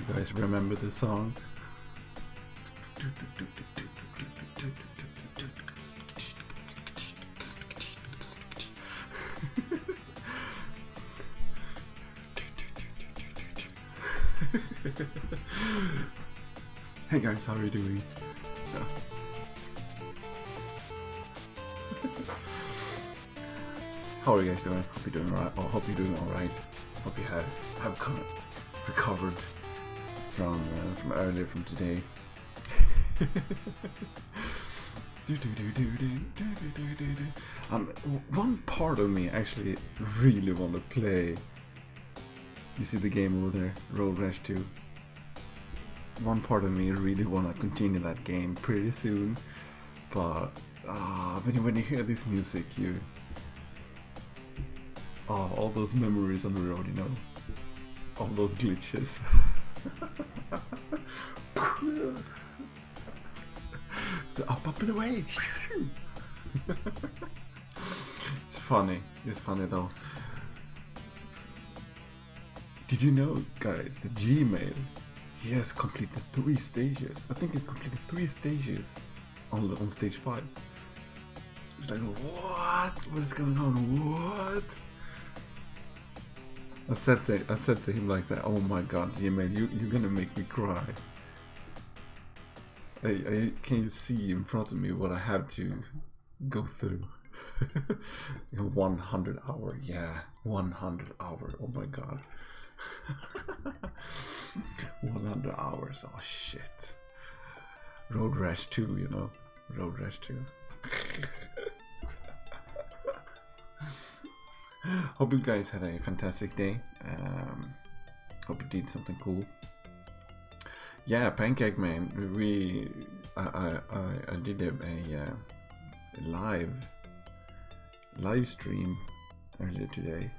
you guys remember the song? Hey guys, how are you doing? How are you guys doing? Hope you're doing alright. Hope you're doing alright. Hope you have kind of recovered from earlier from today. One part of me actually really want to play. You see the game over there, Road Rash 2. One part of me really want to continue that game pretty soon, but when you hear this music, all those memories on the road, you know, all those glitches. So up and away. It's funny. It's funny though. Did you know, guys, that Gmail, he has completed 3 stages. I think it's completed 3 stages on stage 5. It's like, what? What is going on? What? I said to him like that, oh my god, Gmail, you're gonna make me cry. I can you see in front of me what I have to go through. 100 hour, yeah, 100 hour, oh my god. 100 hours, oh shit. Road Rash 2, you know, Road Rash 2. Hope you guys had a fantastic day. Hope you did something cool. Yeah, Pancake Man. I did a live stream earlier today.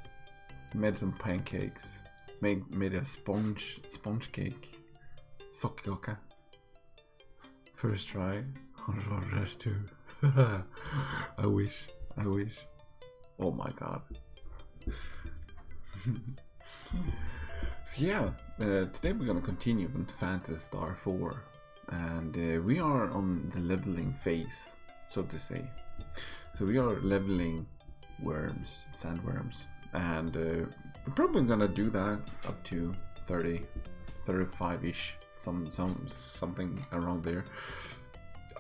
Made some pancakes. Made a sponge cake. Sockerkaka. First try on Road Rash 2. I wish. Oh my god. So yeah, today we're gonna continue with Phantasy Star 4, and we are on the leveling phase, so to say. So we are leveling worms, sandworms, and we're probably gonna do that up to 30, 35-ish, something around there.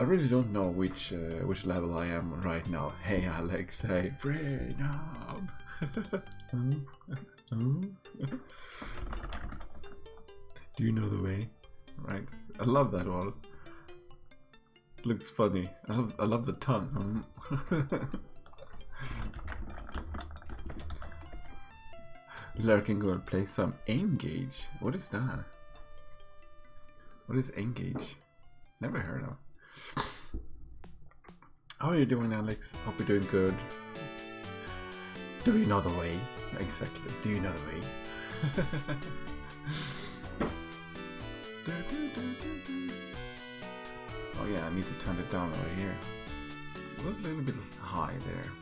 I really don't know which level I am right now. Hey Alex, hey Freedom. Do you know the way? Right. I love that one. Looks funny. I love the tongue. Lurking gonna play some Engage. What is that? What is Engage? Never heard of. How are you doing, Alex? Hope you're doing good. Do you know the way? Exactly. Do you know the way? Oh yeah, I need to turn it down over here. It was a little bit high there.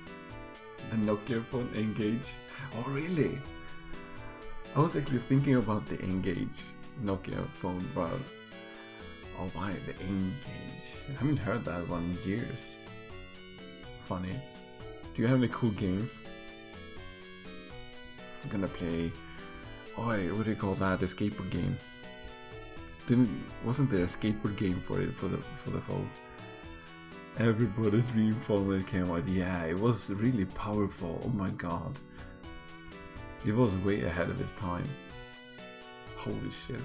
The Nokia phone Engage. Oh really? I was actually thinking about the Engage Nokia phone, but oh why the Engage? I haven't heard that one in years. Funny. Do you have any cool games? I'm gonna play. Oh, what do you call that? A skateboard game. Wasn't there a skateboard game for the phone? Everybody's dream phone when it came out. Yeah, it was really powerful. Oh my god. It was way ahead of its time. Holy shit.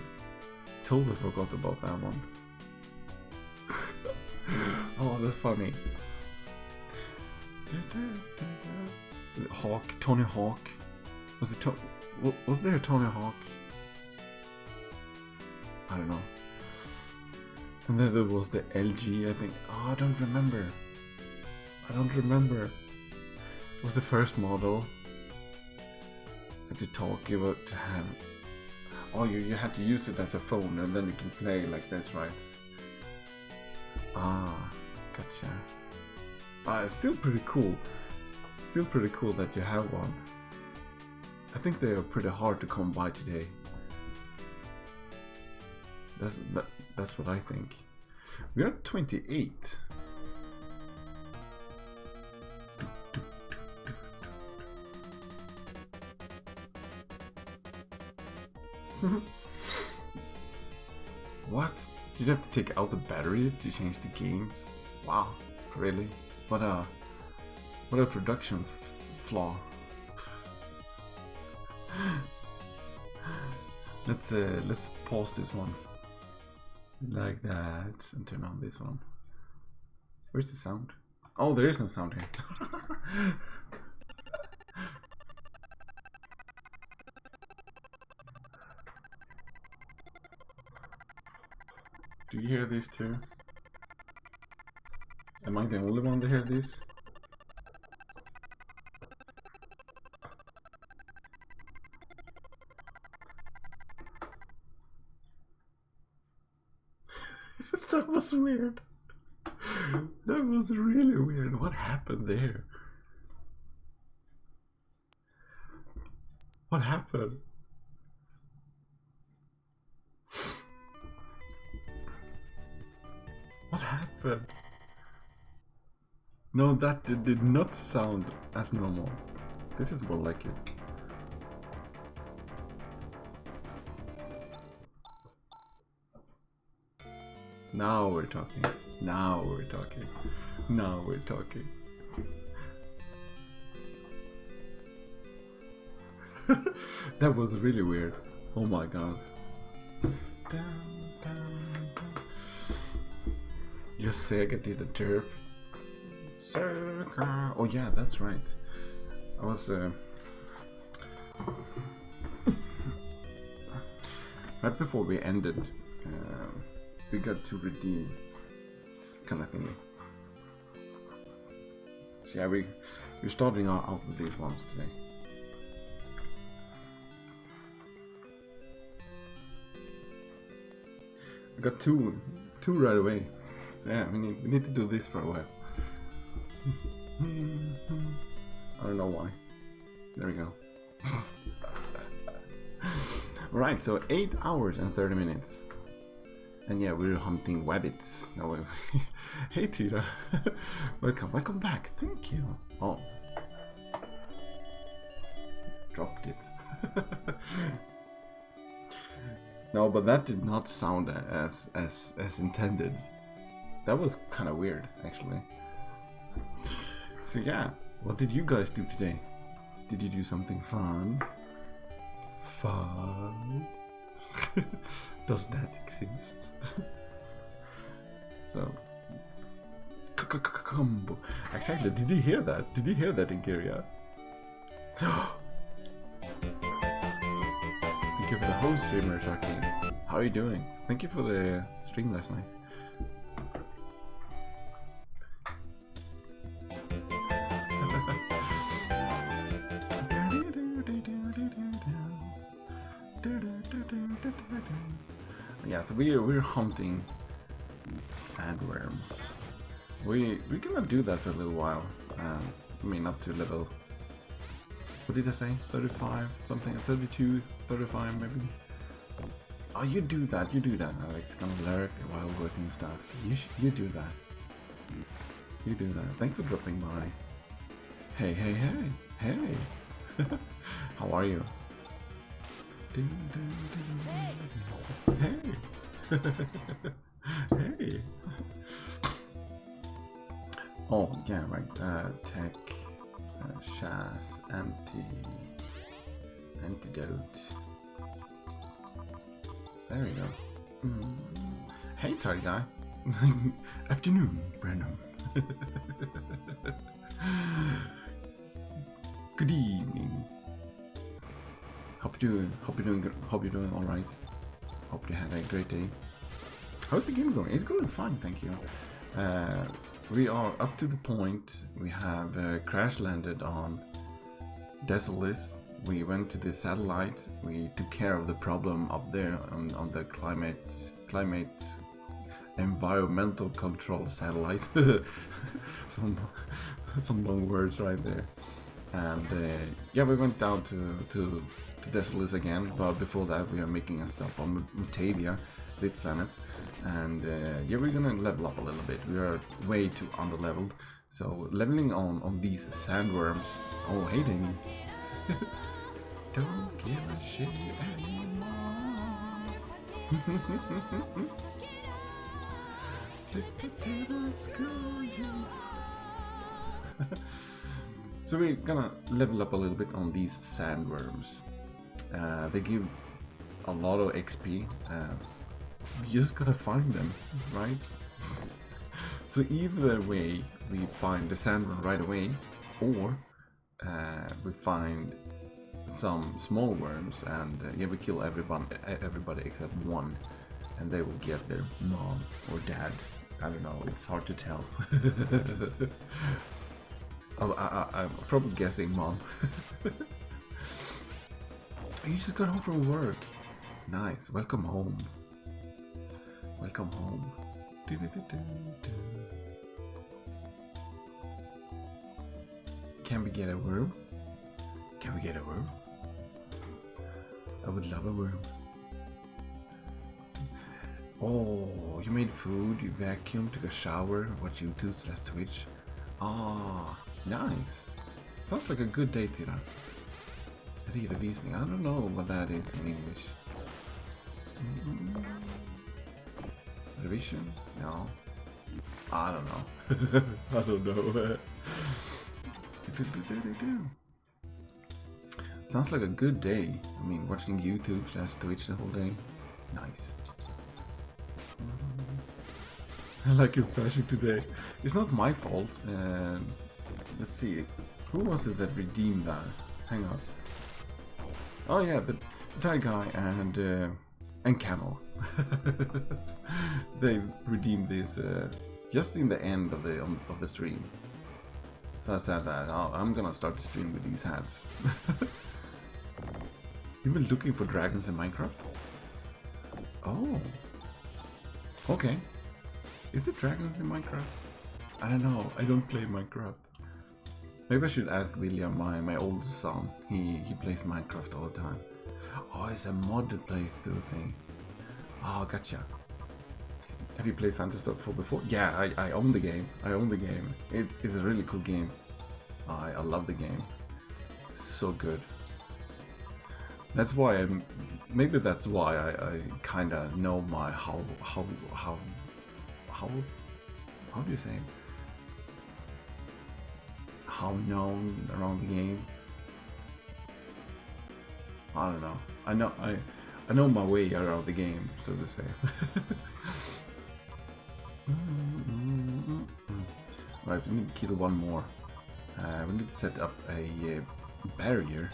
Totally forgot about that one. Oh, that's funny. Hawk, Tony Hawk. Was there a Tony Hawk? I don't know. And then there was the LG, I think. Oh, I don't remember. It was the first model. Had to talk about to have. Oh, you had to use it as a phone, and then you can play like this, right? Ah, gotcha. It's still pretty cool. Still pretty cool that you have one. I think they are pretty hard to come by today. That's what I think. We are 28. What? You'd have to take out the battery to change the games? Wow, really? What a production flaw. Let's pause this one like that and turn on this one. Where's the sound? Oh, there is no sound here. Do you hear this too? Am I the only one to hear this? That was weird. That was really weird. What happened there? What happened? What happened? No, that did not sound as normal. This is more like it. Now we're talking. Now we're talking. Now we're talking. That was really weird. Oh my god. Your SEGA did a derp. SEGA. Oh yeah, that's right. I was right before we ended. We got to redeem kind of thing. So yeah, we're starting out with these ones today. I got two right away. So yeah, we need to do this for a while. I don't know why. There we go. Right, so 8 hours and 30 minutes. And yeah, we're hunting rabbits. No way. Hey Tira. Welcome back. Thank you. Oh. Dropped it. No, but that did not sound as intended. That was kind of weird, actually. So yeah, what did you guys do today? Did you do something fun? Fun? Does that exist? So, combo. Exactly. Did you hear that? Did you hear that, Inkiria? Thank you for the host streamer, Sharky. How are you doing? Thank you for the stream last night. Yeah, so we're hunting sandworms. We're gonna do that for a little while. I mean, up to level. What did I say? 35, something, 32, 35 maybe. Oh, you do that, Alex. Gonna lurk while working stuff. You do that. You do that. Thanks for dropping by. Hey. How are you? Hey. Hey. Oh yeah, right. Tech, Shaz, antidote. There we go. Hey, tired guy. Afternoon, Brenham. Good evening. Hope you're doing all right. Hope you had a great day. How's the game going? It's going fine, thank you. We are up to the point. We have crash landed on Desolis. We went to the satellite. We took care of the problem up there on the climate environmental control satellite. some long words right there. And yeah, we went down to Desolis again, but before that we are making a stop on Mutavia, this planet, and yeah, we're gonna level up a little bit. We are way too under-leveled, so leveling on these sandworms. Oh, hey, Damien. Don't give a shit anymore. Flip the table, screw you. So we're gonna level up a little bit on these sandworms. They give a lot of XP. We just gotta find them, right? So either way, we find the sandworm right away, or we find some small worms, and yeah, we kill everybody except one, and they will get their mom or dad. I don't know, it's hard to tell. I'm probably guessing mom. You just got home from work. Nice, welcome home. Welcome home. Can we get a worm? Can we get a worm? I would love a worm. Oh, you made food, you vacuumed, took a shower, watched YouTube/Twitch. Ah, nice. Sounds like a good day, Tira. Redovisning. I don't know what that is in English. Revision? No. I don't know. I don't know. Sounds like a good day. I mean, watching YouTube/Twitch the whole day. Nice. I like your fashion today. It's not my fault. Let's see. Who was it that redeemed that? Hang on. Oh yeah, the Thai guy and Camel. They redeemed this just in the end of the stream. So I said that I'm gonna start the stream with these hats. You've been looking for dragons in Minecraft? Oh. Okay. Is it dragons in Minecraft? I don't know. I don't play Minecraft. Maybe I should ask William, my oldest son. He plays Minecraft all the time. Oh, it's a modded playthrough thing. Oh, gotcha. Have you played Phantasy 4 before? Yeah, I own the game. I own the game. It's a really cool game. I love the game. It's so good. That's why maybe that's why I kind of know my how do you say it? How known around the game. I don't know. I know my way around the game, so to say. Right, we need to kill one more. We need to set up a barrier,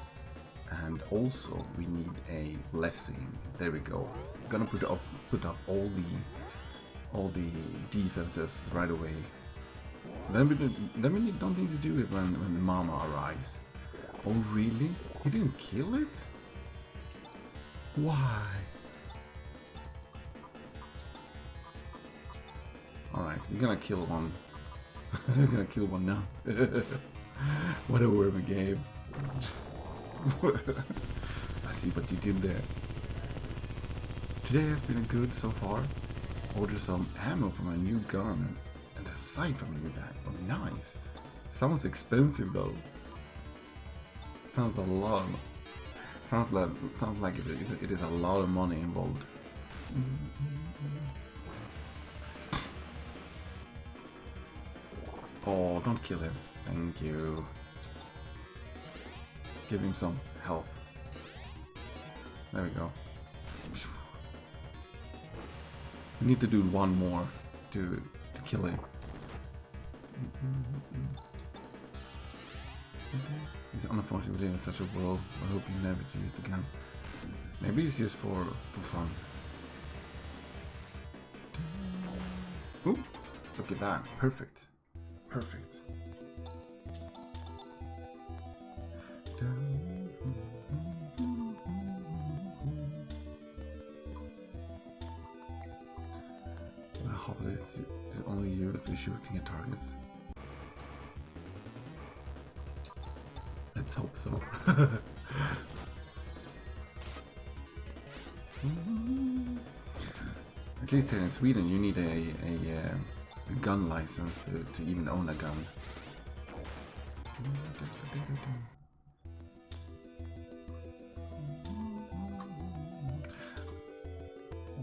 and also we need a blessing. There we go. I'm gonna put up all the defenses right away. Then we don't need to do it when the mama arrives. Oh really? He didn't kill it? Why? Alright, we're gonna kill one. I'm gonna kill one now. What a wormy game. I see what you did there. Today has been good so far. Ordered some ammo for my new gun and a sight for my new bag. Oh, nice. Sounds expensive though. Sounds a lot. Sounds like it is a lot of money involved. Oh, don't kill him. Thank you. Give him some health. There we go. We need to do one more to kill him. It's unfortunate we live in such a world. I hope you never use the gun. Maybe it's just for fun. Ooh, look at that. Perfect. Perfect. I hope it's only you if you're shooting at targets. Let's hope so. least here in Sweden, you need a gun license to even own a gun.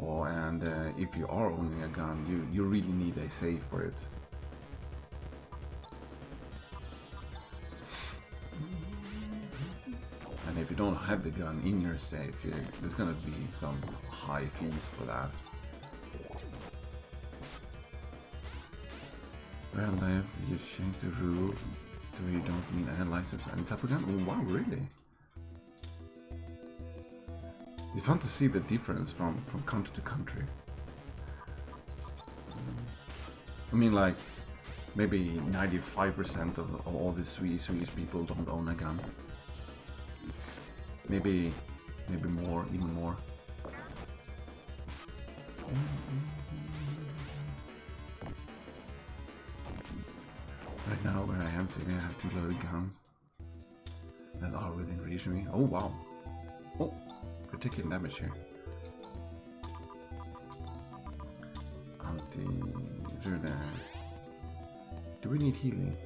Oh, and if you are owning a gun, you really need a safe for it. And if you don't have the gun in your safe, there's gonna be some high fees for that. Real life, you change the rule to where you don't need any license for any type of gun. Oh, wow, really? It's fun to see the difference from country to country. I mean, like, maybe 95% of all the Swedish people don't own a gun. Maybe more, even more. Right now, where I am sitting, I have 2 loaded guns that are within reach of me. Oh, wow. Oh, we're taking damage here. Anti-rune. Do we need healing?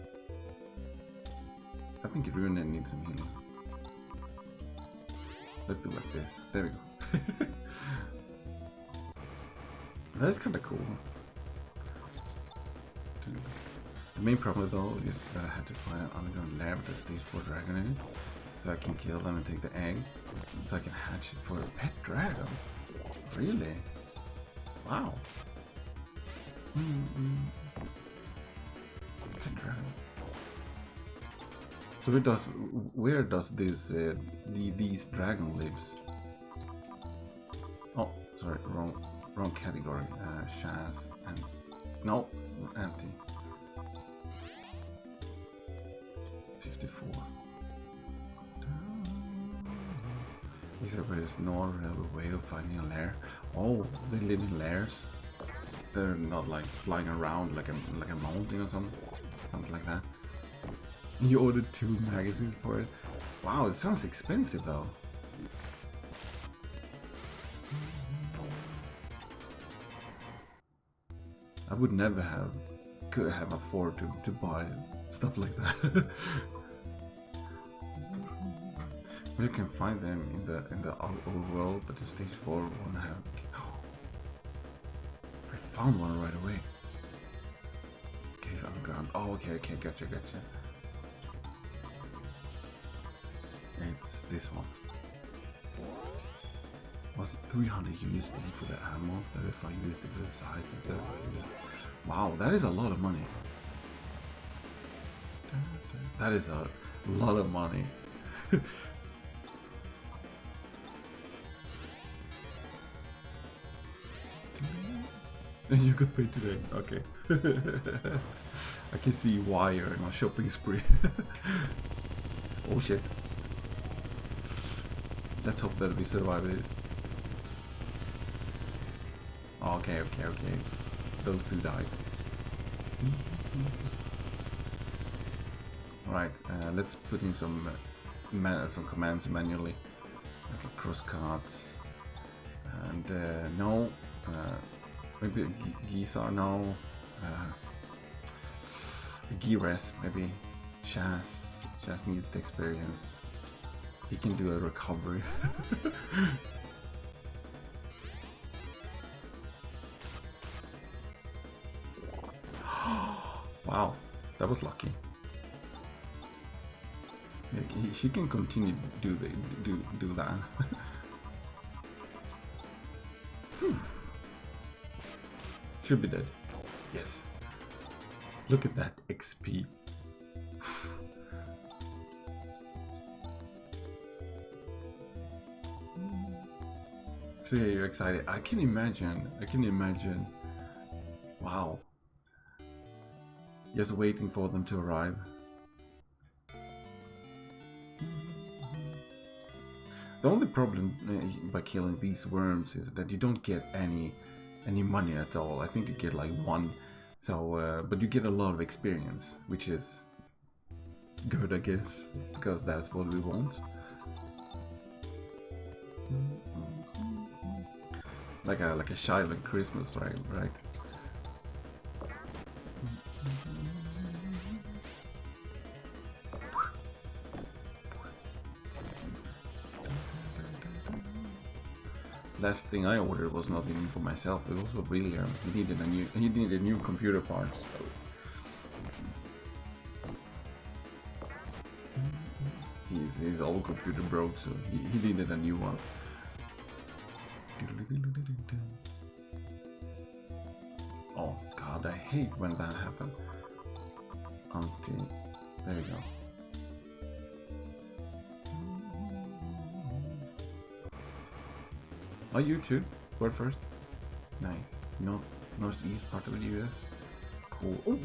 I think Rune needs some healing. Let's do like this. There we go. That is kind of cool. The main problem though is that I had to find an underground lair with a stage 4 dragon in it, so I can kill them and take the egg, so I can hatch it for a pet dragon. Really? Wow. Pet dragon. So where does this these dragon lives? Oh, sorry, wrong category. Shaz and no, anti. 54. Is there no real way of finding a lair? Oh, they live in lairs. They're not like flying around like a mountain or something like that. You ordered 2 magazines for it. Wow, it sounds expensive though. I would never could have afford to buy stuff like that. You can find them in the old world, but the stage 4 won't have. I found one right away. Case underground. Oh, okay, gotcha. It's this one. Was it 300 USD for the ammo? 35 USD for the side. Wow, that is a lot of money. That is a lot of money. You could pay today. Okay. I can see why you're in a shopping spree. Oh shit. Let's hope that we survive this. Okay. Those 2 died. Alright, let's put in some commands manually. Okay, cross cuts. And no. Maybe Gizar, no. Gires, maybe. Shaz needs the experience. He can do a recovery. Wow, that was lucky. She can continue to do that. Should be dead. Yes. Look at that XP. So yeah, you're excited. I can imagine. Wow. Just waiting for them to arrive. The only problem by killing these worms is that you don't get any money at all. I think you get like 1. So, but you get a lot of experience, which is good, I guess, because that's what we want. like a child at Christmas, right? Last thing I ordered was not even for myself. It was for William. He needed a new computer part. So. His old computer broke, so he needed a new one. Oh god, I hate when that happens. There you go. Oh, you too? Where first? Nice. Northeast part of the US. Cool. Oh,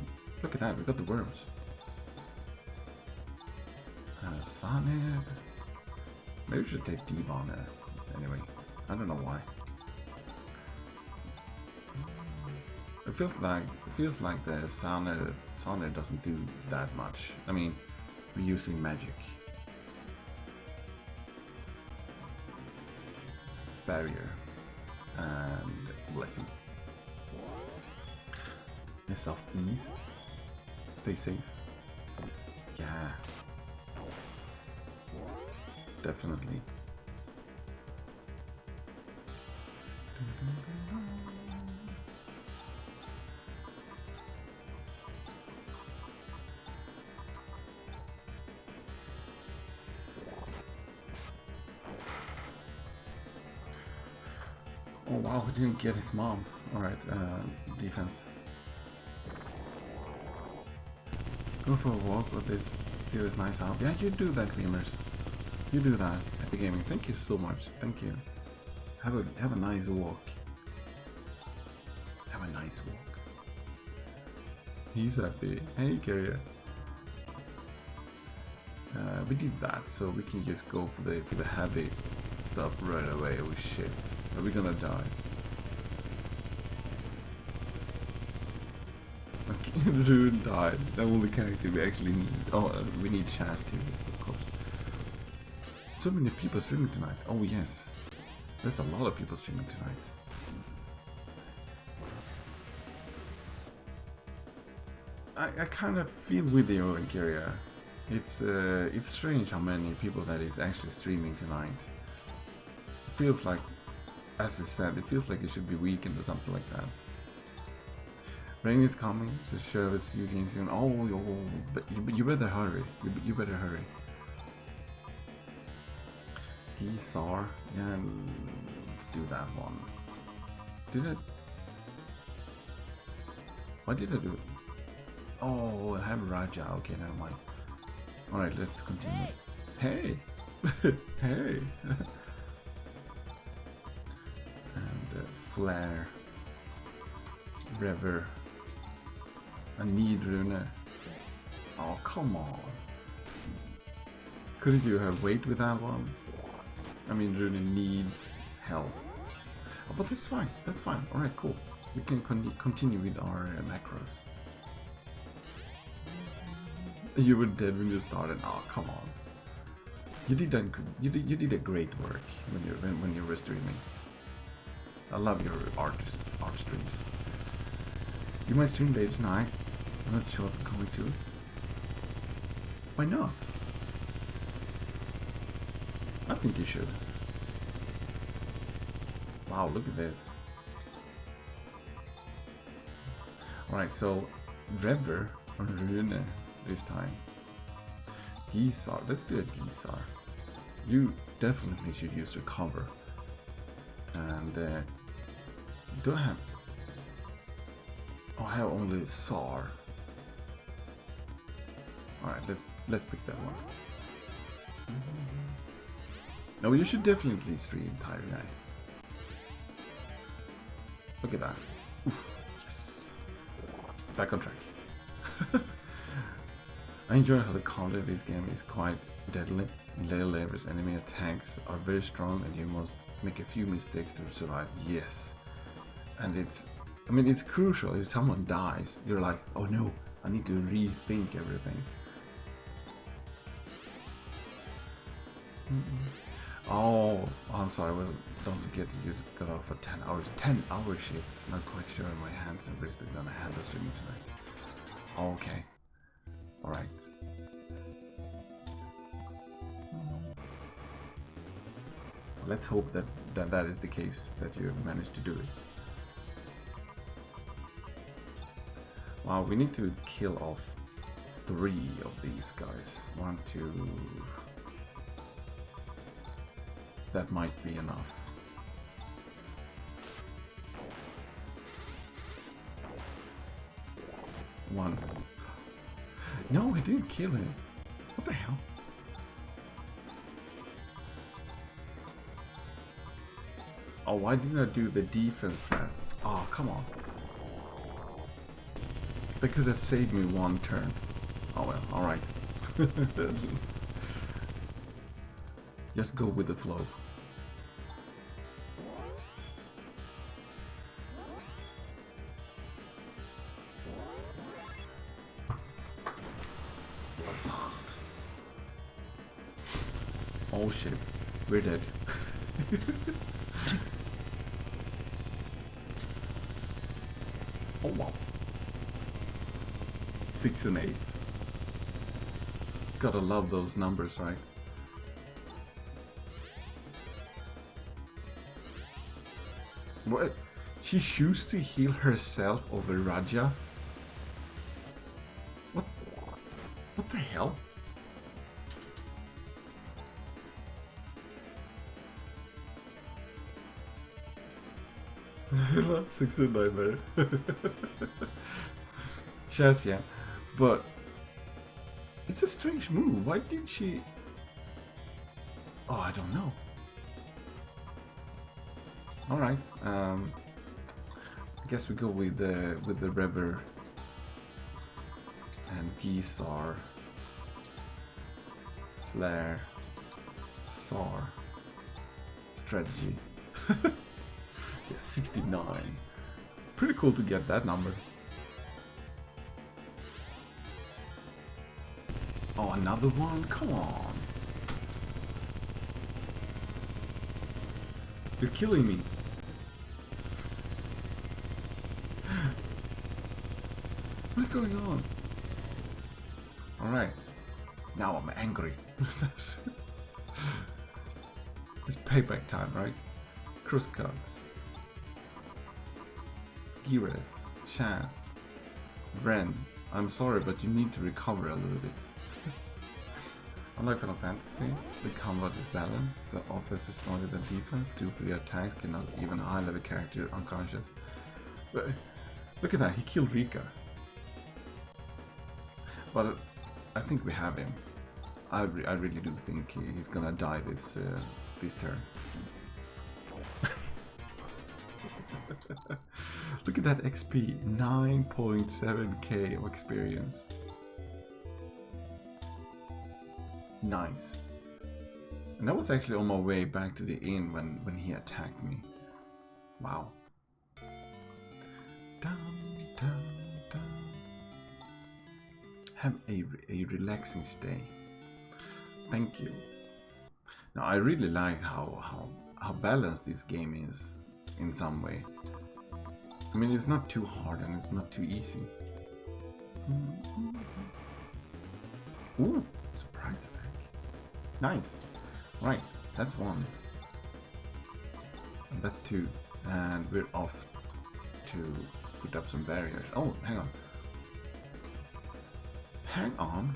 look at that, we got the worms. Sonnet. Maybe we should take Devon anyway. I don't know why. It feels like the Sonnet doesn't do that much. I mean, we're using magic. Barrier and blessing. The southeast. Stay safe. Yeah. Definitely. Oh wow, we didn't get his mom. Alright, defense. Go for a walk, but this still is nice out. Yeah, you do that, Dreamers. You do that. Happy gaming. Thank you so much. Thank you. Have a nice walk. Have a nice walk. He's happy. Hey, Carrier. We did that, so we can just go for the heavy stuff right away. Oh shit. Are we gonna die? Okay, Rune died. The only character we actually need. Oh, we need Chaz too, of course. So many people streaming tonight. Oh yes. There's a lot of people streaming tonight. I kind of feel with you, Kyria. It's strange how many people that is actually streaming tonight. It feels like, as I said, it feels like it should be weekend or something like that. Rain is coming to show us you games soon. Oh, but you better hurry. You better hurry. Hisar. Yeah, let's do that one. Did it? Why did I do it? Oh, I have Raja. Okay, never mind. Alright, let's continue. Hey! Hey! And Flare. Rever. I need Rune. Oh, come on. Couldn't you have waited with that one? I mean, Rune needs health. Oh, but that's fine. That's fine. Alright, cool. We can continue with our macros. You were dead when you started. Oh, come on. You did a great work when you were streaming. I love your art streams. You might stream later tonight. I'm not sure if I'm going to. Why not? I think you should. Wow, look at this. Alright, so Rever or Rune this time. Gisar, let's do a Gisar. You definitely should use your cover. And do I have? Oh, I have only Sar. Alright, let's pick that one. No, you should definitely stream Tire Guy. Look at that. Oof, yes. Back on track. I enjoy how the combat of this game is quite deadly. Low levels enemy attacks are very strong and you must make a few mistakes to survive. Yes. And it's crucial. If someone dies, you're like, oh no, I need to rethink everything. Oh, I'm sorry. Well, don't forget to use got off for 10 hours. 10-hour shifts. Not quite sure my hands and wrists are gonna handle streaming tonight. Okay. All right. Let's hope that is the case, that you managed to do it. Wow, we need to kill off 3 of these guys. 1, 2. That might be enough. One. No, I didn't kill him. What the hell? Oh, why didn't I do the defense stats? Oh, come on. They could have saved me 1 turn. Oh well, alright. Just go with the flow. Oh shit, we're dead. Oh wow. 6 and 8. Gotta love those numbers, right? What? She chooses to heal herself over Raja? What the hell? 6 and 9 there. Yes, yeah. But it's a strange move. Why did she? Oh, I don't know. All right. I guess we go with the Rever and Geesar, Flare, Sar strategy. Yeah, 69. Pretty cool to get that number. Oh, another one? Come on. You're killing me. What is going on? Alright. Now I'm angry. It's payback time, right? Cross cards. Gires, Chance, Ren. I'm sorry, but you need to recover a little bit. Unlike Final Fantasy, the combat is balanced, so offense is stronger than defense. 2 clear attacks can knock even a high-level character unconscious. But look at that, he killed Rika. But I think we have him. I really do think he's gonna die this turn. Look at that XP, 9.7k of experience. Nice. And that was actually on my way back to the inn when he attacked me. Wow. Dun, dun, dun. Have a relaxing stay. Thank you. Now I really like how balanced this game is in some way. I mean, it's not too hard and it's not too easy. Ooh, surprise attack. Nice. Right, that's 1. And that's 2. And we're off to put up some barriers. Oh, hang on. Hang on.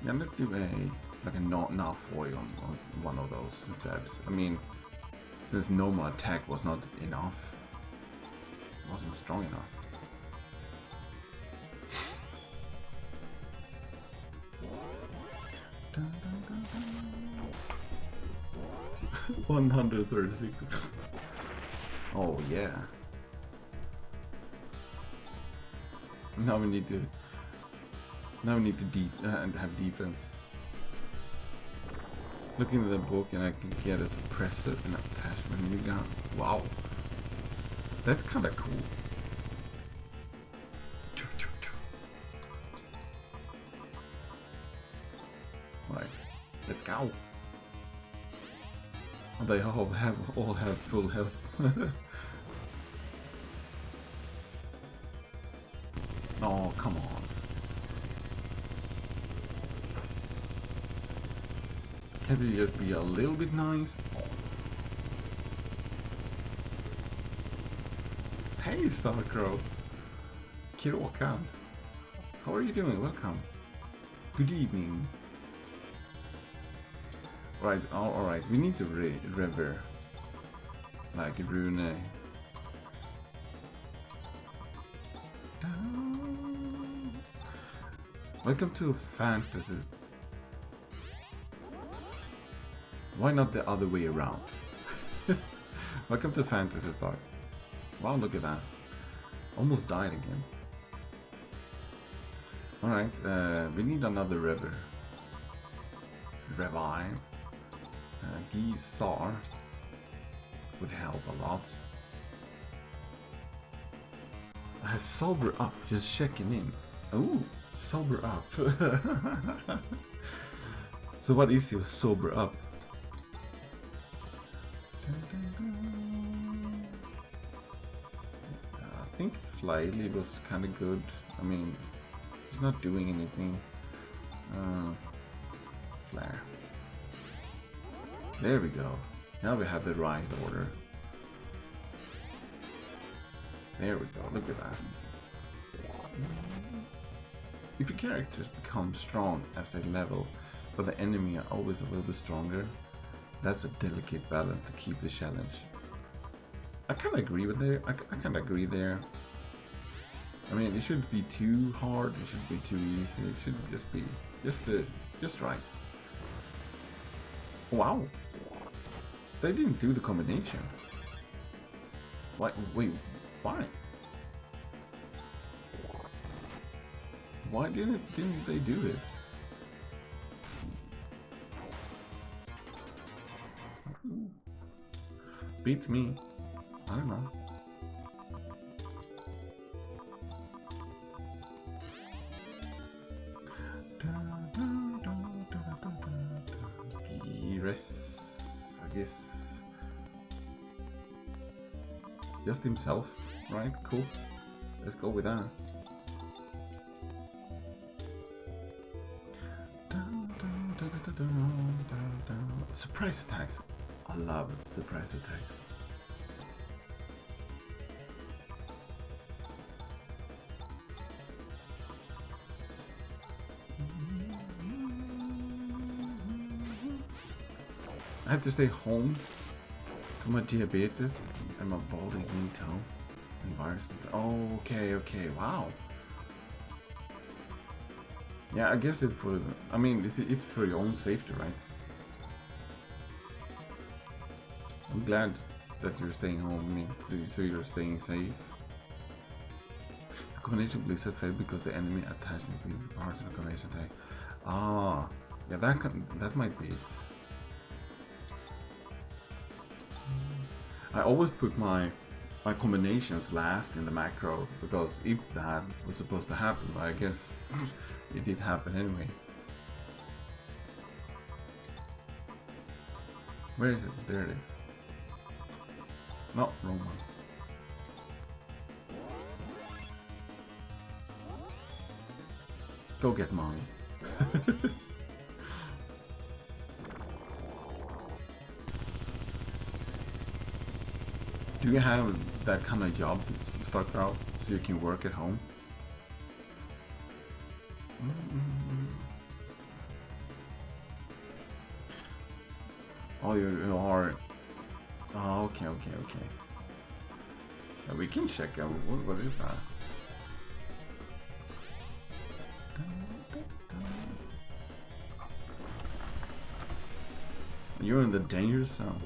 Yeah, let's do like a not foil on one of those instead. I mean, since normal attack was not enough, wasn't strong enough. Dun, dun, dun, dun. 136. Oh yeah. Now we need to have defense. Looking at the book, and I can get a suppressor and attachment new gun. Wow, that's kind of cool. Let's go. They all have full health. Oh, come on. Can't you just be a little bit nice? Hey, Starcrow. Kirokan. How are you doing? Welcome. Good evening. Right, alright. We need to rever. Like Rune. Welcome to Phantasy. Why not the other way around? Welcome to Phantasy Star. Wow, look at that. Almost died again. Alright, we need another revive. Geesar would help a lot. Sober up, just checking in. Ooh, sober up. So what is your sober up? I think Flyleaf was kind of good. I mean, he's not doing anything. Flare. There we go. Now we have the right order. There we go. Look at that. If your characters become strong as they level, but the enemy are always a little bit stronger, that's a delicate balance to keep the challenge. I kind of agree with there. I kind of agree there. I mean, it shouldn't be too hard. It shouldn't be too easy. It should just be just right. Wow, they didn't do the combination. Why? Wait, why? Why didn't they do it? Beats me. I don't know. I guess just himself, right? Cool. Let's go with that. Surprise attacks. I love surprise attacks. I have to stay home to my diabetes and my balding knee toe and virus. Oh, okay, wow. Yeah, I guess it's for. I mean, it's for your own safety, right? I'm glad that you're staying home, I mean, so you're staying safe. The combination Blizzard failed because the enemy attached the parts of the combination attack. Ah, yeah, that might be it. I always put my combinations last in the macro because if that was supposed to happen, but I guess it did happen anyway. Where is it? There it is. No, wrong one. Go get mommy. Do you have that kind of job stuck out so you can work at home? Oh, you are. Oh, okay. We can check out what is that? You're in the danger zone.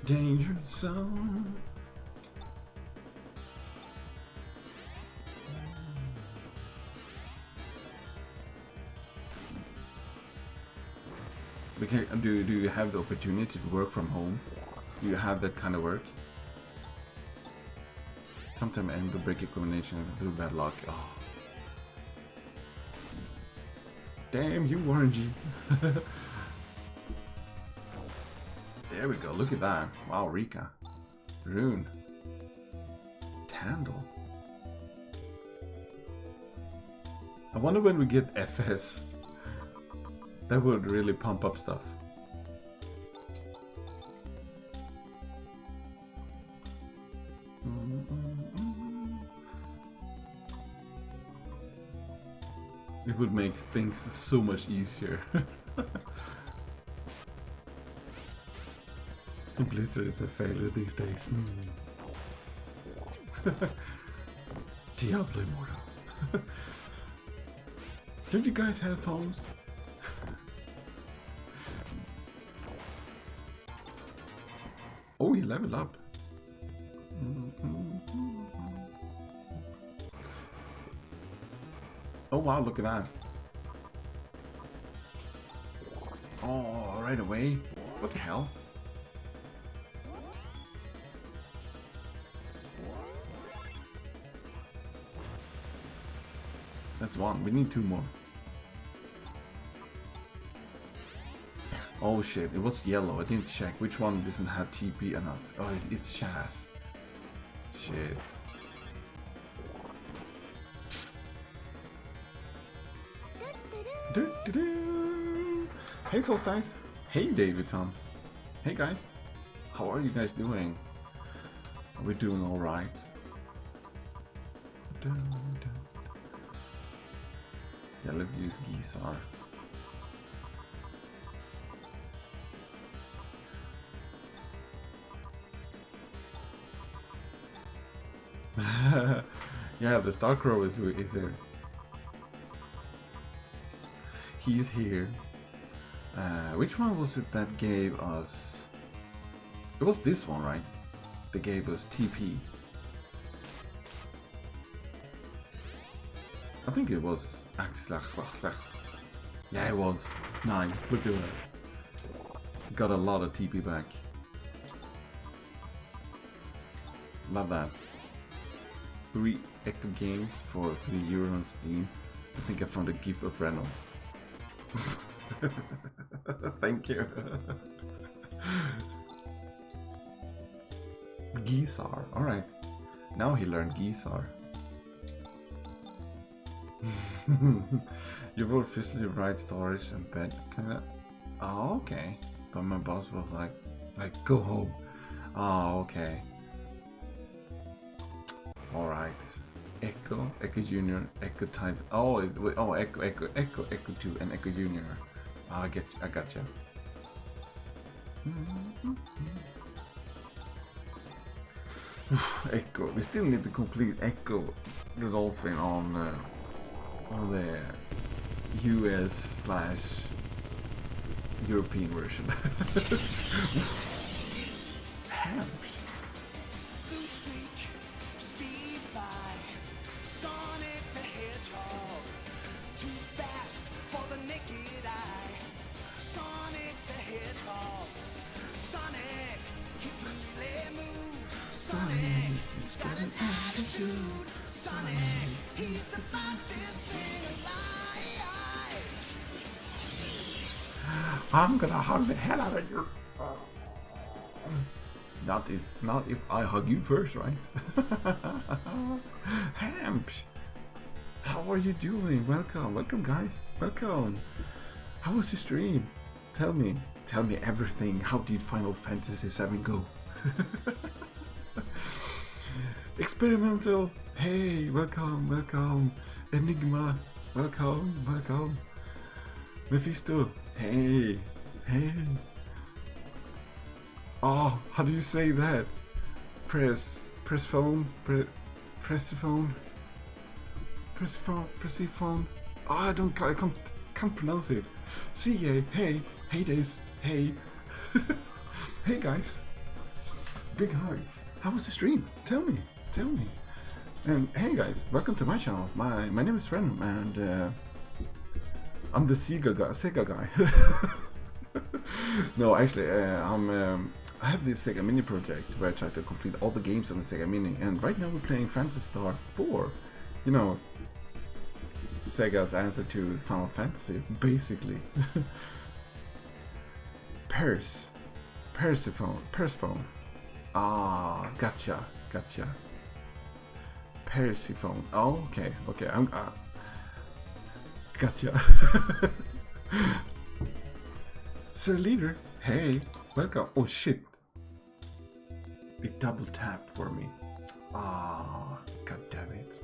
Danger zone. Okay, do you have the opportunity to work from home? Do you have that kind of work? Sometimes I end the break a combination through bad luck. Oh. Damn you, RNG. There we go, look at that. Wow, Rika. Rune. Tandle. I wonder when we get FS. That would really pump up stuff. It would make things so much easier. Blizzard is a failure these days. Diablo Immortal. Don't you guys have phones? Oh, he leveled up. Oh wow, look at that. Oh, right away. What the hell? That's one. We need two more. Oh shit, it was yellow. I didn't check which one doesn't have TP enough. Oh, it's Chaz. Shit. Hey Solstice. Hey Davidson. Hey guys. How are you guys doing? Are we doing alright? Yeah, let's use Gisar. Yeah, the Starcrow is here. He's here. Which one was it that gave us... It was this one, right? That gave us TP. I think it was... Yeah, it was. Nice, look at that. Got a lot of TP back. Love that. 3 Echo games for €3 on Steam. I think I found a gift of Renault. Thank you. Gisar, alright. Now he learned Gisar. You will officially write stories and bed. Oh, okay. But my boss was like, go home. Oh, okay. Alright. Echo, Echo Junior, Echo Tides. Oh, it's Echo 2 and Echo Junior. Oh, I got you. Echo. We still need to complete Echo the Dolphin on the US/European version. Damn. I'm gonna hug the hell out of you. Not if I hug you first, right? Hamps, how are you doing? Welcome guys, welcome. How was your stream? Tell me everything. How did Final Fantasy VII go? Experimental, hey, welcome. Enigma, welcome. Mephisto, hey. Oh, how do you say that? Press phone. Oh, I can't pronounce it. CA, hey Days, hey. Hey guys. Big hug. How was the stream? Tell me. And hey guys, welcome to my channel. My name is Ren, and I'm the SEGA guy. No, actually, I have this SEGA Mini project where I try to complete all the games on the SEGA Mini, and right now we're playing Phantasy Star 4. You know, Sega's answer to Final Fantasy, basically. Persephone. Ah, gotcha. Persephone. Oh, okay. I'm gotcha. Sir Leader, hey, welcome. Oh shit! It double tapped for me. Ah, god damn it.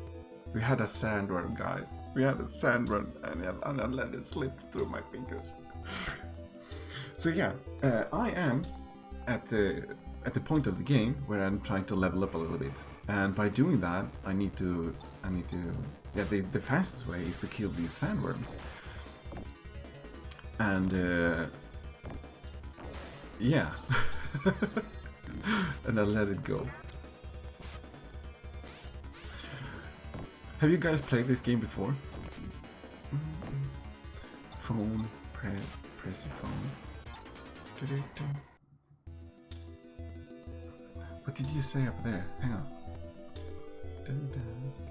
We had a sand run, guys. We had a sand run, and I let it slip through my fingers. So yeah, I am at the point of the game where I'm trying to level up a little bit, and by doing that, I need to. Yeah, the fastest way is to kill these sandworms, and yeah, and I let it go. Have you guys played this game before? Phone, press your phone. What did you say up there? Hang on.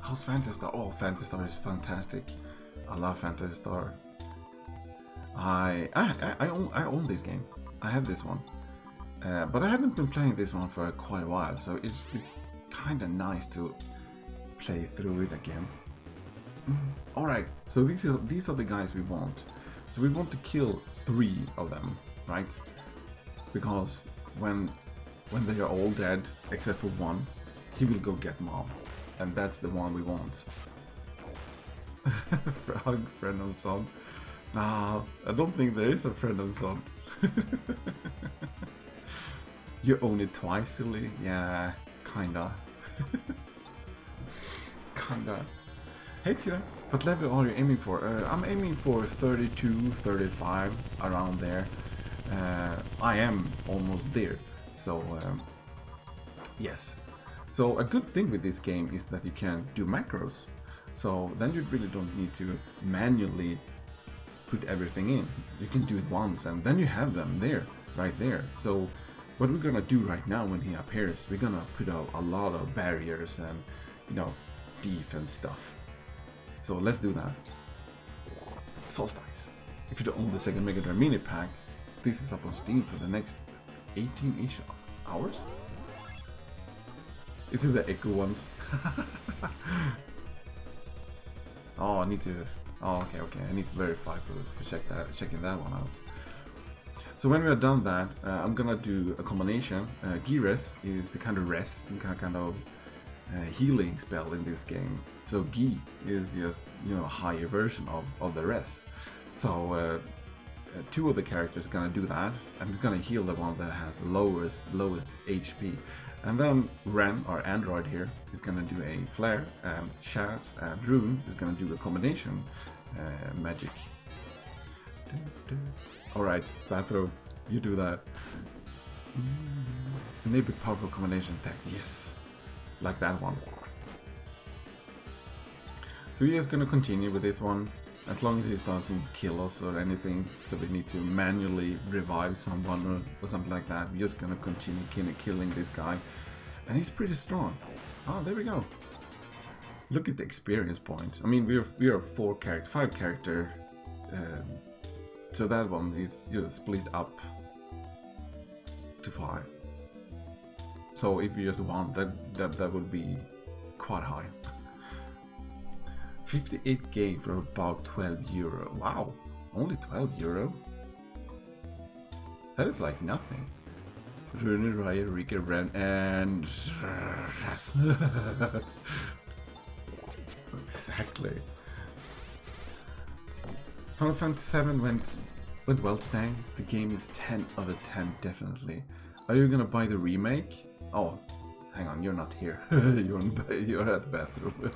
How's Phantasy Star? Oh, Phantasy Star is fantastic. I love Phantasy Star. I own this game. I have this one, but I haven't been playing this one for quite a while. So it's kind of nice to play through it again. All right. So these are the guys we want. So we want to kill 3 of them, right? Because when they are all dead except for one, he will go get Mom, and that's the one we want. Hug friend of son. Nah, I don't think there is a friend of son. You own it twice, silly? Yeah, kinda. Kinda. Hey Tina, what level are you aiming for? I'm aiming for 32, 35, around there. I am almost there, so yes. So a good thing with this game is that you can do macros, so then you really don't need to manually put everything in. You can do it once and then you have them there, right there. So what we're gonna do right now when he appears, we're gonna put out a lot of barriers and, you know, defense stuff. So let's do that. Solstice. If you don't own the Sega Mega Drive Mini Pack, this is up on Steam for the next 18-ish hours. Is it the Echo ones? Oh, I need to. Oh, okay. I need to verify for checking that one out. So when we are done that, I'm gonna do a combination. Gi-Res is the kind of res, kind of healing spell in this game. So Gi is just, you know, a higher version of the res. So 2 of the characters are gonna do that, and it's gonna heal the one that has lowest HP. And then Ren, our android here, is gonna do a flare, and Shaz and Rune is gonna do a combination magic. Alright, bathrobe, you do that. Maybe powerful combination attacks, yes, like that one. So we're just gonna continue with this one, as long as he doesn't kill us or anything, so we need to manually revive someone or something like that. We're just gonna continue killing this guy, and he's pretty strong. Oh, there we go. Look at the experience points. I mean, we are 5 character, so that one is, you know, split up to 5. So if you just want that would be quite high. 58k for about €12. Wow, only €12. That is like nothing. Rune, Raya, Rika, Ren, and exactly. Final Fantasy VII went well today. The game is 10 out of 10, definitely. Are you gonna buy the remake? Oh, hang on, you're not here. you're at the bathroom.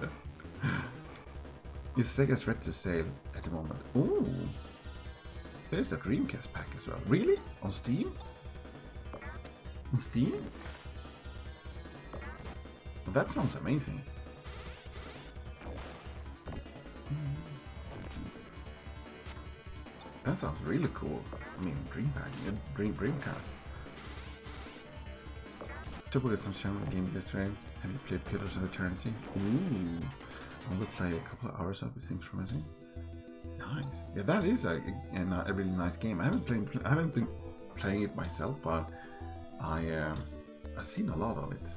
Is Sega's retro sale at the moment? Ooh, there's a Dreamcast pack as well. Really? On Steam? On Steam? Well, that sounds amazing. That sounds really cool. I mean, Dreamcast. Triple get some channel game this train. Have you played Pillars of Eternity? Ooh. Only play a couple of hours of it, seems promising. Nice. Yeah, that is a really nice game. I haven't been playing it myself, but I've seen a lot of it.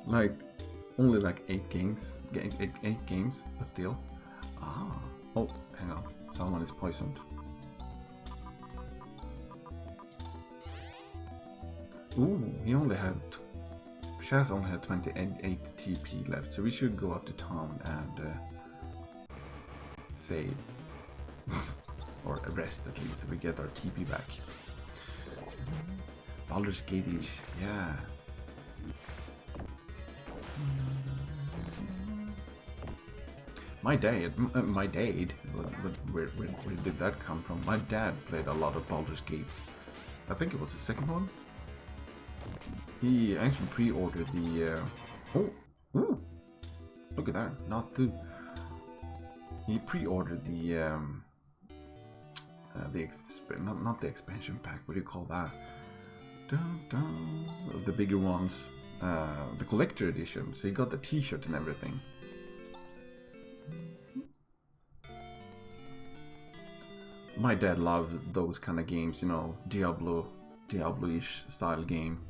Like only like 8 games, 8 games, but still. Ah. Oh, hang on. Someone is poisoned. Ooh, he only had. Shaz only had 28 TP left, so we should go up to town and save. Or rest at least, so we get our TP back. Baldur's Gate-ish, yeah. My dad, where did that come from? My dad played a lot of Baldur's Gate. I think it was the second one. He actually pre-ordered the. Ooh, look at that! Not through. He pre-ordered the not the expansion pack. What do you call that? Dun, dun, the bigger ones, the collector edition. So he got the T-shirt and everything. My dad loved those kind of games, you know, Diablo-ish style game.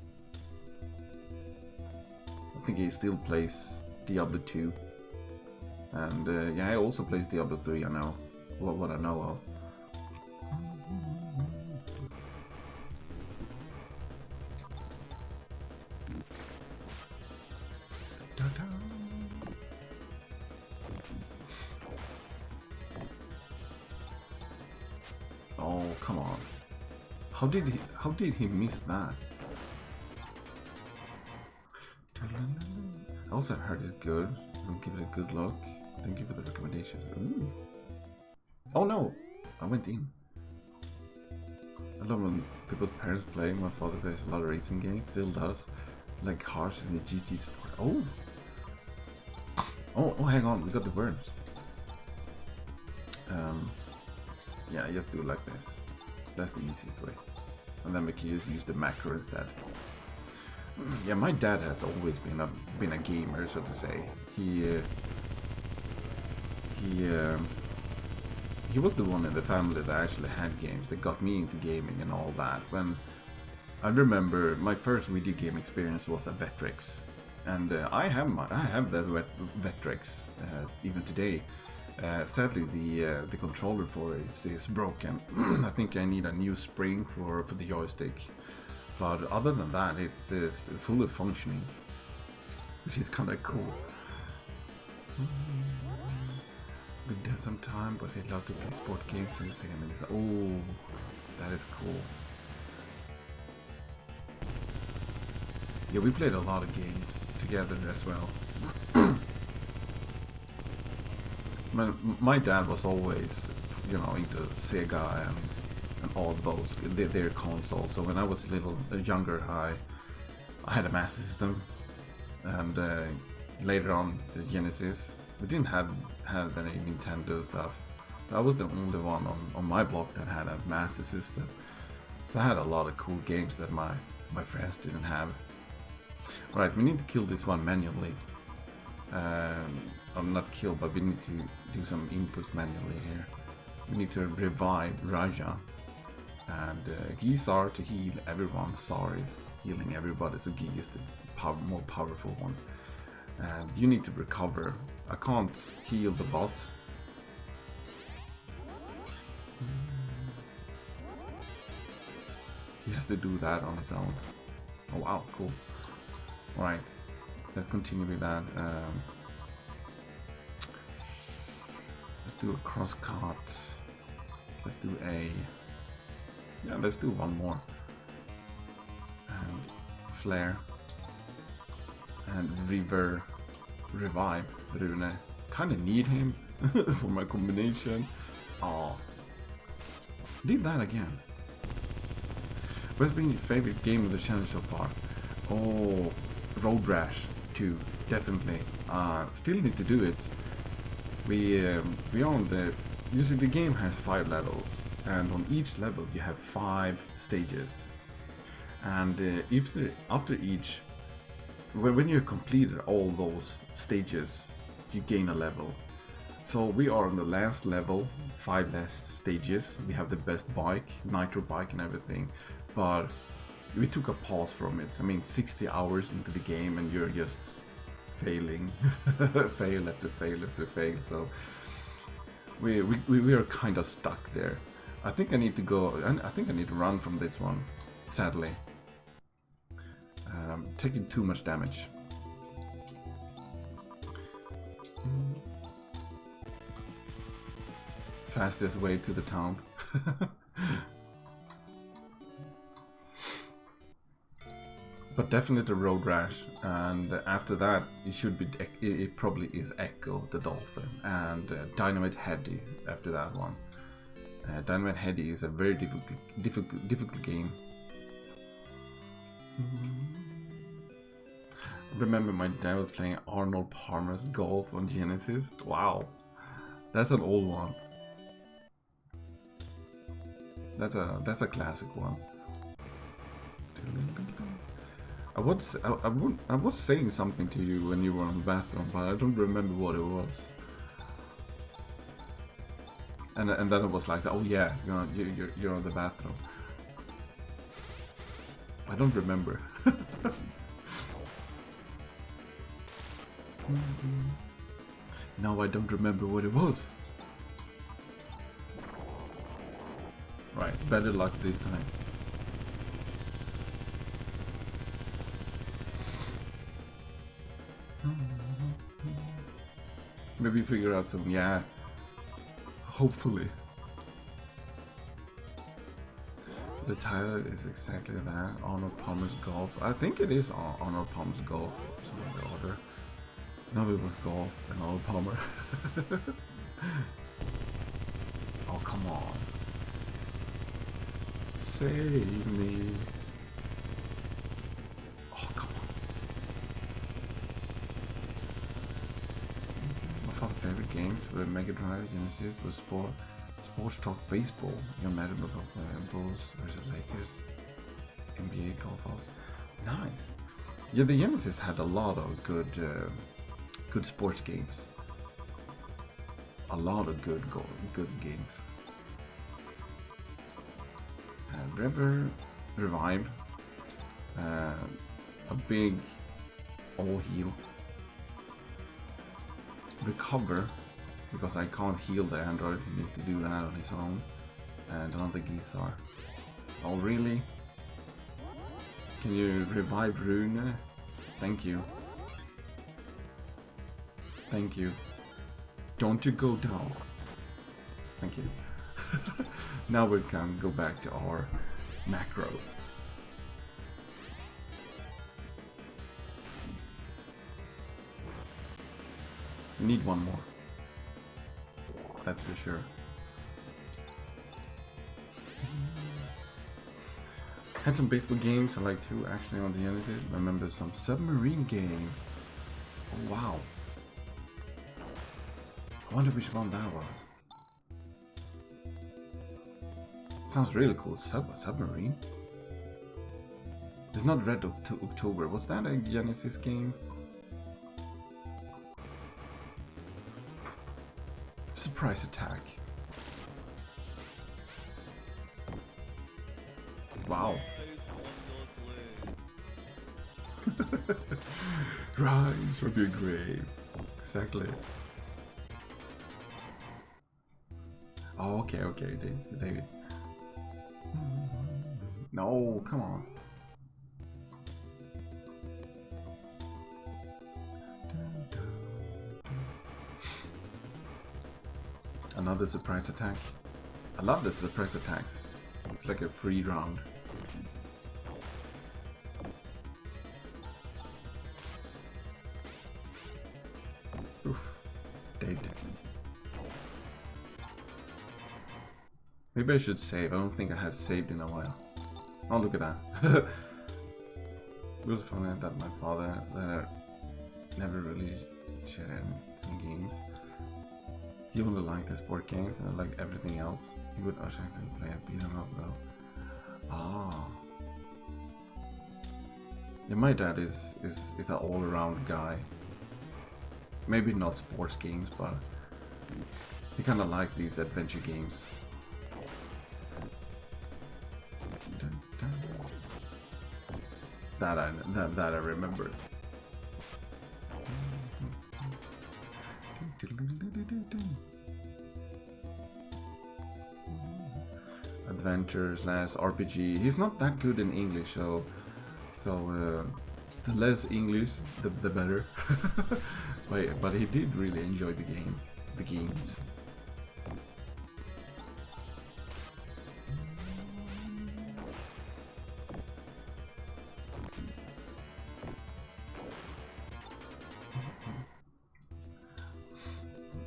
I think he still plays Diablo 2. And yeah, he also plays Diablo 3, I know. What I know of. Oh, come on. How did he miss that? I also heard it's good. I'll give it a good look. Thank you for the recommendations. Ooh. Oh no! I went in. I love when people's parents play. My father plays a lot of racing games, still does. Like Heart and the GT support. Oh! Oh, hang on, we got the worms. Yeah, just do it like this. That's the easiest way. And then we can just use the macro instead. Yeah, my dad has always been a gamer, so to say. He was the one in the family that actually had games that got me into gaming and all that. When I remember my first video game experience was at Vectrex, and I have that Vectrex even today. Sadly, the controller for it is broken. I think I need a new spring for the joystick. But other than that, it's fully functioning, which is kind of cool. Been there some time, but I'd love to play sport games in the second. Oh, that is cool. Yeah, we played a lot of games together as well. My dad was always, you know, into SEGA and all those their consoles. So when I was a little younger, I had a Master System, and later on the Genesis. We didn't have any Nintendo stuff, so I was the only one on my block that had a Master System. So I had a lot of cool games that my friends didn't have. Alright, we need to kill this one manually. Or not kill, but we need to do some input manually here. We need to revive Raja. And Geese are to heal everyone. Sar is healing everybody, so Gi is the more powerful one. And you need to recover. I can't heal the bot. He has to do that on his own. Oh wow, cool. Alright, let's continue with that. Let's do a cross cut. Let's do a... Yeah, let's do one more. And flare. And revive Rune. Kinda need him for my combination. Oh, did that again. What's been your favorite game of the channel so far? Oh, Road Rash 2, definitely. Still need to do it. We on the... You see, the game has 5 levels, and on each level you have 5 stages. And after each, when you have completed all those stages, you gain a level. So we are on the last level, 5 last stages. We have the best bike, nitro bike and everything, but we took a pause from it. I mean, 60 hours into the game and you're just failing, fail after fail after fail. So we are kind of stuck there. I think I need to go. I think I need to run from this one. Sadly, taking too much damage. Fastest way to the town. But definitely road rash, and after that it should be. It probably is Echo the Dolphin and Dynamite Heady after that one. Dynamite Heady is a very difficult game. I remember my dad was playing Arnold Palmer's Golf on Genesis. Wow, that's an old one. That's a classic one. I was saying something to you when you were in the bathroom, but I don't remember what it was. And then it was like, oh yeah, you're in the bathroom. I don't remember. No, I don't remember what it was. Right, better luck this time. Maybe figure out some, yeah. Hopefully. The title is exactly that, Arnold Palmer's Golf. I think it is Arnold Palmer's Golf, or something like the order. No, it was Golf and Arnold Palmer. Oh, come on. Save me. Oh, come on. My father's favorite games were Mega Drive, Genesis, was Sports Talk Baseball, Young Madden Bulls versus Lakers, NBA Golf House. Nice. Yeah, the Genesis had a lot of good sports games. A lot of good games. River, Revive, a big all heal, Recover, because I can't heal the android, he needs to do that on his own, and another Geisar. Oh really? Can you revive Rune? Thank you. Thank you. Don't you go down. Thank you. Now we can go back to our macro. We need one more. That's for sure. Had some baseball games I like too, actually, on the Genesis. I remember some submarine game. Oh, wow. I wonder which one that was. Sounds really cool. Submarine? It's not Red October. Was that a Genesis game? Surprise attack. Wow. Rise from your grave. Exactly. Oh, okay, David. No, come on. Another surprise attack. I love the surprise attacks. It's like a free round. Oof. Dead. Maybe I should save. I don't think I have saved in a while. Oh, look at that. It was funny that my father never really shared any games. He only liked the sport games and like everything else. He would actually play a beat 'em up though. Ah. Yeah, my dad is an all-around guy. Maybe not sports games, but he kind of liked these adventure games. Dun, dun. That I remember. Adventure / RPG. He's not that good in English, so the less English, the better. but he did really enjoy the games.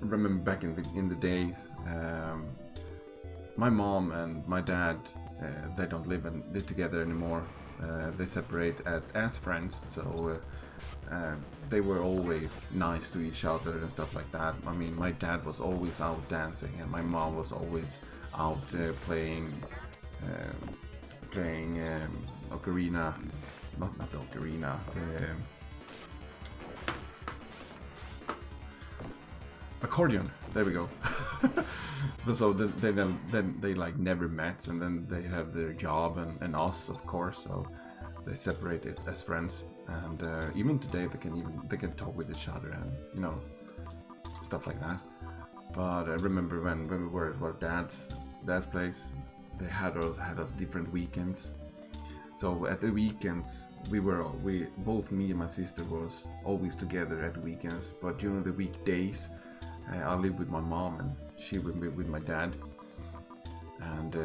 I remember back in the days, my mom and my dad, they don't live together anymore. They separate as friends, so they were always nice to each other and stuff like that. I mean, my dad was always out dancing, and my mom was always out playing ocarina, not the ocarina, accordion. There we go. So then they like never met, and then they have their job and us, of course. So they separated as friends, and even today they can talk with each other and stuff like that. But I remember when we were at our dad's place, they had us different weekends. So at the weekends both me and my sister was always together at the weekends, but during the weekdays I lived with my mom and she would be with my dad. And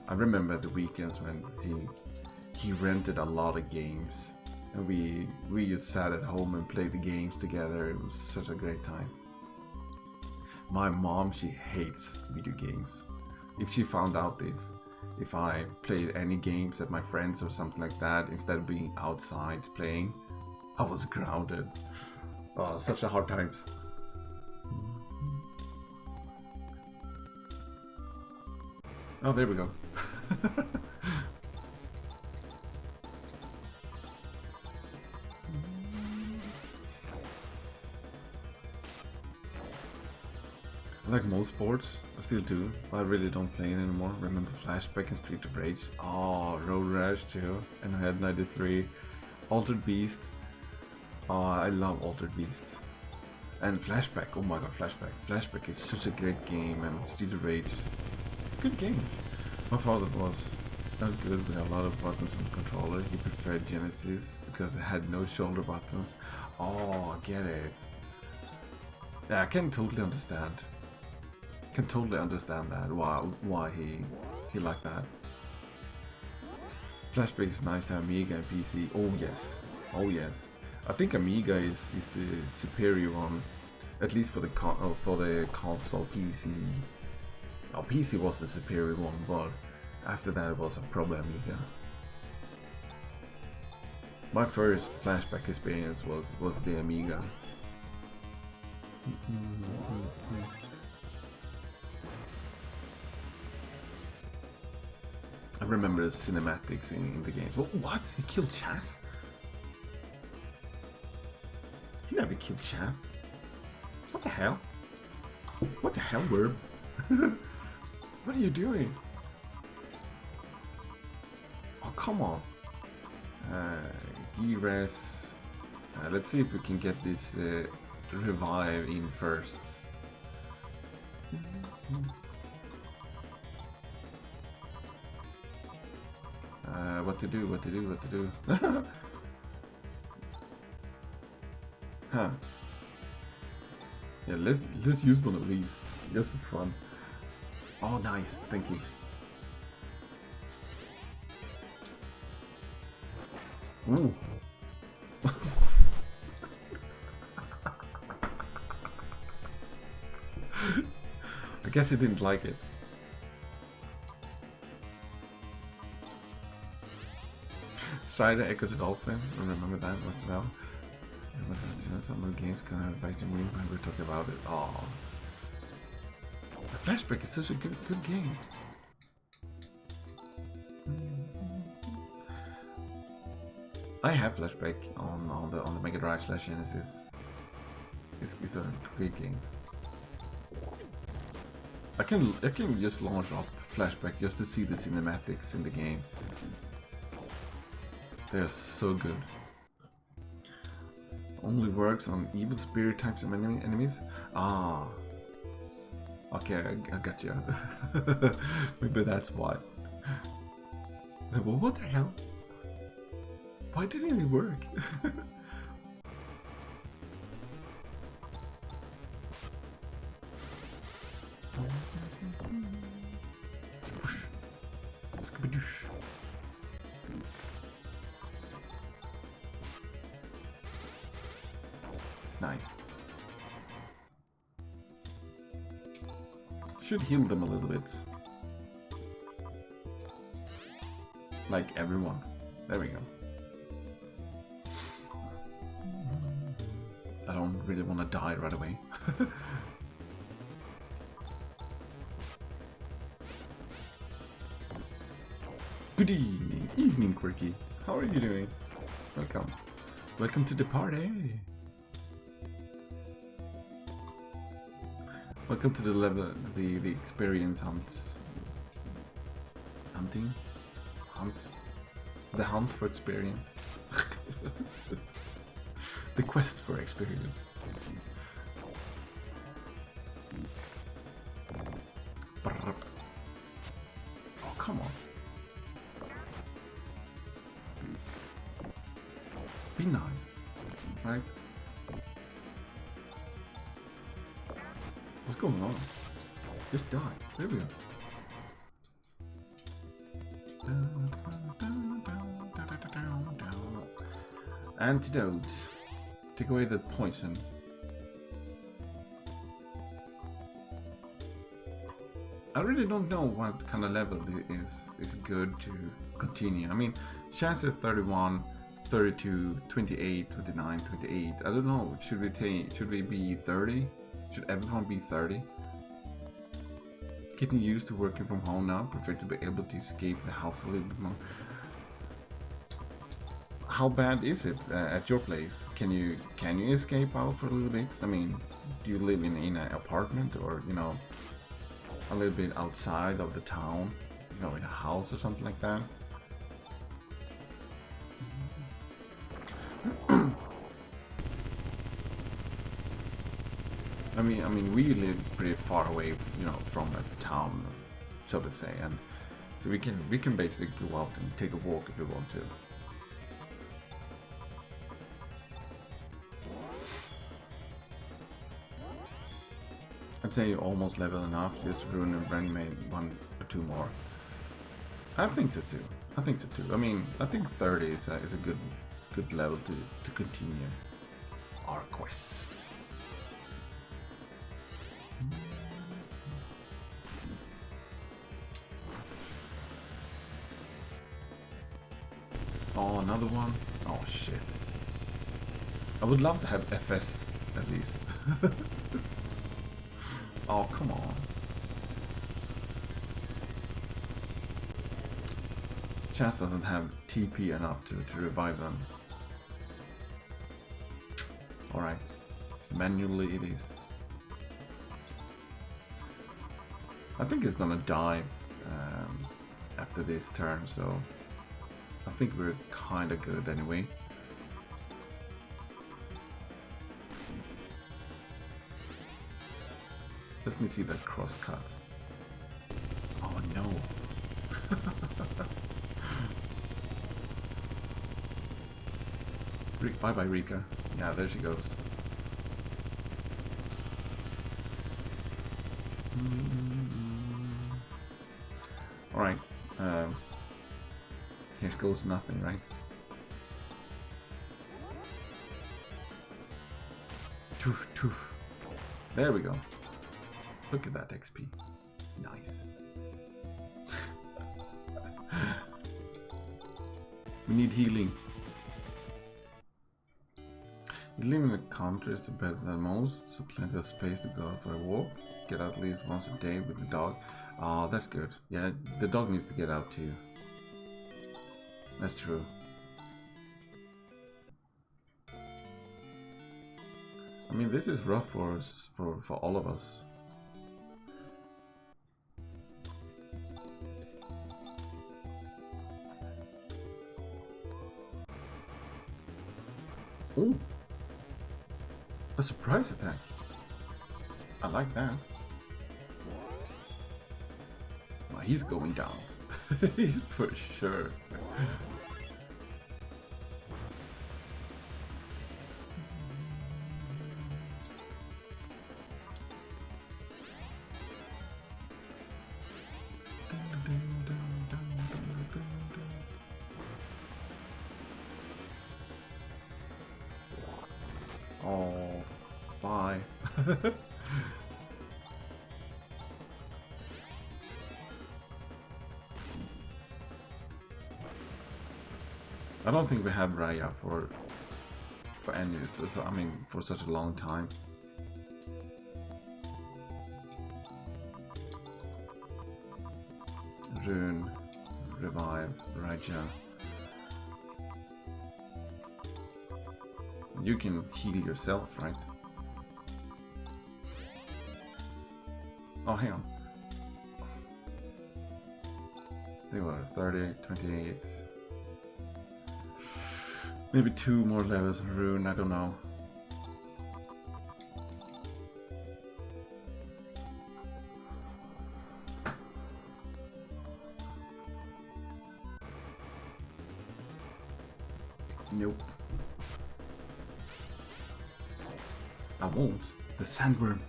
I remember the weekends when he rented a lot of games, and we just sat at home and played the games together. It was such a great time. My mom, she hates video games. If she found out if I played any games at my friends or something like that, instead of being outside playing, I was grounded. Oh, such a hard times. Oh, there we go. I like most sports, I still do, but I really don't play it anymore. Remember Flashback and Street of Rage? Oh, Road Rash too, and I had 93. Altered Beast. Oh, I love Altered Beasts. And Flashback, oh my god, Flashback. Flashback is such a great game, and Street of Rage. Good games. My father was not good with a lot of buttons on the controller. He preferred Genesis because it had no shoulder buttons. Oh, I get it. Yeah, I can totally understand. Can totally understand that, why he liked that. Flashback is nice to have Amiga and PC. Oh yes, oh yes. I think Amiga is the superior one, at least for the console PC. Oh, PC was the superior one, but after that it was probably Amiga. My first Flashback experience was the Amiga. I remember the cinematics in the game. What? He killed Chaz? He never killed Chaz. What the hell? What the hell, Verb? What are you doing? Oh, come on. D-Res. Let's see if we can get this revive in first. What to do? Huh. Yeah, let's use one of these. Just for fun. Oh, nice. Thank you. Ooh. I guess he didn't like it. Strider Echo the Dolphin. I remember that as well. Some of the games can have back to me when we talk about it. Oh, Flashback is such a good game. I have Flashback on the Mega Drive / Genesis. It's a great game. I can just launch up Flashback just to see the cinematics in the game. They're so good. Only works on evil spirit types of enemies. Ah. Okay, I got you. Maybe that's why. Well, what the hell? Why didn't it work? Skibadoosh. Nice. Should heal them a little bit. Like everyone. There we go. I don't really want to die right away. Good evening. Evening, Quirky. How are you doing? Welcome. Welcome to the party. Welcome to the level, the experience hunting? The hunt for experience. The quest for experience. Oh, come on. Be nice, right? What's going on? Just die. There we go. Antidote. Take away the poison. I really don't know what kind of level is good to continue. I mean, chance at 31, 32, 28, 29, 28. I don't know. Should we be 30? Should everyone be 30? Getting used to working from home now. Prefer to be able to escape the house a little bit more. How bad is it at your place? Can you escape out for a little bit? I mean, do you live in an apartment or, you know, a little bit outside of the town? You know, in a house or something like that? I mean, we live pretty far away, you know, from a town, so to say, and so we can basically go out and take a walk if we want to. I'd say you're almost level enough. Just ruin and reanimate one or two more. I think so too. I think so too. I mean, I think 30 is a good level to continue our quest. Oh, another one? Oh shit. I would love to have FS at least. Oh, come on. Chance doesn't have TP enough to revive them. Alright. Manually it is. I think it's gonna die after this turn, so I think we're kinda good anyway. Let me see that cross cut. Oh no. Bye bye Rika. Yeah, there she goes. Alright. Here goes nothing, right? Toof, toof. There we go. Look at that XP. Nice. We need healing. You live in the country is better than most, so plenty of space to go out for a walk. Get out at least once a day with the dog. Oh, that's good. Yeah, the dog needs to get out too. That's true. I mean, this is rough for us, for all of us. Ooh, a surprise attack. I like that. Oh, he's going down. He's for sure. Oh, bye. I don't think we have Raya for any, so I mean, for such a long time. Rune, revive, Raja. You can heal yourself, right? Oh, hang on. They were 30, 28. Maybe 2 more levels of Rune, I don't know. Nope. I won't. The sandworm.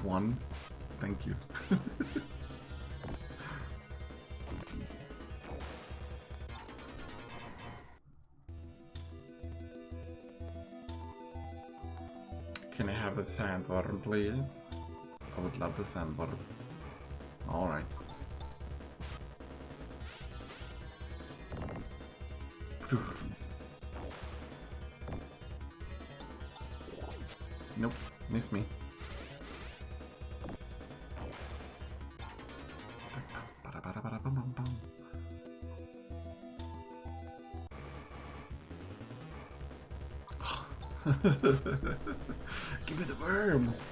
One. Thank you. Can I have a sandworm, please? I would love the sandworm. Alright. Nope, miss me. Give me the worms.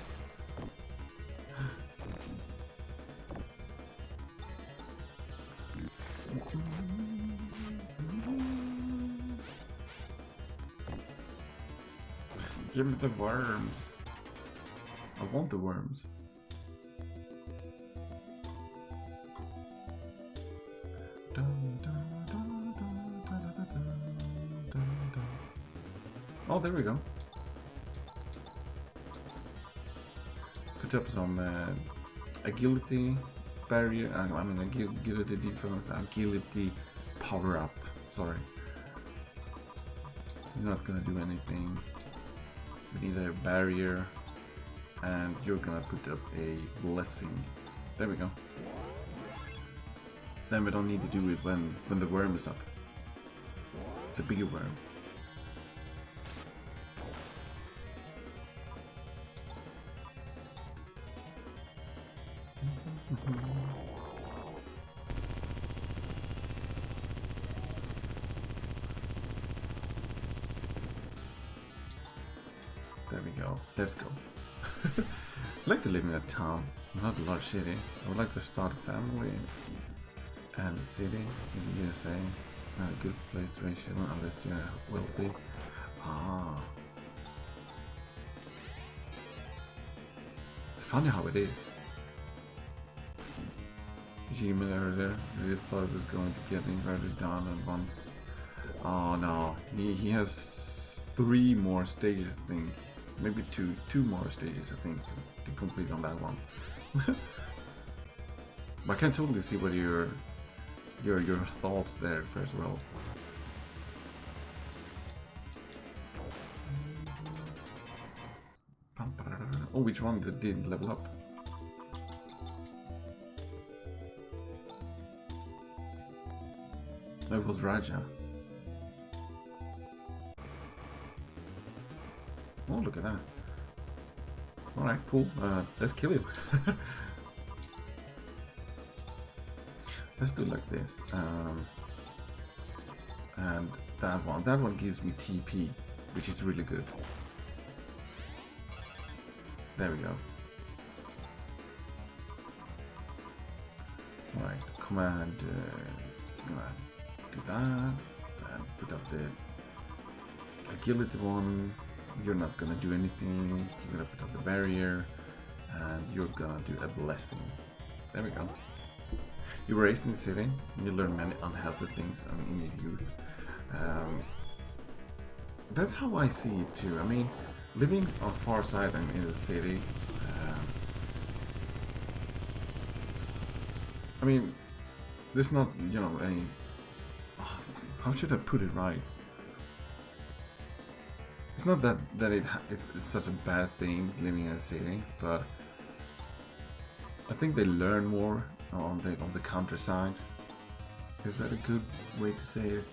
Give me the worms. I want the worms. Oh, there we go. Put up some agility barrier. I mean, agility defense, agility power up. Sorry. You're not gonna do anything. We need a barrier, and you're gonna put up a blessing. There we go. Then we don't need to do it when the worm is up. The bigger worm. There we go. Let's go. I'd like to live in a town, not a large city. I would like to start a family and a city in the USA. It's not a good place to raise children unless you're wealthy. Ah. It's funny how it is. Human earlier, really thought it was going to get inverted down in one. Oh no, he has 3 more stages, I think. Maybe two more stages, I think, to complete on that one. But I can totally see what your thoughts there first world. Oh, which one didn't level up? It was Raja. Oh, look at that. Alright, cool. Let's kill him. Let's do it like this. And that one gives me TP, which is really good. There we go. Alright, command, do that, and put up the agility one. You're not gonna do anything. You're gonna put up the barrier, and you're gonna do a blessing. There we go. You were raised in the city, and you learn many unhealthy things in your youth. That's how I see it too. I mean, living on far side and in the city, I mean, there's not, you know, any... how should I put it right? It's not that it's such a bad thing living in a city, but I think they learn more on the countryside. Is that a good way to say it?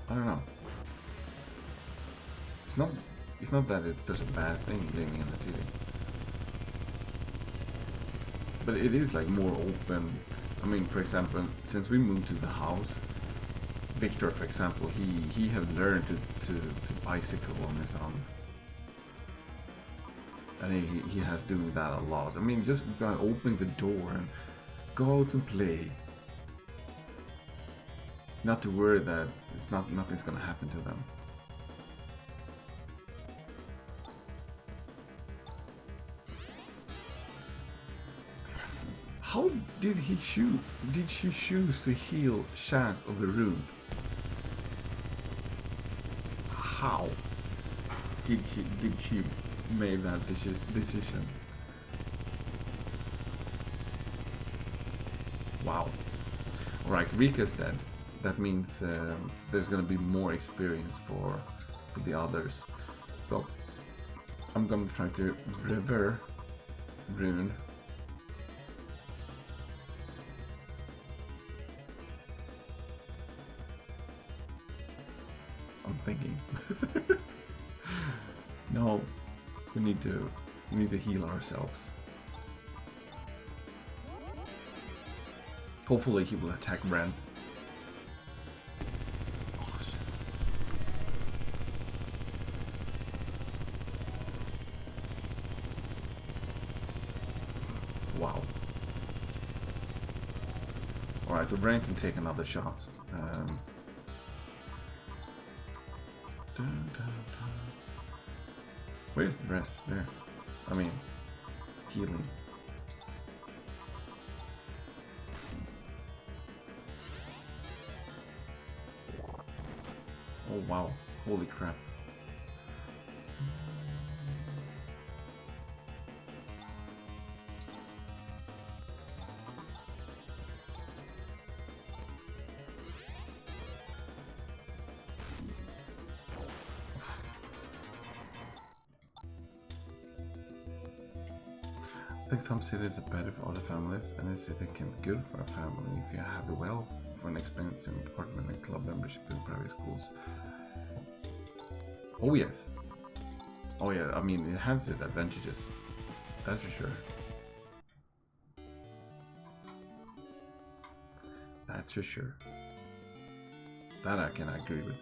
I don't know. It's not that it's such a bad thing living in the city, but it is like more open. I mean, for example, since we moved to the house, Victor, for example, he have learned to bicycle on his own, and he has doing that a lot. I mean, just by opening the door and go out and play, not to worry that nothing's gonna happen to them. How did he shoot? Did she choose to heal Chance of the Rune? How did she make that decision? Wow. Alright, Rika's dead. That means there's gonna be more experience for the others. So I'm gonna try to river Rune. I'm thinking. No, we need to heal ourselves. Hopefully he will attack Ren. Oh, shit. Wow. Alright, so Ren can take another shot. Where's the rest? There. I mean, healing. Oh wow, holy crap. I think some cities are better for other families, and a city can be good for a family if you have the wealth for an expensive apartment and club membership in private schools. Oh yes. Oh yeah, I mean it has its advantages. That's for sure. That's for sure. That I can agree with.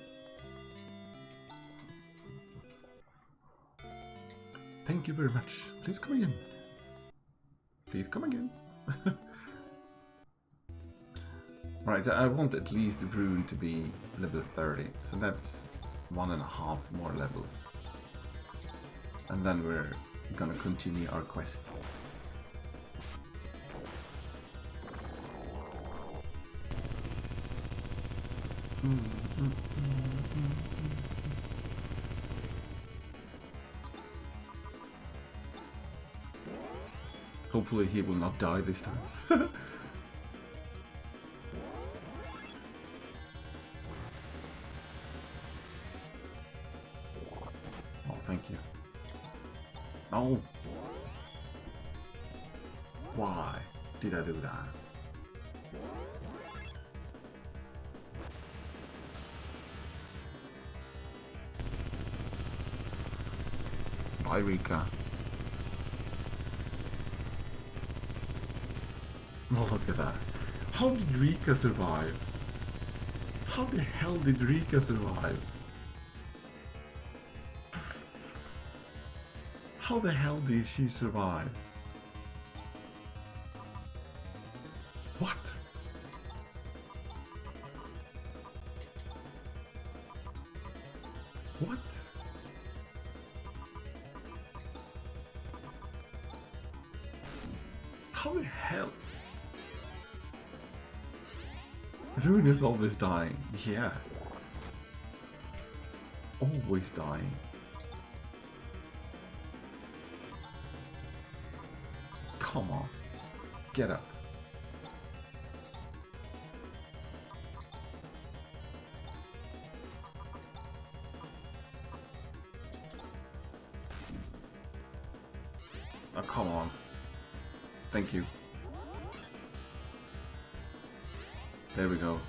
Thank you very much. Please come again. Please come again. Right, so I want at least the rune to be level 30, so that's 1.5 more level. And then we're gonna continue our quest. Hopefully he will not die this time. Oh, thank you. Oh! Why did I do that? Hi, Rika. Oh, look at that. How did Rika survive? How the hell did Rika survive? How the hell did she survive? What? What? How the hell? Rune is always dying. Yeah. Always dying. Come on. Get up. Oh, come on. Thank you. There we go.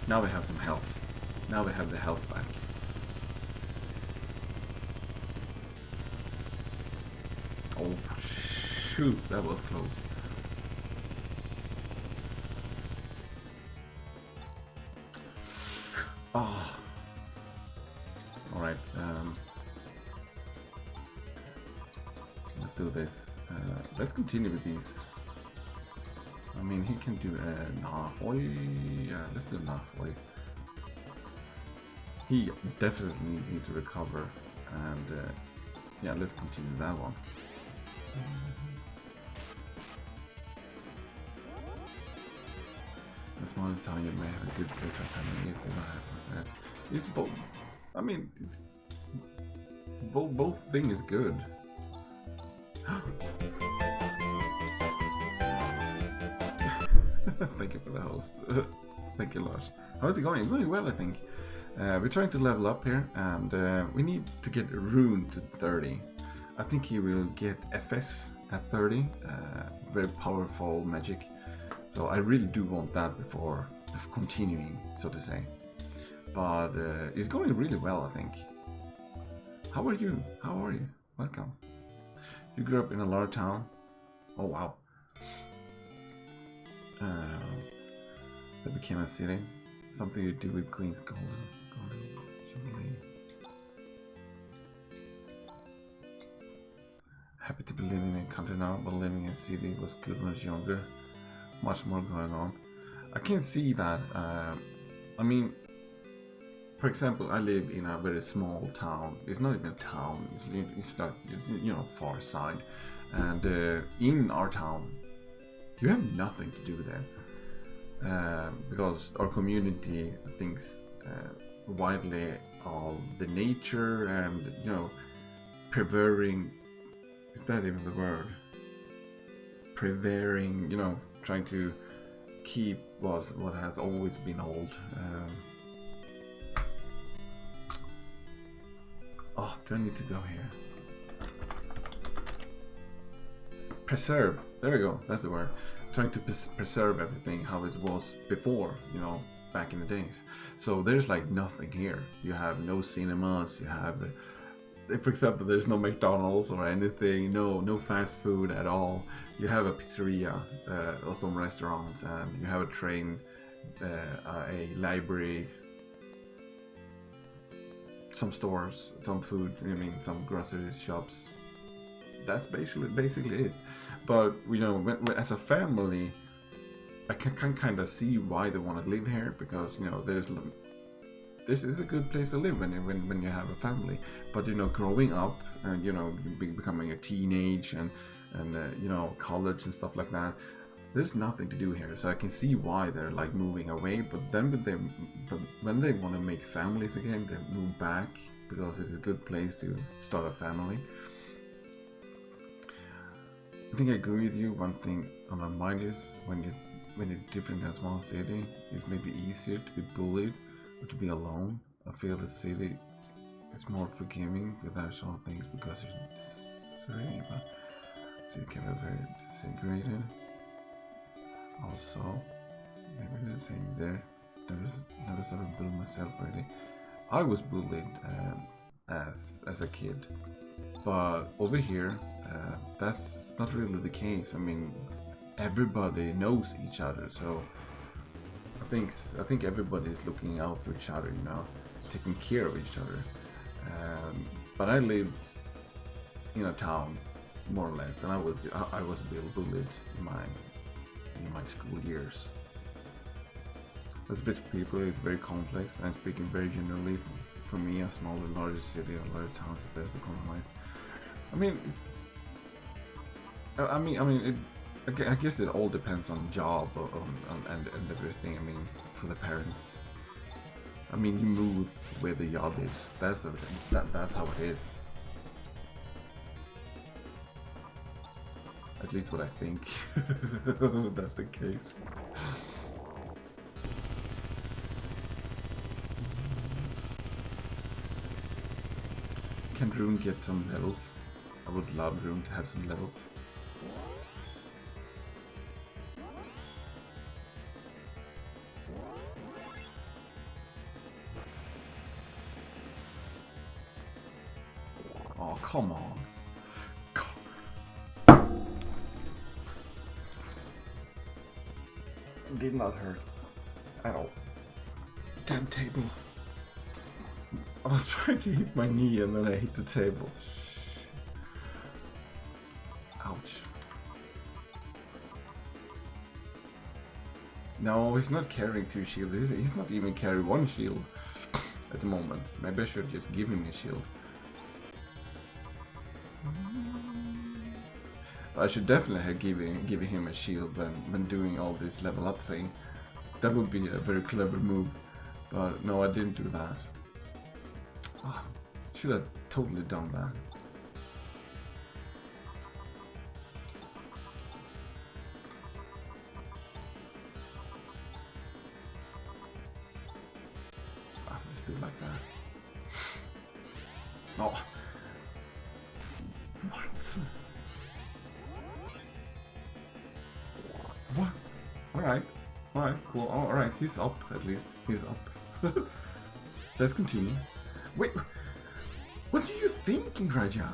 Now we have some health. Now we have the health back. Oh, shoot. That was close. Oh. Alright. Let's do this. Let's continue with these. I mean, he can do Nafoi. Yeah, let's do Nafoi. He definitely needs to recover, and yeah, let's continue that one. A small town, you may have a good place for family if you don't have that. It's both. I mean, both thing is good. Thank you for the host. Thank you, Lars. How's it going? It's going well, I think. We're trying to level up here, and we need to get Rune to 30. I think he will get FS at 30. Very powerful magic. So I really do want that before continuing, so to say. But it's going really well, I think. How are you? How are you? Welcome. You grew up in a large town? Oh, wow. That became a city. Something you do with Queen's Golden Jubilee. Happy to be living in a country now, but living in a city was good when I was younger. Much more going on. I can see that. I mean, for example, I live in a very small town. It's not even a town. It's like, you know, far side. And in our town, you have nothing to do there. Because our community thinks widely of the nature and, you know, preserving. Is that even the word? Preserving, you know, trying to keep what has always been old. Oh, do I need to go here? Preserve. There we go. That's the word. Trying to preserve everything how it was before, you know, back in the days. So there's like nothing here. You have no cinemas. You have, for example, there's no McDonald's or anything. No fast food at all. You have a pizzeria or some restaurants, and you have a train, a library, some stores, some food. I mean, some grocery shops. That's basically it. But you know, when, as a family, I can kind of see why they want to live here, because you know this is a good place to live when you have a family. But you know, growing up and you know becoming a teenage and you know, college and stuff like that, there's nothing to do here. So I can see why they're like moving away. But then when they want to make families again, they move back because it's a good place to start a family. I think I agree with you. One thing on my mind is when you're different in a small city, it's maybe easier to be bullied or to be alone. I feel the city is more forgiving with that sort of things because it's serene, but so you can be very disintegrated. Also, maybe the same there. Never sort of bullied myself really. I was bullied as a kid. But over here, that's not really the case. I mean, everybody knows each other, so I think everybody is looking out for each other, you know, taking care of each other. But I live in a town, more or less, and I was bullied in my school years. As bit of people, it's very complex. I'm speaking very generally. For me, a smaller, larger city or larger town is best to compromise. I mean, I guess it all depends on job and everything. I mean, for the parents. I mean, you move where the job is. That's how it is. At least what I think. That's the case. Can Rune get some levels? I would love Rune to have some levels. Oh, come on. Did not hurt at all. Damn table. I was trying to hit my knee and then I hit the table. Ouch. No, he's not carrying 2 shields. He's not even carrying 1 shield at the moment. Maybe I should just give him a shield. I should definitely have given him a shield when doing all this level up thing. That would be a very clever move. But no, I didn't do that. Oh, should have totally done that. Oh, let's do it like that. Oh. What? Alright. Alright, cool. Oh, alright, he's up at least. He's up. Let's continue. Wait, what are you thinking, Raja?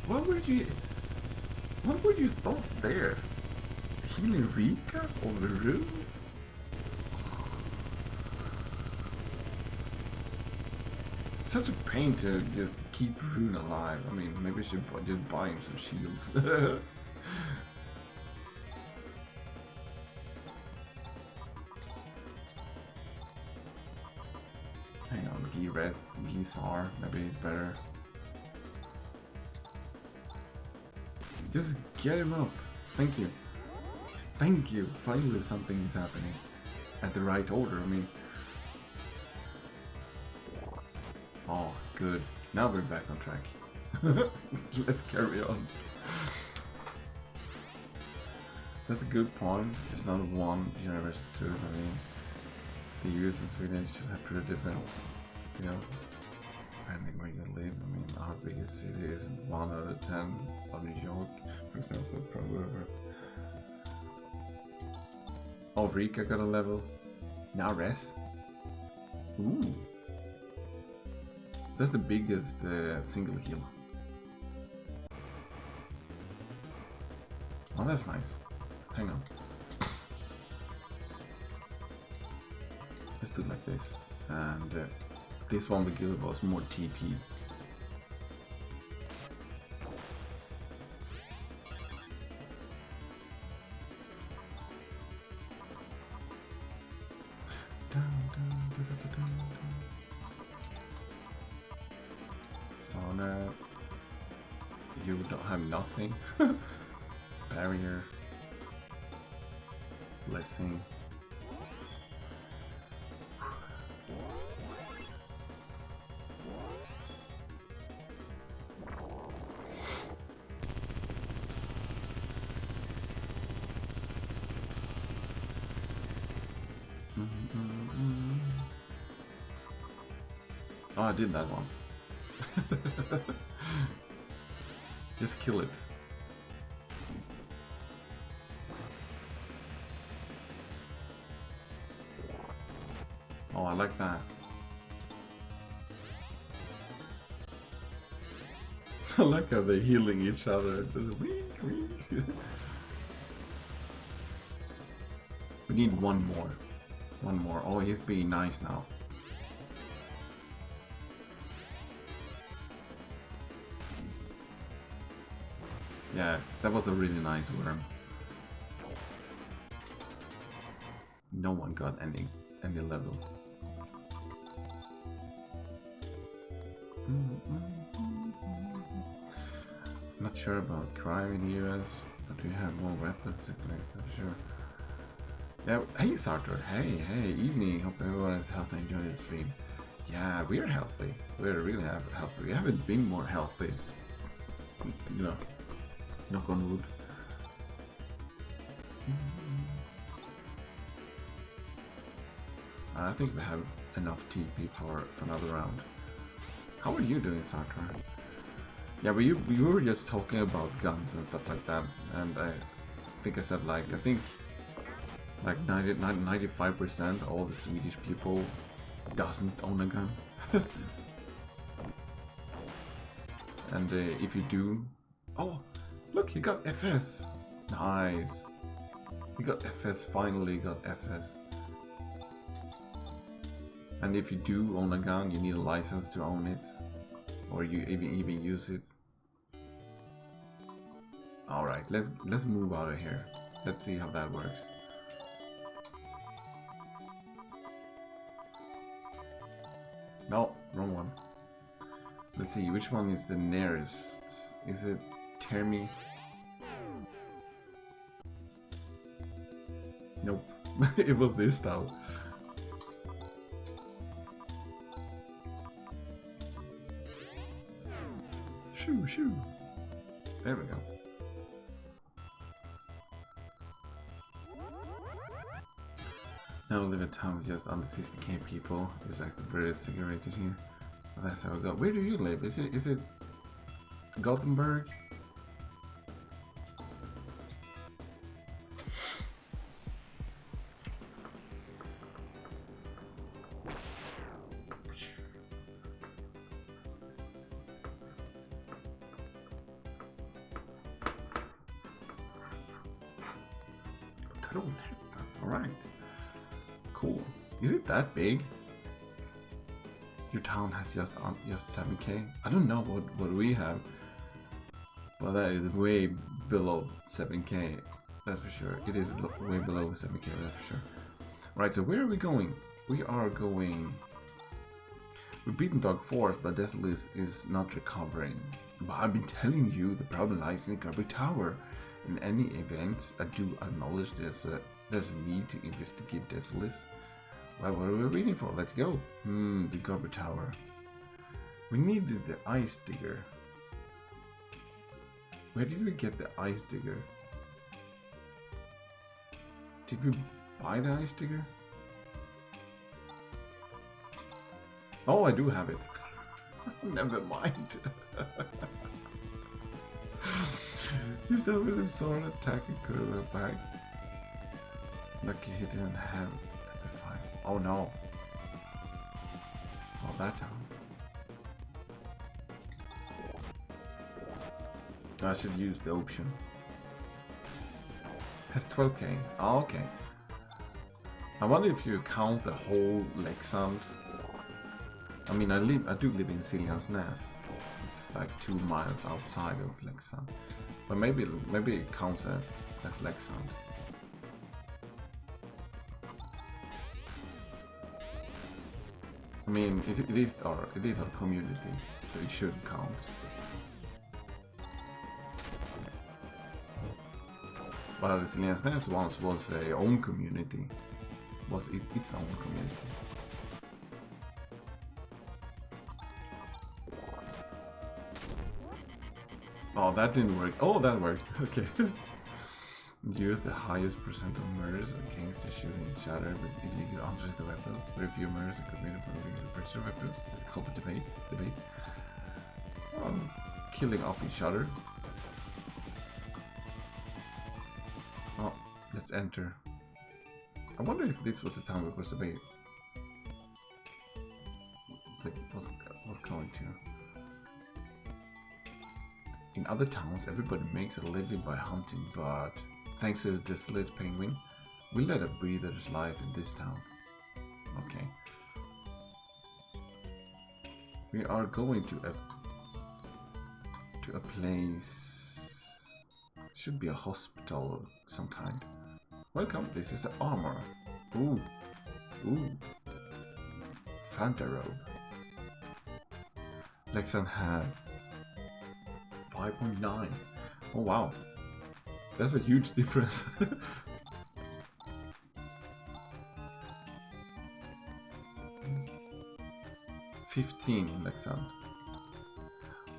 What were you thought there? Healing Rika over Rune? Such a pain to just keep Rune alive. I mean, maybe I should just buy him some shields. Hang on, Gisar, maybe he's better. Just get him up. Thank you. Thank you. Finally something is happening. At the right order, I mean. Oh, good. Now we're back on track. Let's carry on. That's a good point. It's not 1 universe 2. I mean, the US and Sweden should have pretty different, you know, depending where you live. I mean, our biggest city is 1 out of 10 of New York, for example, probably. Oh, Rika got a level. Now Res. Ooh. That's the biggest single heal. Oh, that's nice. Hang on. Let's do it like this. And this one we killed was more TP. Sauna. You don't have nothing. Barrier. Blessing. Oh, I did that one. Just kill it. Oh, I like that. I like how they're healing each other. We need one more. One more. Oh, he's being nice now. Yeah, that was a really nice worm. No one got any level. Not sure about crime in the US, but we have more weapons. I'm sure. Yeah, hey Sartor, hey, evening. Hope everyone is healthy and enjoying the stream. Yeah, we're healthy. We're really healthy. We haven't been more healthy. You know, knock on wood. I think we have enough TP for another round. How are you doing, Sartor? Yeah, we were just talking about guns and stuff like that, and I think I said like 95% of all the Swedish people doesn't own a gun. And if you do, oh look, he got FS. Nice. He got FS. Finally got FS. And if you do own a gun, you need a license to own it, or you even use it. All right, let's move out of here. Let's see how that works. No, wrong one. Let's see, which one is the nearest? Is it Termi? Nope, it was this though. Shoo. There we go. Now we live in a town with just under 60k people. It's actually very segregated here. But that's how we go. Where do you live? Is it Gothenburg? Alright. Cool. Is it that big? Your town has just 7k? I don't know what we have. But that is way below 7k. That's for sure. It is way below 7k, that's for sure. Right, so where are we going? We are going... We've beaten Dark Forest, but Desolate is not recovering. But I've been telling you the problem lies in the Garbage Tower. In any event, I do acknowledge there's a need to investigate Desolate. Well, what are we waiting for? Let's go. The Garbage Tower. We needed the Ice Digger. Where did we get the Ice Digger? Did we buy the Ice Digger? Oh, I do have it. Never mind. You start with a sword attack and could have went back. Lucky he didn't have FF5. Oh no. Oh, that time. I should use the option. Has 12k. Oh, okay. I wonder if you count the whole Leksand. I mean, I do live in Siljansnäs. It's like 2 miles outside of Leksand. But maybe it counts as Leksand. I mean, it is our community, so it should count. But Siljansnäs once was a own community. Was its own community. Oh, that didn't work. Oh, that worked. Okay. Use the highest percent of murders of kings to shoot each other with illegal unregistered weapons. Very few murders are committed for illegal registered weapons. It's called a debate. Killing off each other. Oh, let's enter. I wonder if this was the time we was debate. what's going to? In other towns, everybody makes a living by hunting, but thanks to this Liz penguin, we let a breather's life in this town. Okay. We are going to a place. Should be a hospital of some kind. Welcome. This is the armor. Ooh. Phantasy. Lexan has 5.9. Oh wow. That's a huge difference. 15 Lexan.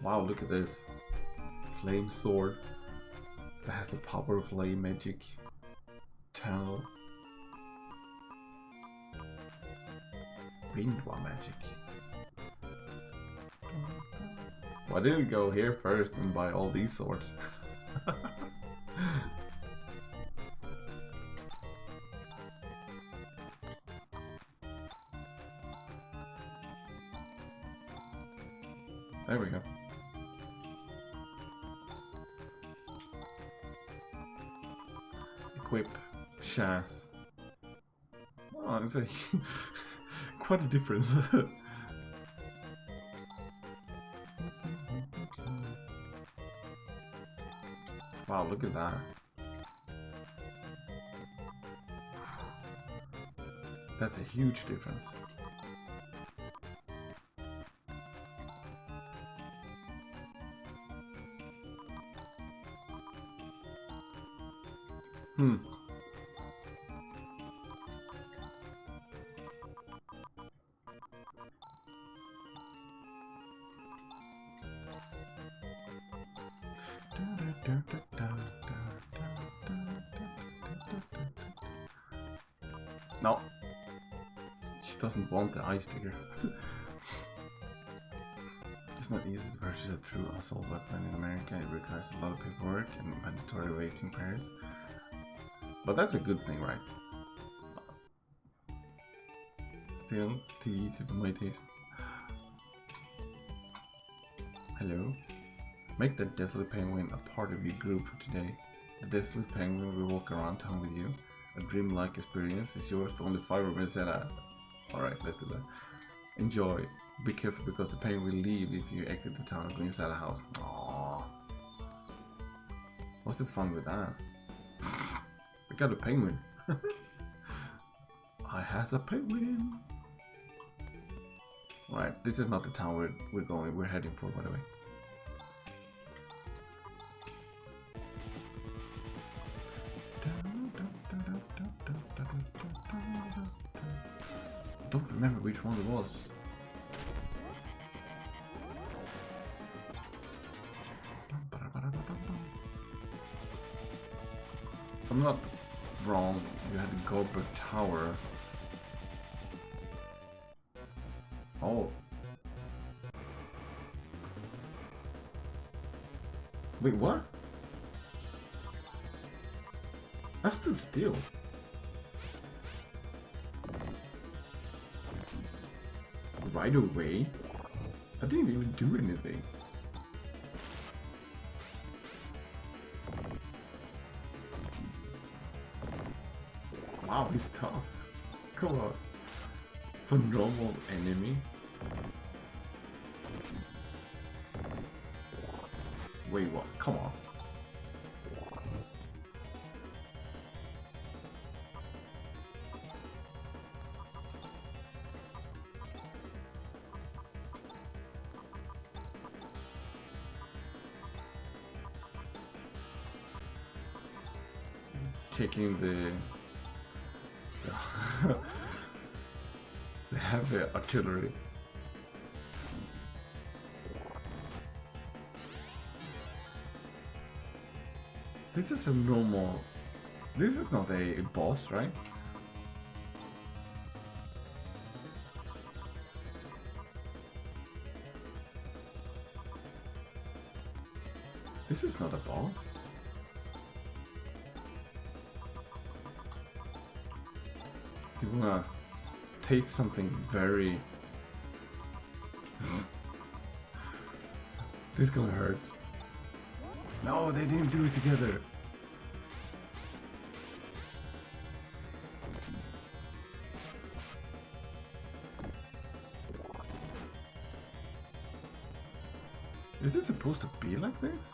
Wow, look at this. Flame sword. That has the power of flame magic. Tangle. Greenwa magic. Why didn't we go here first and buy all these swords? There we go. Equip. Shaz. Oh, it's a quite a difference. Wow, look at that. That's a huge difference. No, she doesn't want the ice digger. It's not easy to purchase a true assault weapon in America. It requires a lot of paperwork and mandatory waiting periods. But that's a good thing, right? Still too easy for my taste. Hello. Make the Desolate Penguin a part of your group for today. The Desolate Penguin will walk around town with you. A dreamlike experience is yours for only 5 minutes. Alright, let's do that. Enjoy. Be careful because the penguin will leave if you exit the town and go inside the house. Aww. What's the fun with that? We got a penguin. I has a penguin. Right, this is not the town we're heading for, by the way. I don't remember which one it was. If I'm not wrong, you had the Goldberg Tower. Oh. Wait, what? I stood still. Right away? I didn't even do anything. Wow, he's tough. Come on. For normal enemy. Wait, what? Come on. Taking the heavy artillery. This is a normal. This is not a boss, right? This is not a boss. You wanna take something very This gonna hurt. No, they didn't do it together. Is it supposed to be like this?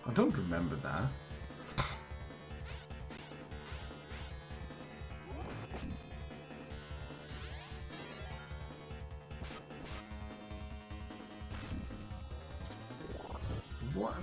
I don't remember that. What?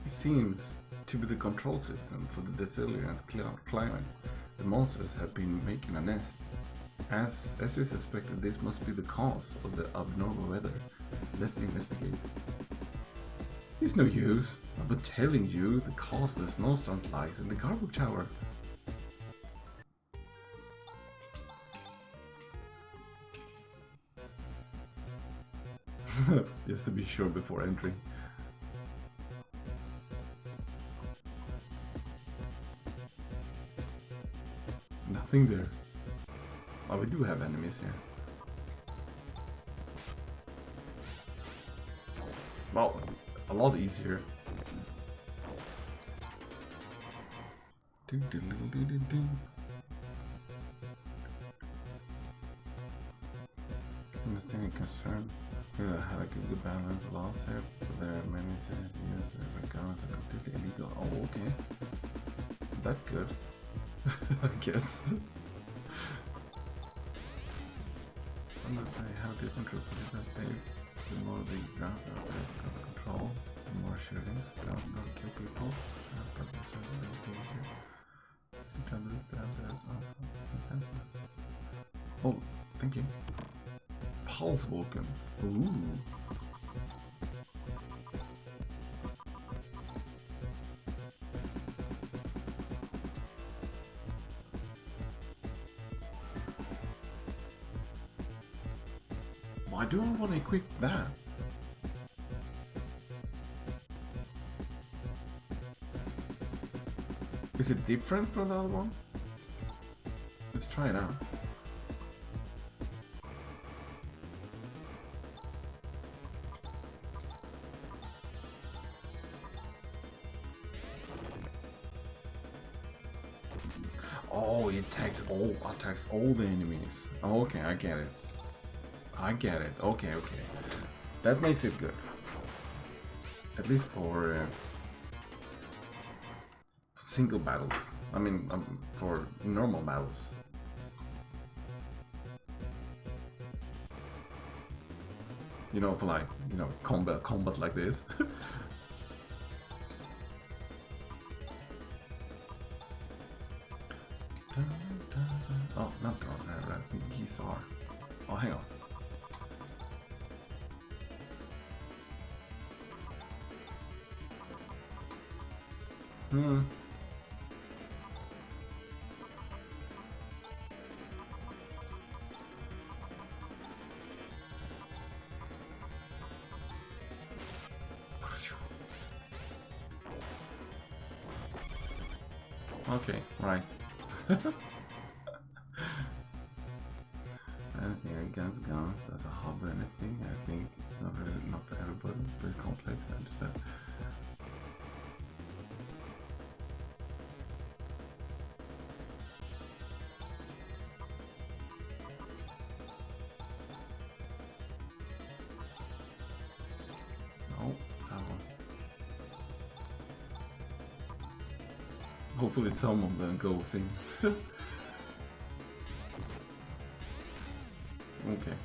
It seems to be the control system for the Decilian's climate. The monsters have been making a nest. As we suspected, this must be the cause of the abnormal weather. Let's investigate. It's no use. I've been telling you the cause of the snowstorm lies in the garbage tower. Just to be sure before entering. Nothing there. Oh, we do have enemies here. Well, a lot easier. I'm staying concerned. I feel I had a good balance of loss here, but there are many cities used where guns are completely illegal. Oh, okay. That's good. I guess. Unless I have different different states, the more the guns are under control, the more shootings. Guns don't kill people, but they certainly is easier. Sometimes understand there's awful disincentives. Oh, thank you. Pulse Vulcan. Ooh. Why do I want to equip that? Is it different from the other one? Let's try it out. Oh, it attacks all the enemies. Oh, okay, I get it. I get it. Okay, okay. That makes it good. At least for single battles. I mean, for normal battles. You know, for like, you know, combat like this. Oh, not that. That's Gisar. Oh, hang on. Okay, right. Anything against guns as a hobby or anything, I think it's not for everybody, but it's complex, I understand. No, that one. Hopefully someone then goes in. Okay.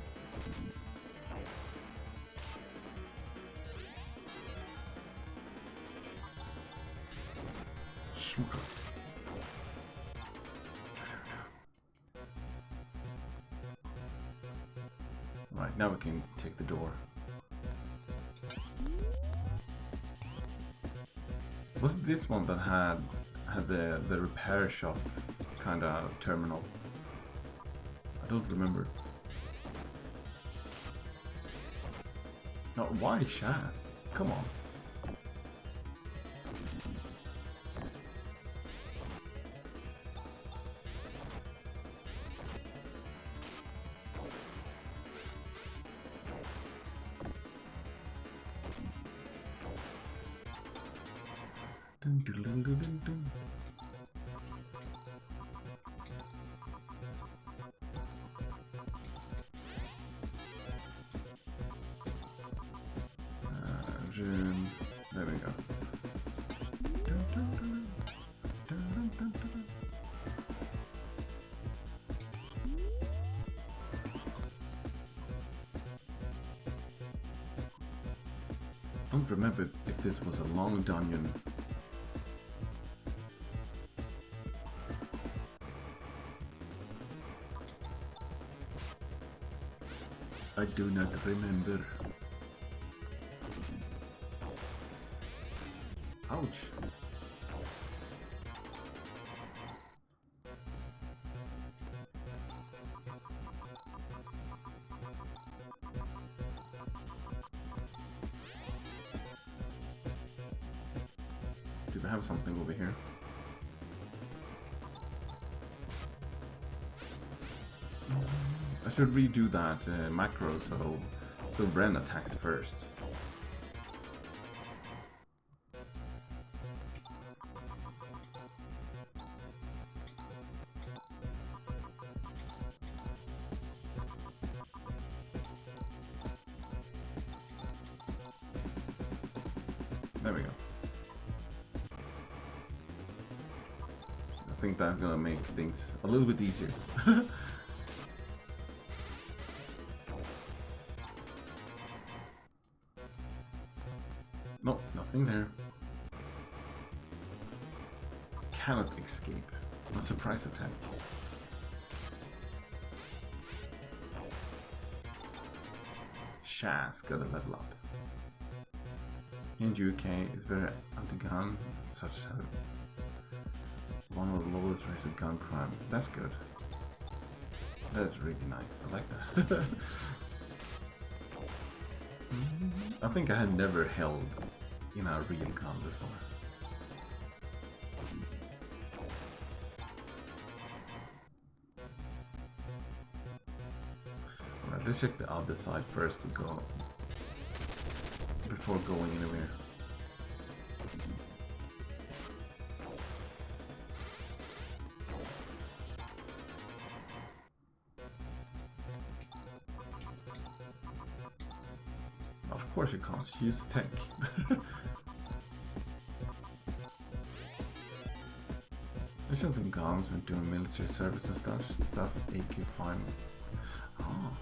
Right, now we can take the door. Was it this one that had the repair shop kind of terminal? I don't remember. No, why Shaz? Come on. Dun, dun, dun, dun, dun, dun. Room. There we go. Dun, dun, dun, dun, dun, dun, dun. Don't remember if this was a long dungeon. I do not remember. Ouch. Do we have something over here? I should redo that macro so Bren attacks first. There we go. I think that's gonna make things a little bit easier. No, nothing there. Cannot escape. A surprise attack. Shaz gotta level up. In UK is very anti-gun, such one of the lowest rates of gun crime. That's good. That's really nice. I like that. I think I had never held in a real gun before. Alright, let's check the other side first before going anywhere. Of course you can't use tech. I shot some guns when doing military service and stuff. AQ5. Oh.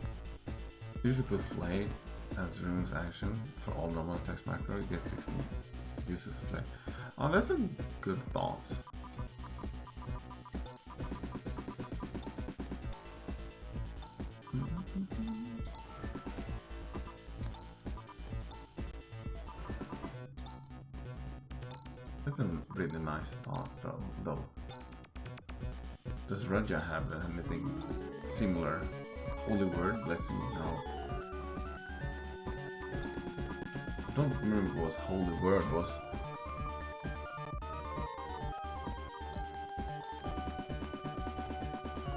Use a good flay as runes action for all normal attacks macro. You get 16 uses of flay. Oh, that's a good thought. That's a really nice thought, though. Does Raja have anything similar? Holy word, blessing, no. I don't remember what holy word was.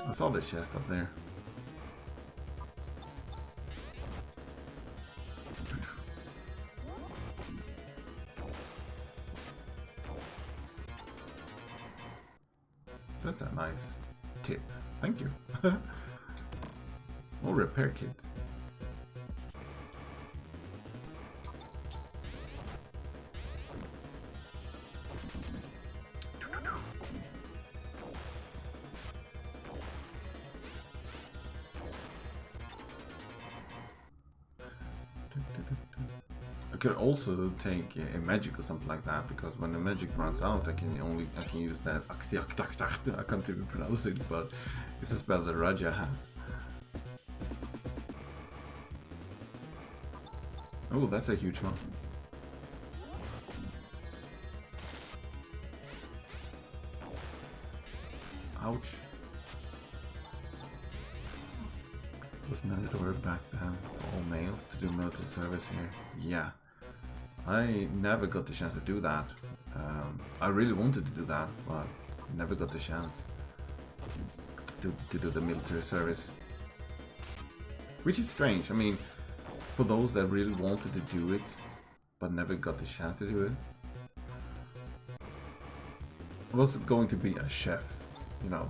I saw the chest up there. That's a nice tip. Thank you. More repair kit. I could also take a magic or something like that, because when the magic runs out, I can use that. I can't even pronounce it, but it's a spell that Raja has. Oh, that's a huge one. Ouch. Was mandatory back then for all males to do military service here? Yeah. I never got the chance to do that. I really wanted to do that, but never got the chance to do the military service. Which is strange. I mean, for those that really wanted to do it, but never got the chance to do it. I was going to be a chef, you know,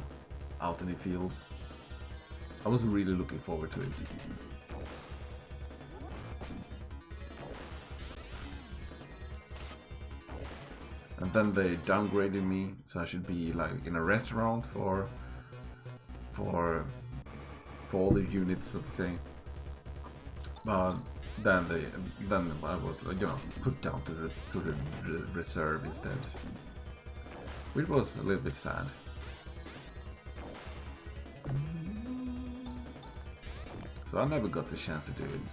out in the fields. I was really looking forward to it. And then they downgraded me, so I should be like in a restaurant for all the units, so to say. But then I was like, you know, put down to the reserve instead, which was a little bit sad. So I never got the chance to do it.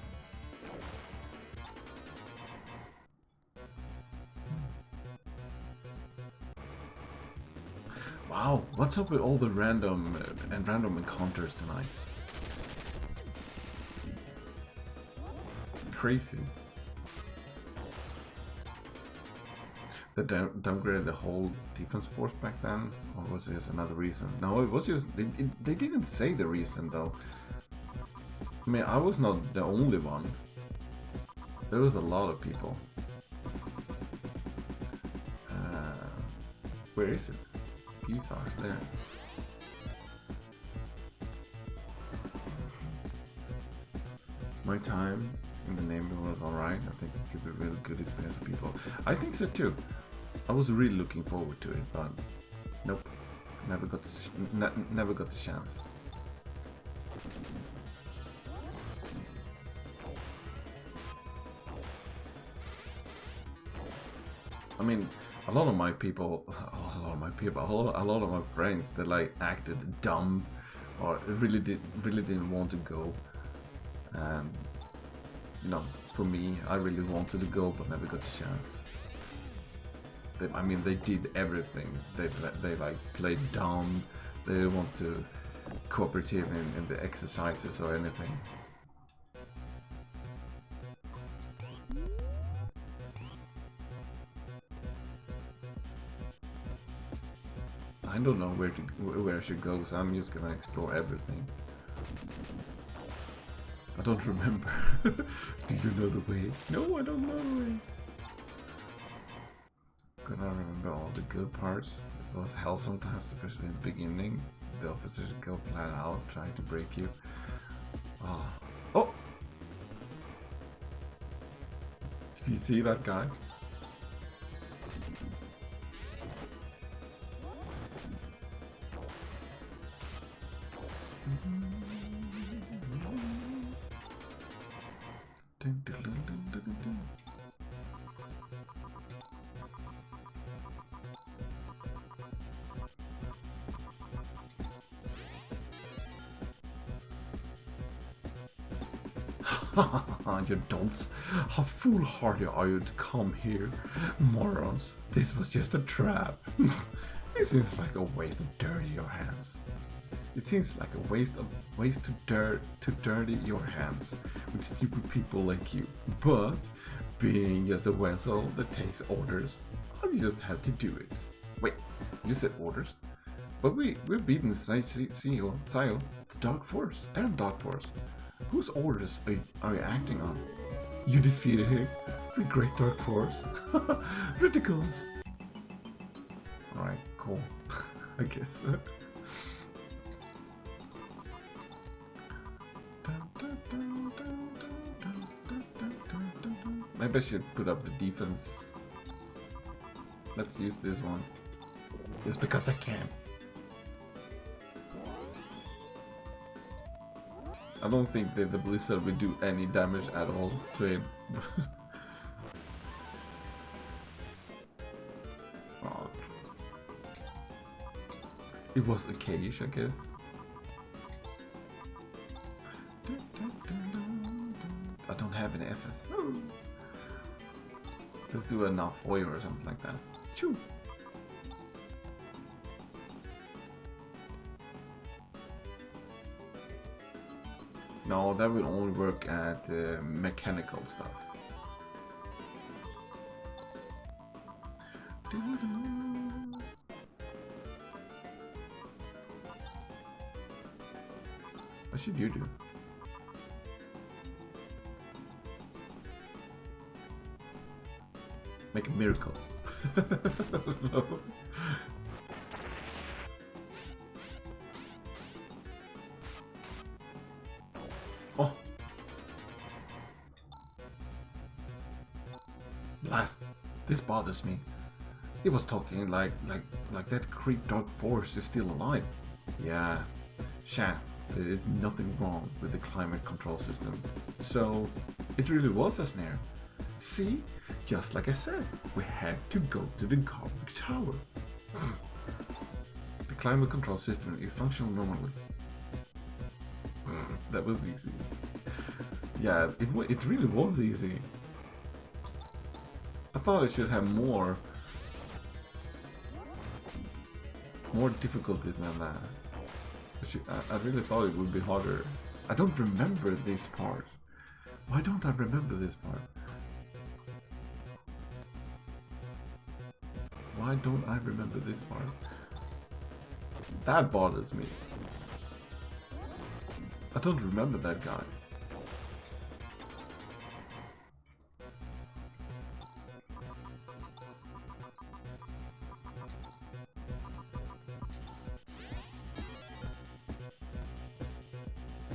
Wow, what's up with all the random encounters tonight? Crazy. They downgraded the whole defense force back then, or was this another reason? No, it was just they didn't say the reason though. I mean, I was not the only one. There was a lot of people. Where is it? These are there. My time in the Navy was alright. I think it could be a really good experience for people. I think so too. I was really looking forward to it, but nope, never got the chance. I mean, a lot of my friends, they like acted dumb, or really didn't want to go. And you know, for me, I really wanted to go, but never got the chance. I mean, they did everything. They like played dumb. They didn't want to cooperative in the exercises or anything. I don't know where I should go, so I'm just gonna explore everything. I don't remember. Do you know the way? No, I don't know the way. Gonna remember all the good parts. It was hell sometimes, especially in the beginning. The officers go flat out trying to break you. Oh. Oh! Did you see that guy? You don'ts. How foolhardy are you to come here, morons? This was just a trap. It seems like a waste to dirty your hands. It seems like a waste to dirty your hands with stupid people like you. But being just a vessel that takes orders, I just had to do it. Wait, you said orders? But we've beaten the CEO, the Dark Force, and Dark Force. Whose orders are you acting on? You defeated him, the Great Dark Force. Ridiculous. Alright, cool. I guess. Maybe I should put up the defense. Let's use this one. Just because I can. I don't think that the Blizzard will do any damage at all to him. Oh. It was a cage, I guess. I don't have any FF. Yes. Ooh. Let's do a Malfoy or something like that. Choo. No, that will only work at mechanical stuff. What should you do? Make a miracle. No. Oh. Last. This bothers me. He was talking like that creep dark force is still alive. Yeah. Shaz, there is nothing wrong with the climate control system. So, it really was a snare. See? Just like I said, we had to go to the garbage tower. The climate control system is functional normally. That was easy. Yeah, it really was easy. I thought it should have more difficulties than that. I really thought it would be harder. I don't remember this part. Why don't I remember this part? Why don't I remember this part? That bothers me. I don't remember that guy.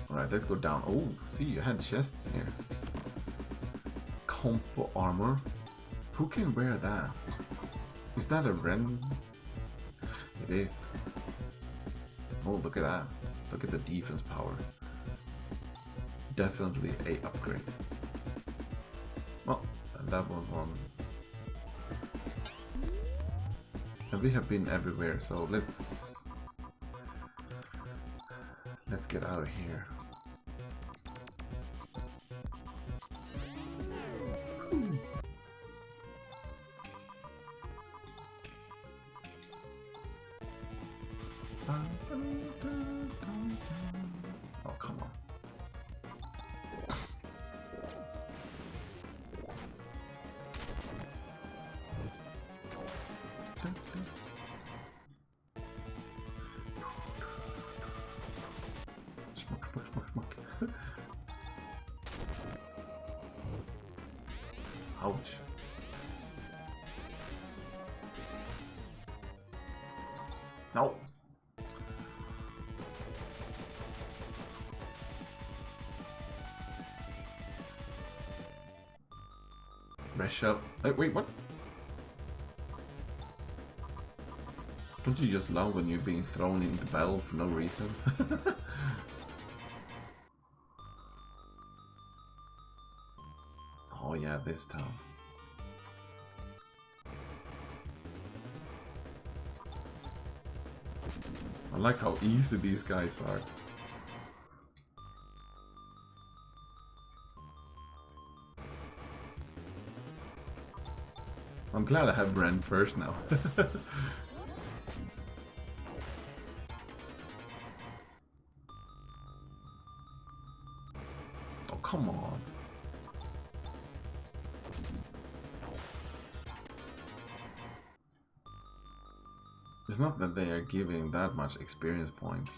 Alright, let's go down. Oh, see, you had chests here. Compo armor. Who can wear that? Is that a Ren? It is. Oh, look at that. Look at the defense power. Definitely a upgrade. Well, that was one. And we have been everywhere, so let's get out of here. Oh, come on. Smoke. Ouch. No. Rush up. Wait, what? Don't you just love when you're being thrown into battle for no reason? Oh yeah, this town. I like how easy these guys are. I'm glad I have Ren first now. Oh, come on. It's not that they are giving that much experience points.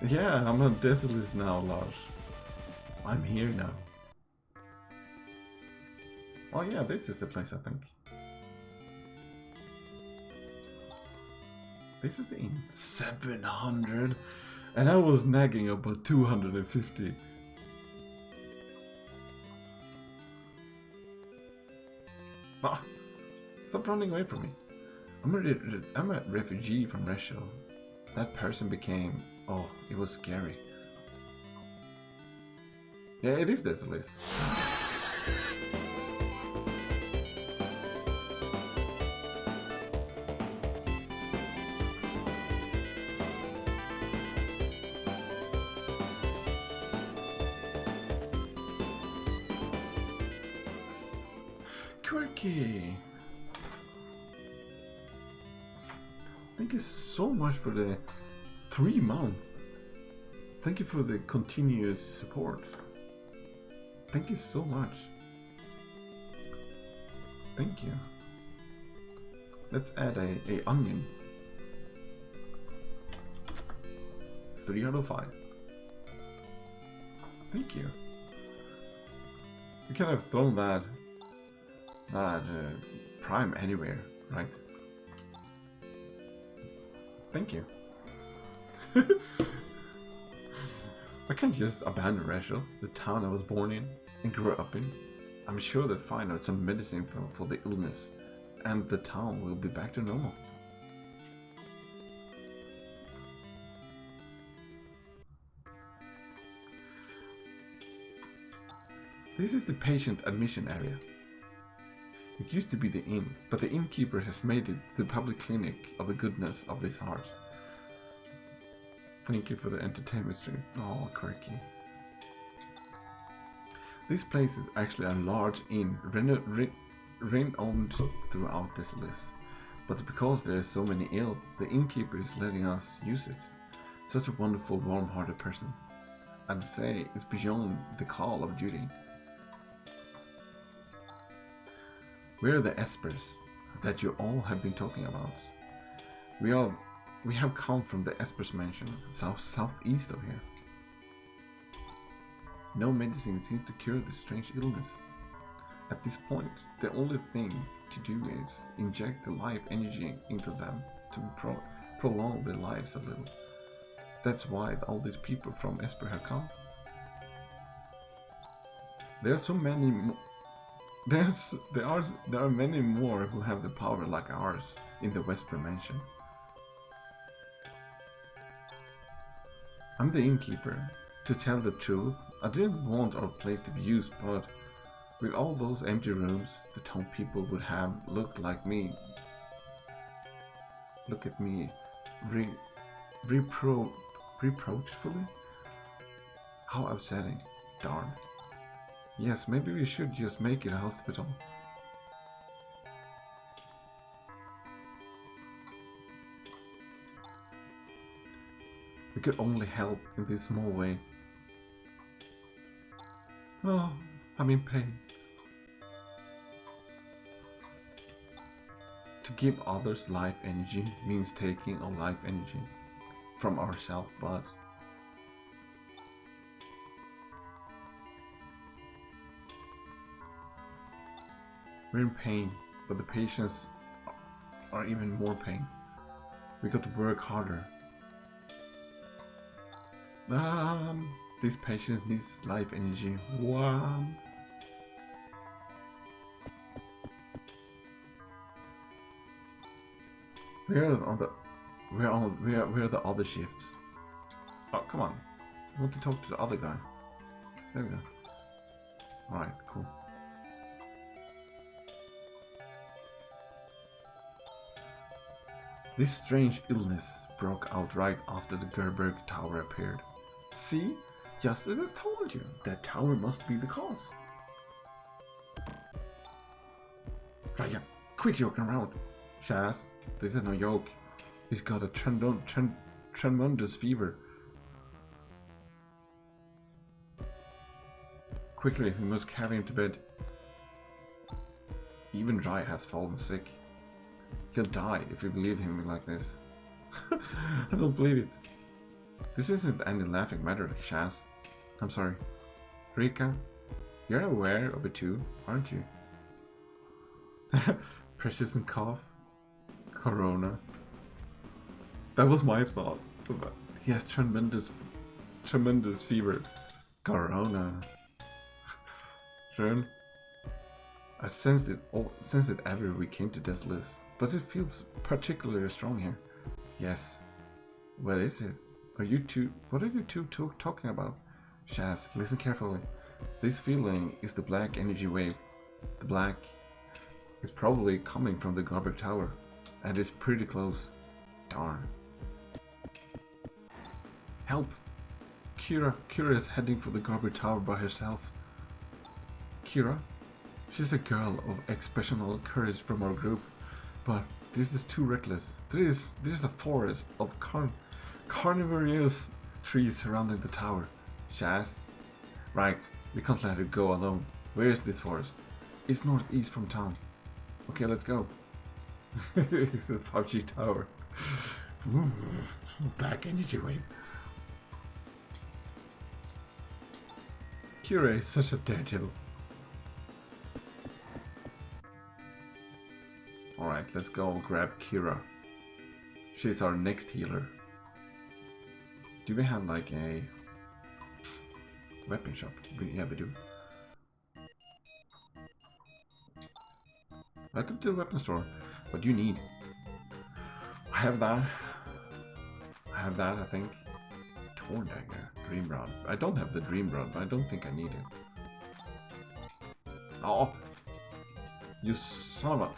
Yeah, I'm on Desolus now, Lars. I'm here now. Oh yeah, this is the place, I think. This is the inn. 700! And I was nagging about 250. Ah, stop running away from me. I'm a refugee from Russia. That person became... Oh, it was scary. Yeah, it is Desolus. quirky. Thank you so much for the 3 months. Thank you for the continuous support. Thank you so much. Thank you. Let's add a onion. 3 out of 5. Thank you. We could have thrown that prime anywhere, right? Thank you. I can't just abandon Rachel, the town I was born in and grew up in. I'm sure they'll find out some medicine for the illness, and the town will be back to normal. This is the patient admission area. It used to be the inn, but the innkeeper has made it the public clinic of the goodness of this heart. Thank you for the entertainment stream. Oh, quirky. This place is actually a large inn, renowned throughout Desolace. But because there are so many ill, the innkeeper is letting us use it. Such a wonderful, warm-hearted person. I'd say it's beyond the call of duty. We're the Espers that you all have been talking about. We have come from the Espers mansion, southeast of here. No medicine seems to cure this strange illness. At this point, the only thing to do is inject the life energy into them to prolong their lives a little. That's why all these people from Esper have come. There are so many. There are many more who have the power like ours in the Vesper mansion. I'm the innkeeper. To tell the truth, I didn't want our place to be used, but with all those empty rooms, the town people would have looked like me. Look at me, reproachfully. How upsetting! Darn. Yes, maybe we should just make it a hospital. We could only help in this small way. Oh, I'm in pain. To give others life energy means taking our life energy from ourselves, but we're in pain, but the patients are even more pain. We got to work harder. These patients need life energy. Wow. We're the other shifts. Oh, come on. I want to talk to the other guy. There we go. Alright, cool. This strange illness broke out right after the Gerberg Tower appeared. See? Just as I told you, that tower must be the cause. Raya, quit joking around. Shaz, this is no joke. He's got a tremendous fever. Quickly, we must carry him to bed. Even Raya has fallen sick. He'll die if we leave him like this. I don't believe it. This isn't any laughing matter, Shaz. I'm sorry. Rika, you're aware of it too, aren't you? Persistent cough. Corona. That was my thought. He has tremendous fever. Corona. Jern. I sensed it ever we came to Desolace, but it feels particularly strong here. Yes. What is it? What are you two talking about? Shaz, listen carefully. This feeling is the black energy wave. The black is probably coming from the Garber Tower, and it's pretty close. Darn. Help! Kira is heading for the Garber Tower by herself. Kira? She's a girl of exceptional courage from our group, but this is too reckless. There is a forest of carnivorous trees surrounding the tower. Shaz? Right, we can't let her go alone. Where is this forest? It's northeast from town. Okay, let's go. It's a 5G tower. Black energy wave. Kira is such a daredevil. Alright, let's go grab Kira. She's our next healer. Do we have like a weapon shop? Yeah, we do. Welcome to the weapon store. What do you need? I have that. I think. Torn dagger. Dream rod. I don't have the dream rod, but I don't think I need it. Oh! You son of a...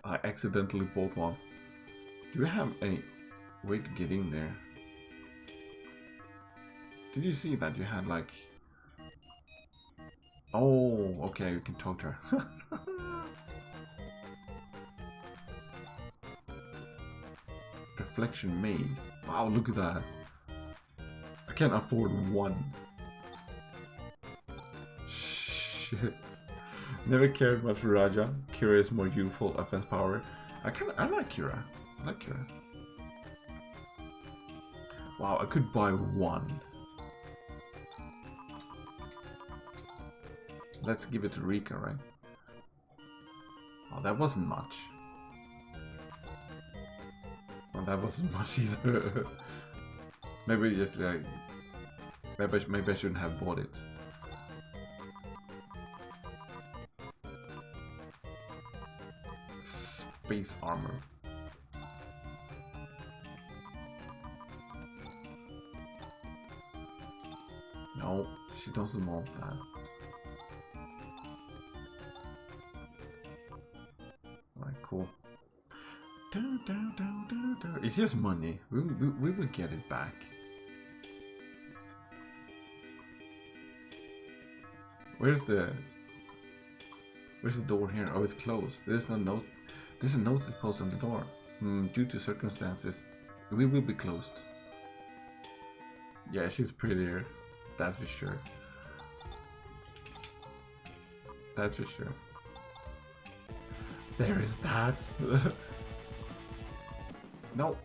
I accidentally bought one. Do we have a way to get in there? Did you see that you had like... Oh, okay, we can talk to her. Reflection made. Wow, look at that. I can't afford one. Shit. Never cared much for Raja. Kira is more youthful, offense power. I like Kira. I like Kira. Wow, I could buy one. Let's give it to Rika, right? Oh, that wasn't much. Well, that wasn't much either. Maybe just like... Maybe I shouldn't have bought it. Space armor. No, she doesn't want that. Alright, cool. It's just money. We will get it back. Where's the door here? Oh, it's closed. There's no note. There's a notice posted on the door. Due to circumstances, we will be closed. Yeah, she's prettier. That's for sure. That's for sure. There is that. No.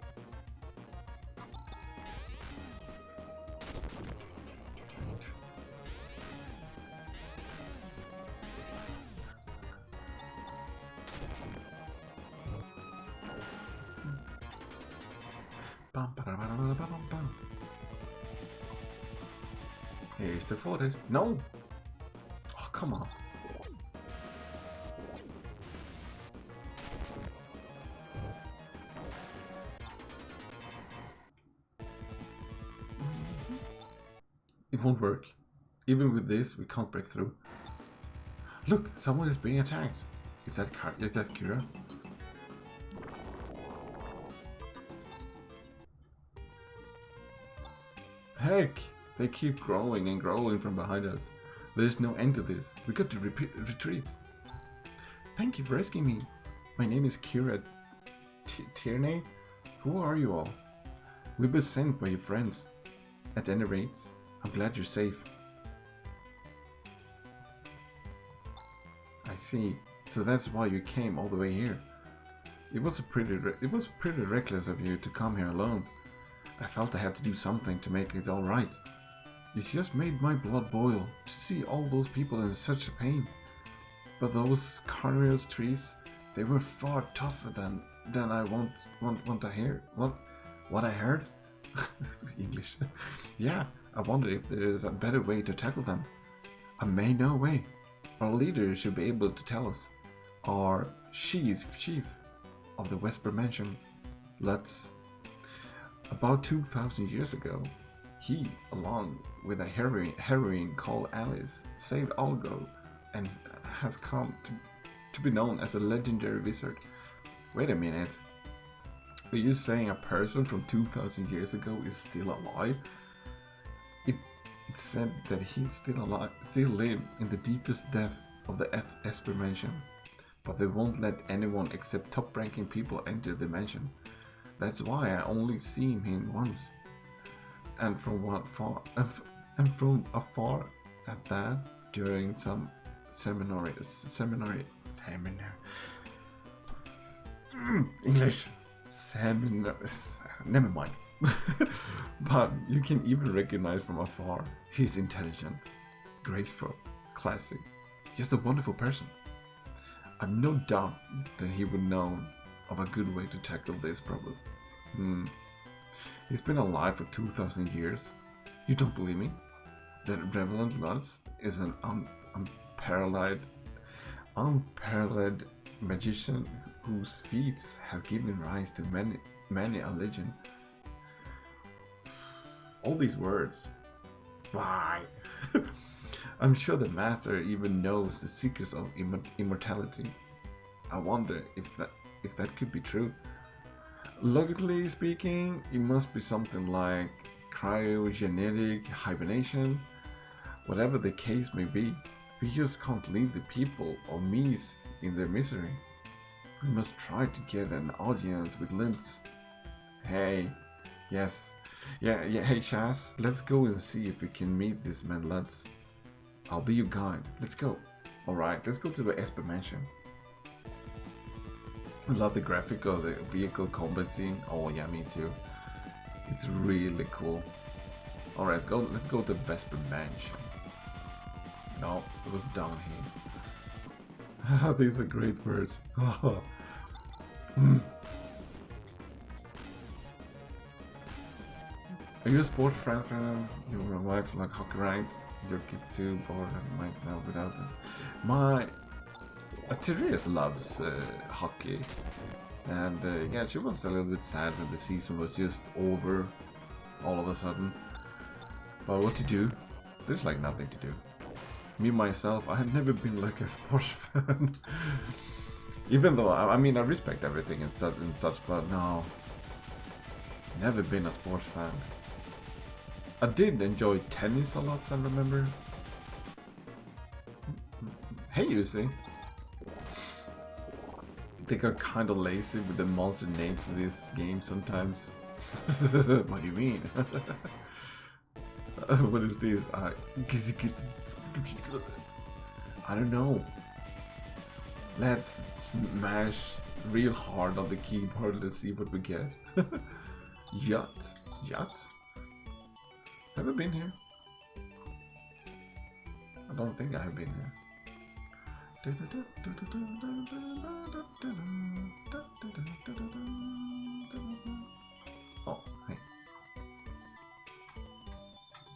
Here's the forest. No! Oh, come on. It won't work. Even with this, we can't break through. Look, someone is being attacked. Is that Kira? Heck! They keep growing and growing from behind us. There's no end to this. We got to retreat. Thank you for asking me. My name is Kira Tierney. Who are you all? We were sent by your friends. At any rate, I'm glad you're safe. I see. So that's why you came all the way here. It was pretty reckless of you to come here alone. I felt I had to do something to make it all right. It just made my blood boil to see all those people in such pain. But those carnivorous trees, they were far tougher than I want to hear. What I heard? English. Yeah, I wonder if there is a better way to tackle them. I may know a way. Our leader should be able to tell us. Our chief of the Wesper Mansion, Lutz. About 2,000 years ago, he, along with a heroine called Alice, saved Algo and has come to be known as a legendary wizard. Wait a minute. Are you saying a person from 2,000 years ago is still alive? It's said that he still live in the deepest depth of the Esper mansion, but they won't let anyone except top-ranking people enter the mansion. That's why I only seen him once, and from afar at that during some seminar. English seminars. Never mind. But you can even recognize from afar he's intelligent, graceful, classy, just a wonderful person. I've no doubt that he would know of a good way to tackle this problem. He's been alive for 2,000 years. You don't believe me? That Reverend Lutz is an unparalleled magician whose feats has given rise to many a legend. All these words. Why? I'm sure the master even knows the secrets of immortality. I wonder if that could be true. Logically speaking, it must be something like cryogenic hibernation. Whatever the case may be, we just can't leave the people of Mies in their misery. We must try to get an audience with Lintz. Hey, yes. Yeah, hey Chas, let's go and see if we can meet this man Lutz. I'll be your guide. Let's go. Alright, let's go to the Esper mansion. I love the graphic of the vehicle combat scene. Oh yeah, me too. It's really cool. Alright, let's go to Vesper mansion. No, it was down here. These are great words. Are you a sports fan? You and your wife like hockey, right? Your kids too, bored and might now without them. My Therese loves hockey, and yeah, she was a little bit sad when the season was just over all of a sudden. But what to do? There's like nothing to do. Me myself, I have never been like a sports fan. Even though I mean I respect everything and such, but no, never been a sports fan. I did enjoy tennis a lot, I remember. Hey, Yusi. They got kind of lazy with the monster names in this game sometimes. What do you mean? What is this? I don't know. Let's smash real hard on the keyboard. Let's see what we get. Yacht. Never been here. I don't think I have been here. Oh, hey.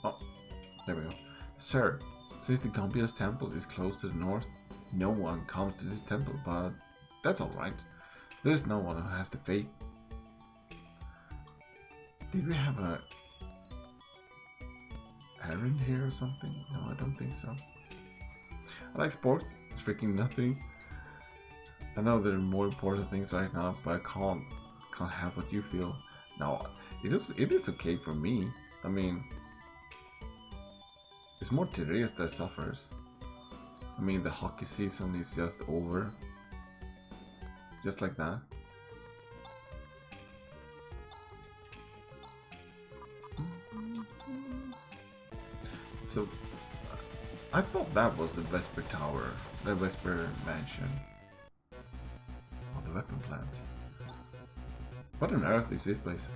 Oh, there we go. Sir, since the Gambia's temple is close to the north, no one comes to this temple, but that's alright. There's no one who has the faith. Did we have a errand here or something? No, I don't think so. I like sports. It's freaking nothing. I know there are more important things right now, but I can't have what you feel. No, it is okay for me. I mean, it's more Therese that suffers. I mean, the hockey season is just over. Just like that. So, I thought that was the Vesper Tower, the Vesper Mansion. Oh, the weapon plant. What on earth is this place?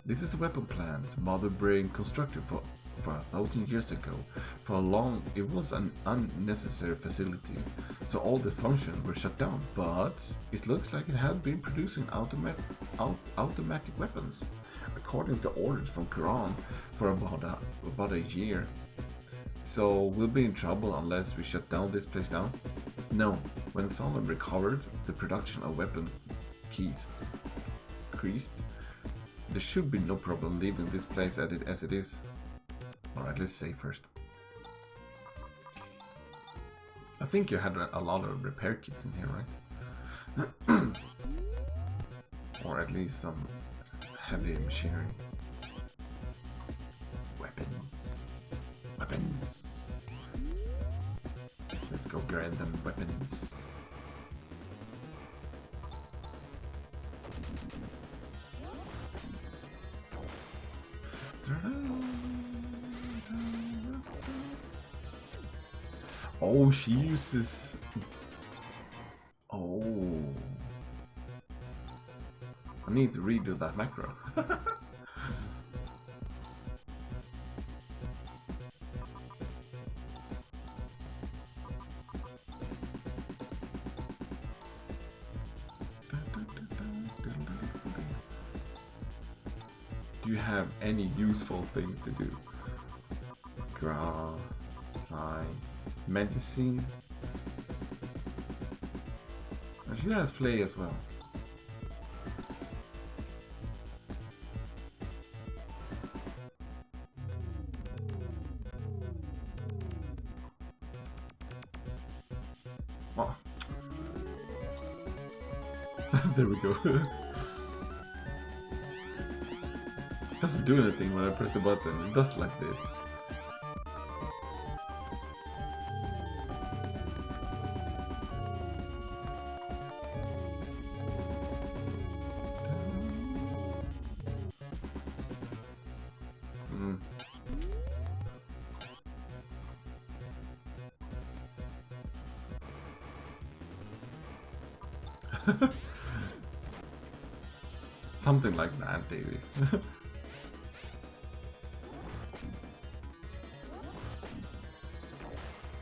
This is a weapon plant, Mother Brain constructed for 1,000 years ago. For long, it was an unnecessary facility, so all the functions were shut down, but it looks like it had been producing automatic weapons, according to orders from Quran, for about a year. So we'll be in trouble unless we shut down this place down? No, when Solomon recovered the production of weapon increased, there should be no problem leaving this place as it is. Alright, let's save first. I think you had a lot of repair kits in here, right? Or at least some heavy machinery. Weapons. weapons. Let's go grab them weapons. Oh, she uses... Oh. I need to redo that macro. Do you have any useful things to do? Draw, fly, medicine. And she has flay as well. Oh. There we go. Doesn't do anything when I press the button. It does like this. Something like that, Davey.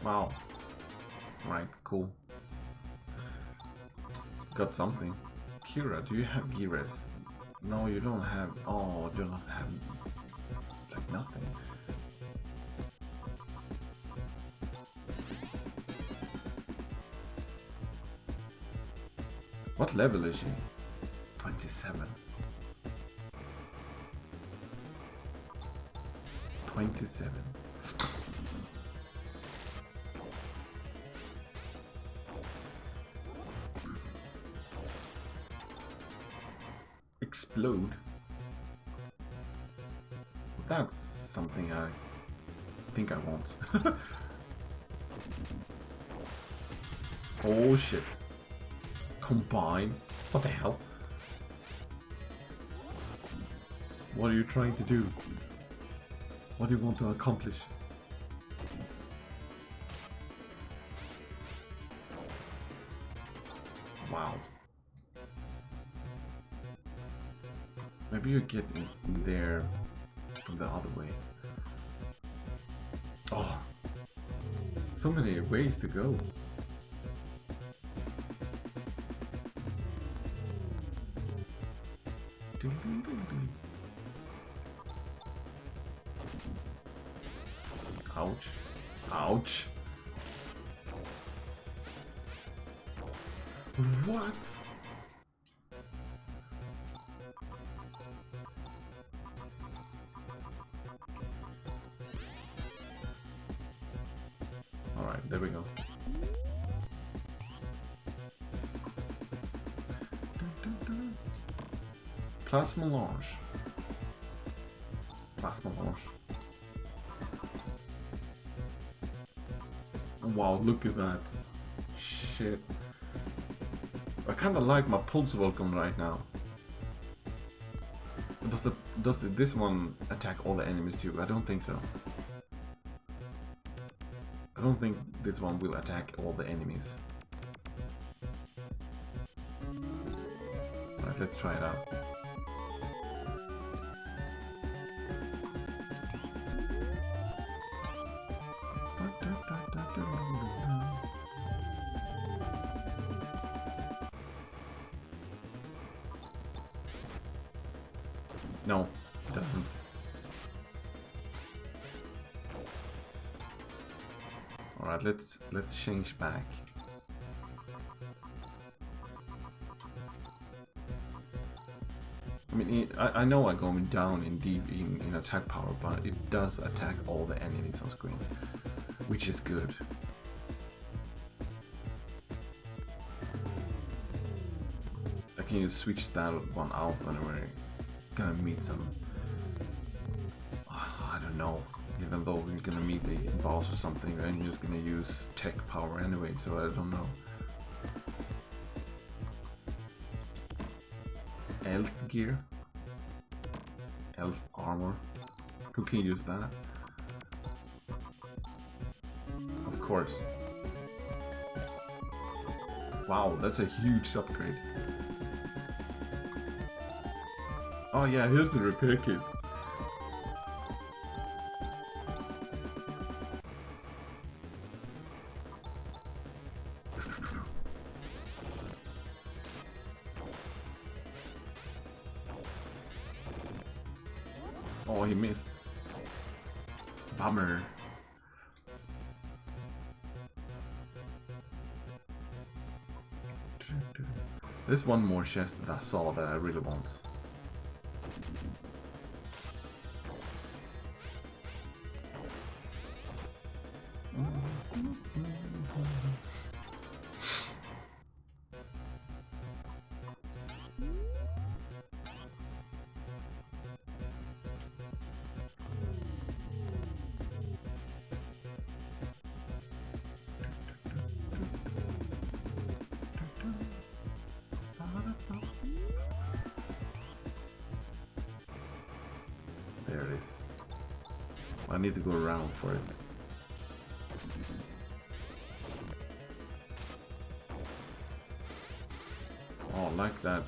Wow. Right, cool. Got something. Kira, do you have Geras? No, you don't have... Oh, you don't have... like nothing. What level is she? 27. 27. Explode. That's something I think I want. Oh shit. Combine. What the hell? What are you trying to do? What do you want to accomplish? Wow. Maybe you get in there from the other way. Oh, so many ways to go. Ouch. Ouch. What? Alright, there we go. Plasma launch. Plasma launch. Wow, look at that. Shit. I kinda like my pulse Vulcan right now. Does this one attack all the enemies too? I don't think so. I don't think this one will attack all the enemies. Alright, let's try it out. No, it doesn't. Alright, let's change back. I mean, I know I'm going down in deep in attack power, but it does attack all the enemies on screen, which is good. I can just switch that one out when we're gonna meet some... I don't know, even though we're gonna meet the boss or something, I'm just gonna use tech power anyway, so I don't know. Elst gear? Elst armor? Who can use that? Of course. Wow, that's a huge upgrade. Oh yeah, here's the repair kit. Oh, he missed. Bummer. There's one more chest that I saw that I really want. There it is. I need to go around for it. Oh, like that.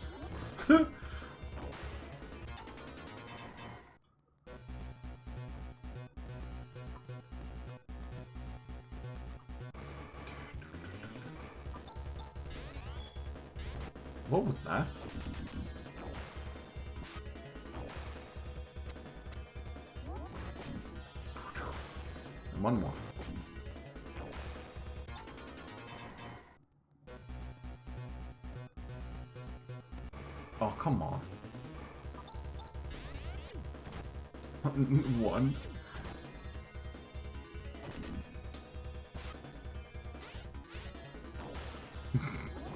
What was that? And one more. Oh, come on. One.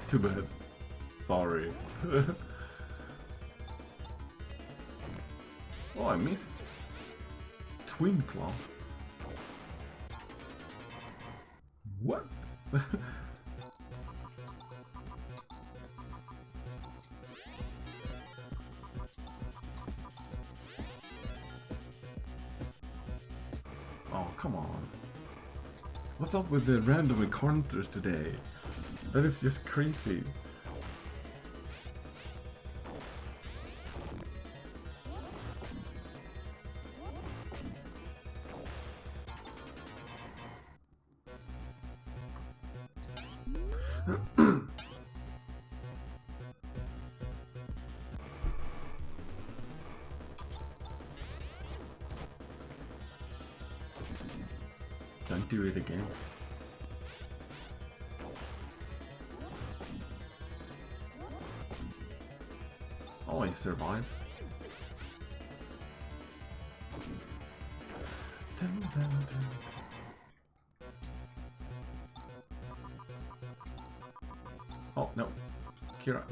Too bad. Sorry. Oh, I missed. Twin claw. What? Oh, come on. What's up with the random encounters today? That is just crazy. Don't do it again. Oh, I survived. Dun, dun, dun. Oh, no. Kira.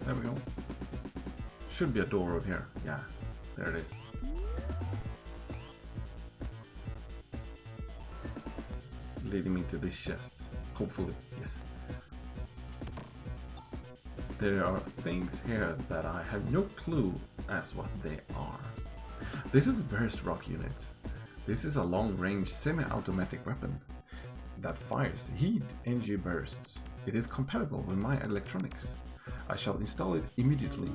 There we go. Should be a door over here. Yeah, there it is. Leading me to this chest. Hopefully, yes. There are things here that I have no clue as what they are. This is a burst rock unit. This is a long-range semi-automatic weapon that fires heat energy bursts. It is compatible with my electronics. I shall install it immediately.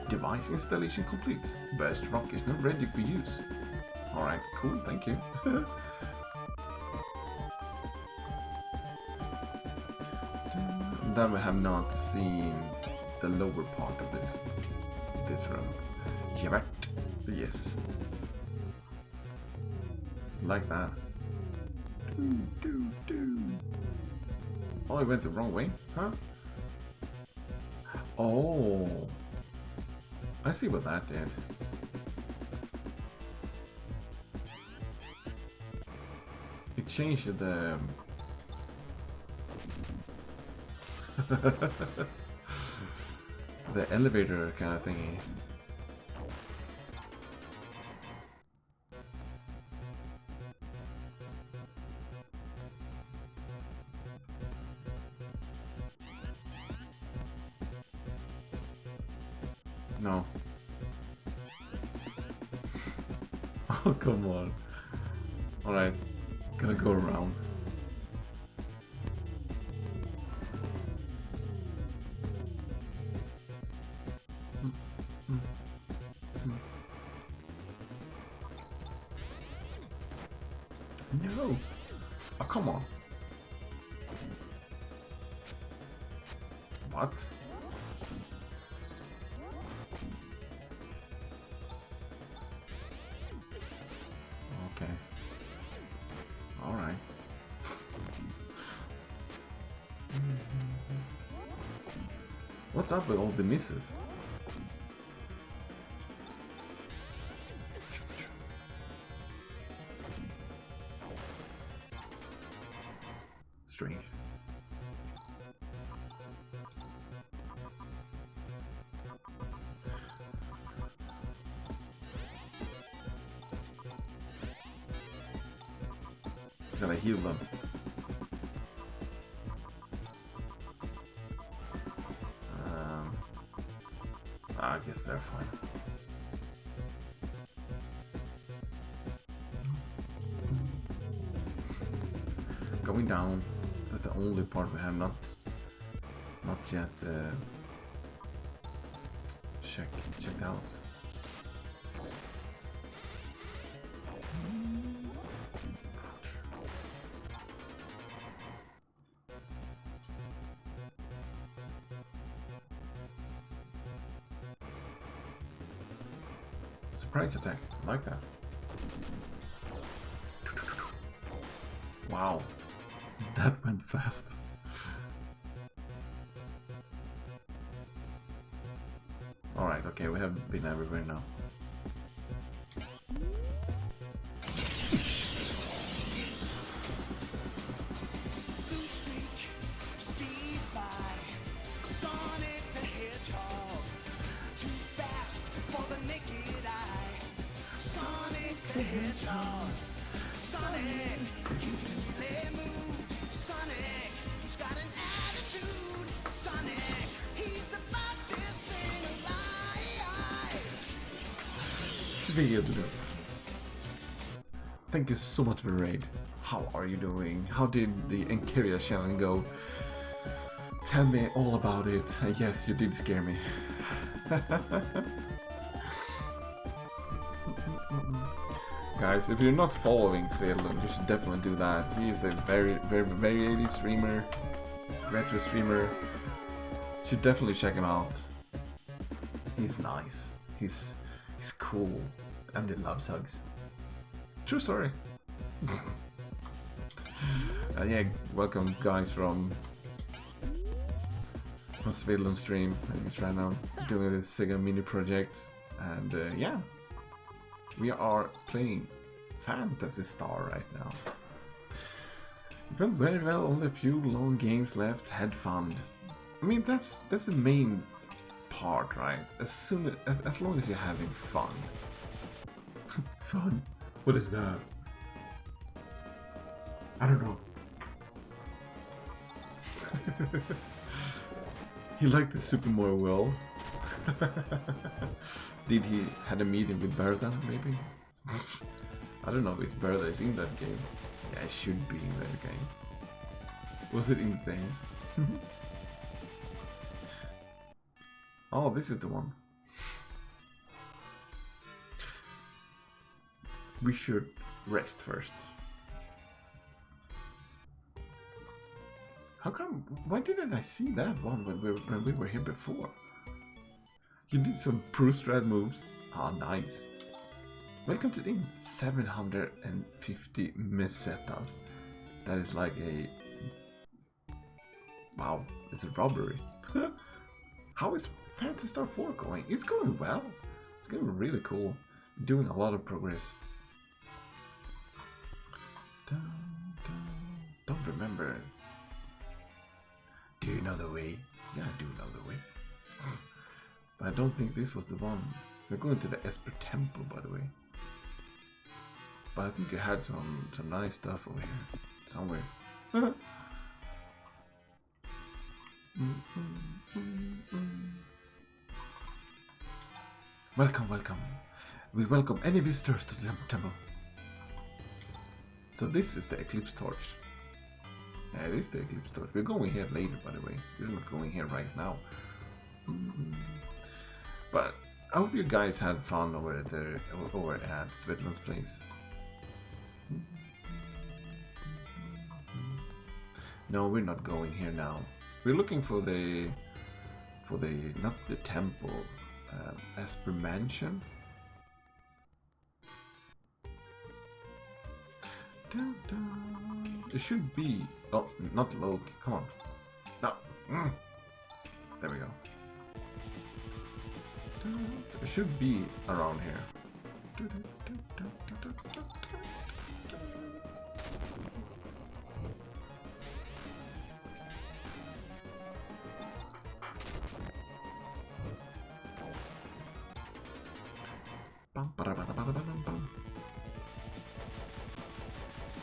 Device installation complete. Burst rock is now ready for use. Alright, cool, thank you. Then we have not seen the lower part of this room. Yet, yes. Like that. Oh, I went the wrong way, huh? Oh. I see what that did. It changed the The elevator kind of thingy. No. Oh, come on. Alright, gonna go around. No! Oh, come on. What? Okay. Alright. What's up with all the misses? Strange. Gotta heal them. I guess they're fine. Going down. That's the only part we have not yet checked out. Surprise attack, like that. Wow, that went fast. Alright, okay, we have been everywhere now. Thank you so much for the raid. How are you doing? How did the Enkeria challenge go? Tell me all about it. Yes, you did scare me. Guys, if you're not following Svedlund, you should definitely do that. He is a very 80s streamer, retro streamer. You should definitely check him out. He's nice. He's cool, and he loves hugs. True story. Yeah, welcome guys from Svedlund stream. He's right now doing this SEGA mini project, and yeah, we are playing Phantasy Star right now. Went very well. Only a few long games left. Had fun. I mean, that's the main part, right? As long as you're having fun. Fun. What is that? I don't know. He liked the Super Mario World. Did he had a meeting with Bertha, maybe? I don't know if Bertha is in that game. Yeah, it should be in that game. Was it insane? Oh, this is the one. We should rest first. How come? Why didn't I see that one when we were here before? You did some Prostrad moves. Ah, nice. Welcome to the 750 mesetas. That is like a... Wow, it's a robbery. How is Phantasy Star 4 going? It's going well. It's going really cool. Doing a lot of progress. Don't remember. Do you know the way? Yeah, I do know the way. But I don't think this was the one. We're going to the Esper Temple, by the way. But I think you had some nice stuff over here. Somewhere. Welcome, welcome. We welcome any visitors to the temple. So this is the Eclipse Torch. Yeah, it is the Eclipse Torch. We're going here later, by the way. We're not going here right now. But I hope you guys had fun over at Svetlan's place. No, we're not going here now. We're looking for the not the temple, Esper Mansion. It should be. Oh, not Loki. Come on. No. There we go. It should be around here.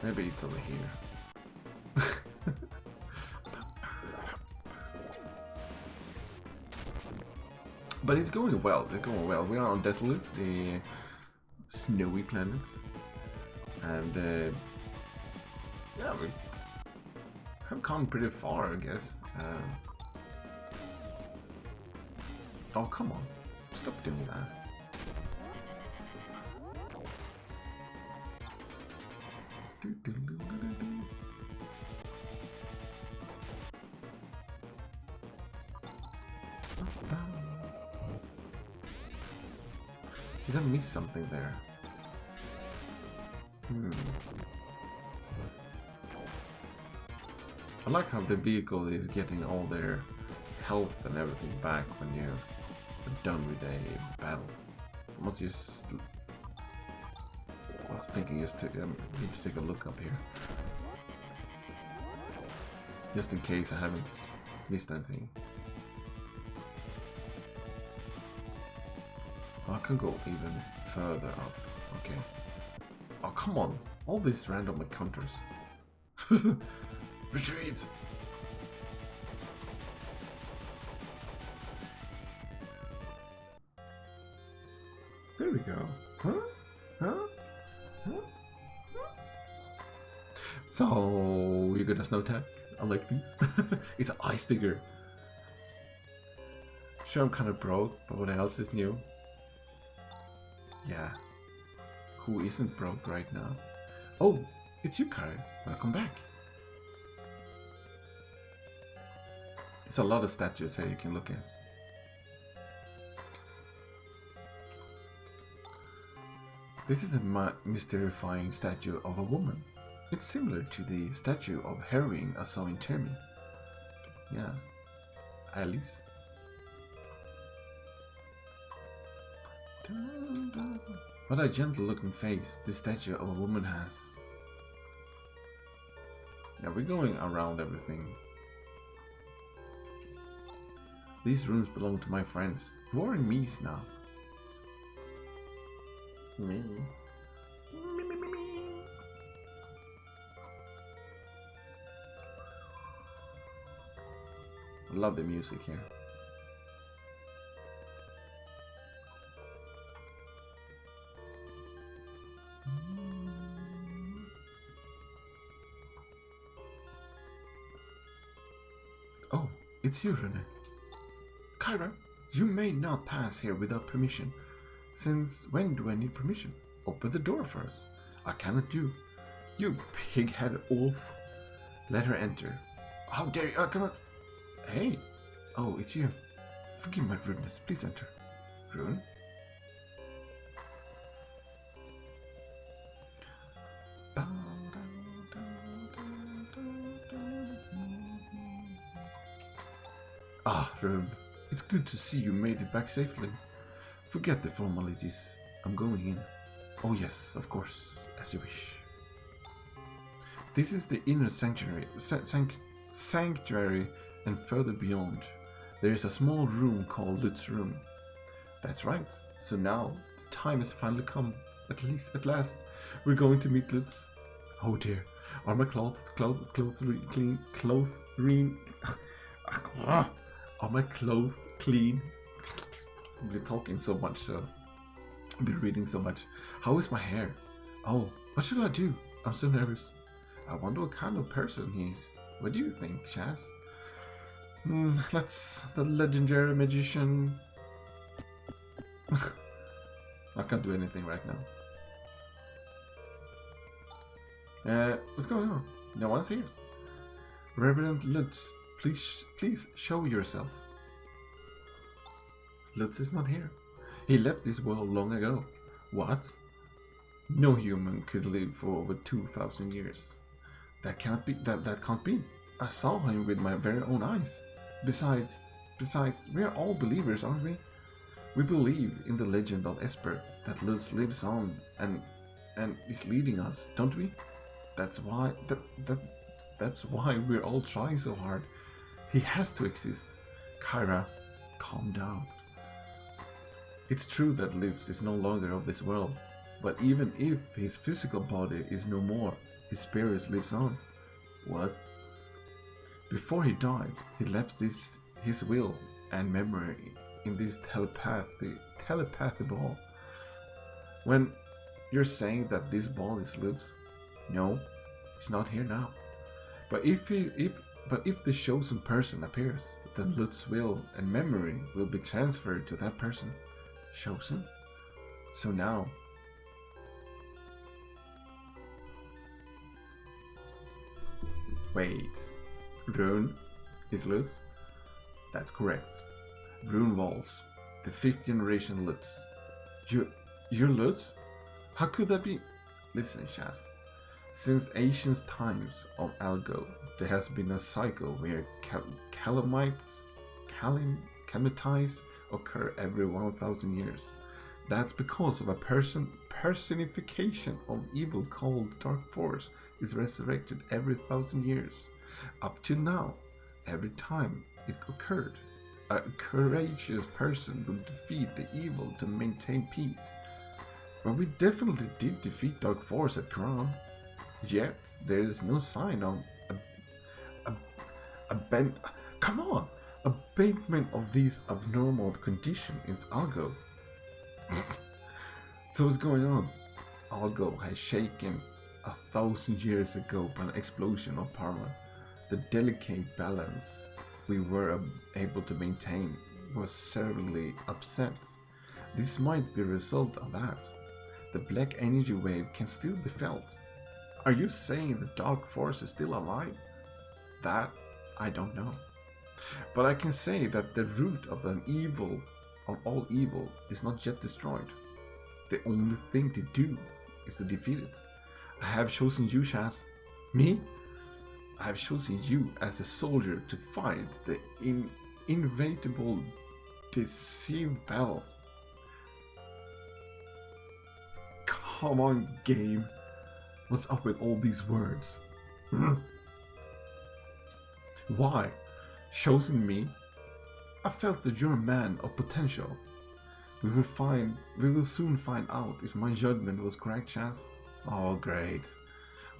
Maybe it's over here. But it's going well. It's going well. We are on Desolus, the snowy planets, and yeah, we have come pretty far, I guess. Oh, come on! Stop doing that. Did I miss something there? I like how the vehicle is getting all their health and everything back when you're done with a battle. I must just... I was thinking just to need to take a look up here. Just in case I haven't missed anything. I can go even further up. Okay. Oh, come on. All these random encounters. Retreat! There we go. Huh? Huh? Huh? So, you got a snow tag? I like these. It's an ice digger. Sure, I'm kind of broke, but what else is new? Yeah. Who isn't broke right now? Oh, it's you, Kari. Welcome back. There's a lot of statues here you can look at. This is a mystifying statue of a woman. It's similar to the statue of heroine I saw in Termi. Yeah. Alice. What a gentle looking face this statue of a woman has. Yeah, we're going around everything. These rooms belong to my friends, who are in Mies now. Me. I love the music here. Oh, it's you, Rene. Kyra, you may not pass here without permission. Since when do I need permission? Open the door for us. I cannot do. You pig-headed wolf. Let her enter. How dare you? I cannot. Hey. Oh, it's you. Forgive my rudeness. Please enter. Rune? Ah, Rune. It's good to see you made it back safely. Forget the formalities. I'm going in. Oh yes, of course, as you wish. This is the inner sanctuary and further beyond, there is a small room called Lutz's room. That's right. So now the time has finally come. At last, we're going to meet Lutz. Oh dear, are my clothes clean? Are my clothes clean? I've been talking so much, so I've been reading so much. How is my hair? Oh, what should I do? I'm so nervous. I wonder what kind of person he is. What do you think, Chaz? Let's the legendary magician. I can't do anything right now. What's going on? No one's here. Reverend Lutz, please show yourself. Lutz is not here. He left this world long ago. What? No human could live for over 2,000 years. That can't be. That can't be. I saw him with my very own eyes. Besides, we are all believers, aren't we? We believe in the legend of Esper that Lutz lives on and is leading us, don't we? That's why that's why we're all trying so hard. He has to exist. Kyra, calm down. It's true that Lutz is no longer of this world, but even if his physical body is no more, his spirit lives on. What? Before he died, he left his will and memory in this telepathy ball. When you're saying that this ball is Lutz, no, he's not here now. But if the chosen person appears, then Lutz's will and memory will be transferred to that person. Chosen? So now. Wait. Rune is Lutz? That's correct. Rune Walls, the 5th generation Lutz. You're Lutz? How could that be? Listen, Shaz. Since ancient times of Algo, there has been a cycle where calamities occur every 1,000 years. That's because of a personification of evil called Dark Force is resurrected every 1,000 years. Up to now, every time it occurred, a courageous person would defeat the evil to maintain peace. But we definitely did defeat Dark Force at Quran. Yet there is no sign of abatement of these abnormal conditions in Algo. So what's going on? Algo has shaken 1,000 years ago by an explosion of power. The delicate balance we were able to maintain was severely upset. This might be a result of that. The black energy wave can still be felt. Are you saying the Dark Force is still alive? That I don't know. But I can say that the root of all evil is not yet destroyed. The only thing to do is to defeat it. I have chosen you, Shaz. Me? I have chosen you as a soldier to fight the inevitable deceived battle. Come on, game. What's up with all these words? Why? Chosen me? I felt that you're a man of potential. We will soon find out if my judgment was correct, Chaz. Oh, great.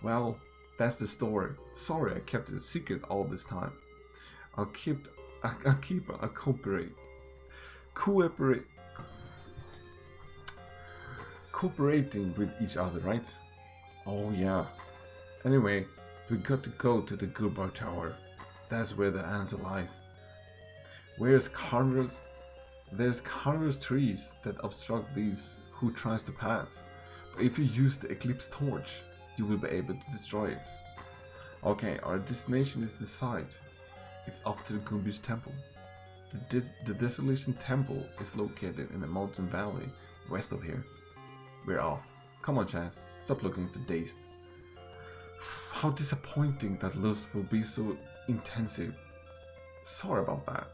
Well, that's the story. Sorry I kept it a secret all this time. I'll keep cooperating with each other, right? Oh yeah. Anyway, we got to go to the Gurbar Tower. That's where the answer lies. There's countless trees that obstruct these who tries to pass. But if you use the Eclipse Torch, you will be able to destroy it. Okay, our destination is this side. It's off to the Gumbish Temple. The Desolation Temple is located in a mountain valley west of here. We're off. Come on, Chaz. Stop looking so dazed. How disappointing that lust will be so intensive. Sorry about that.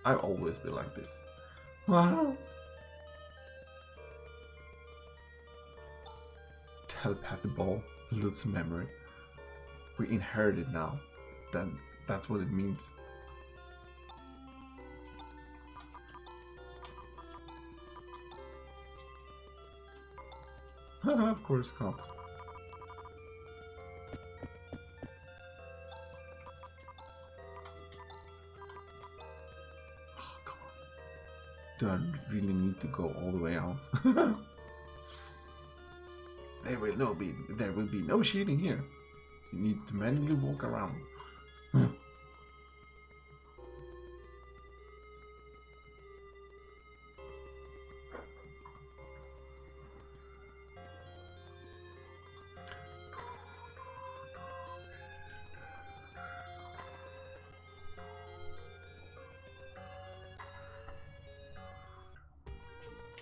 I'll always be like this. Wow. Telepathy ball, Lut's memory. We inherit it now. That's what it means. Of course, can't. Oh, come on. Do I really need to go all the way out? There will be no cheating here. You need to manually walk around.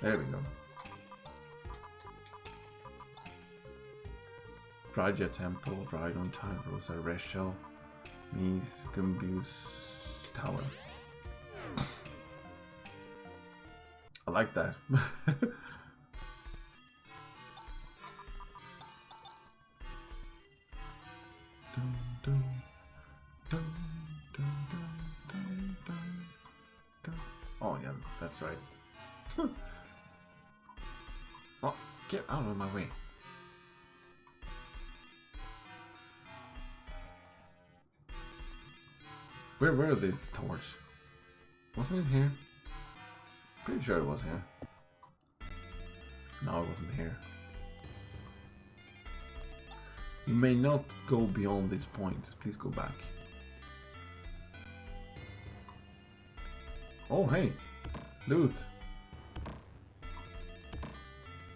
There we go. Raja Temple, Rhydon Time, Rosa Reshel, Mies, Gumbius Tower. I like that. Oh yeah, that's right. Oh, get out of my way. Where were these towers? Wasn't it here? Pretty sure it was here. No, it wasn't here. You may not go beyond this point. Please go back. Oh, hey. Loot.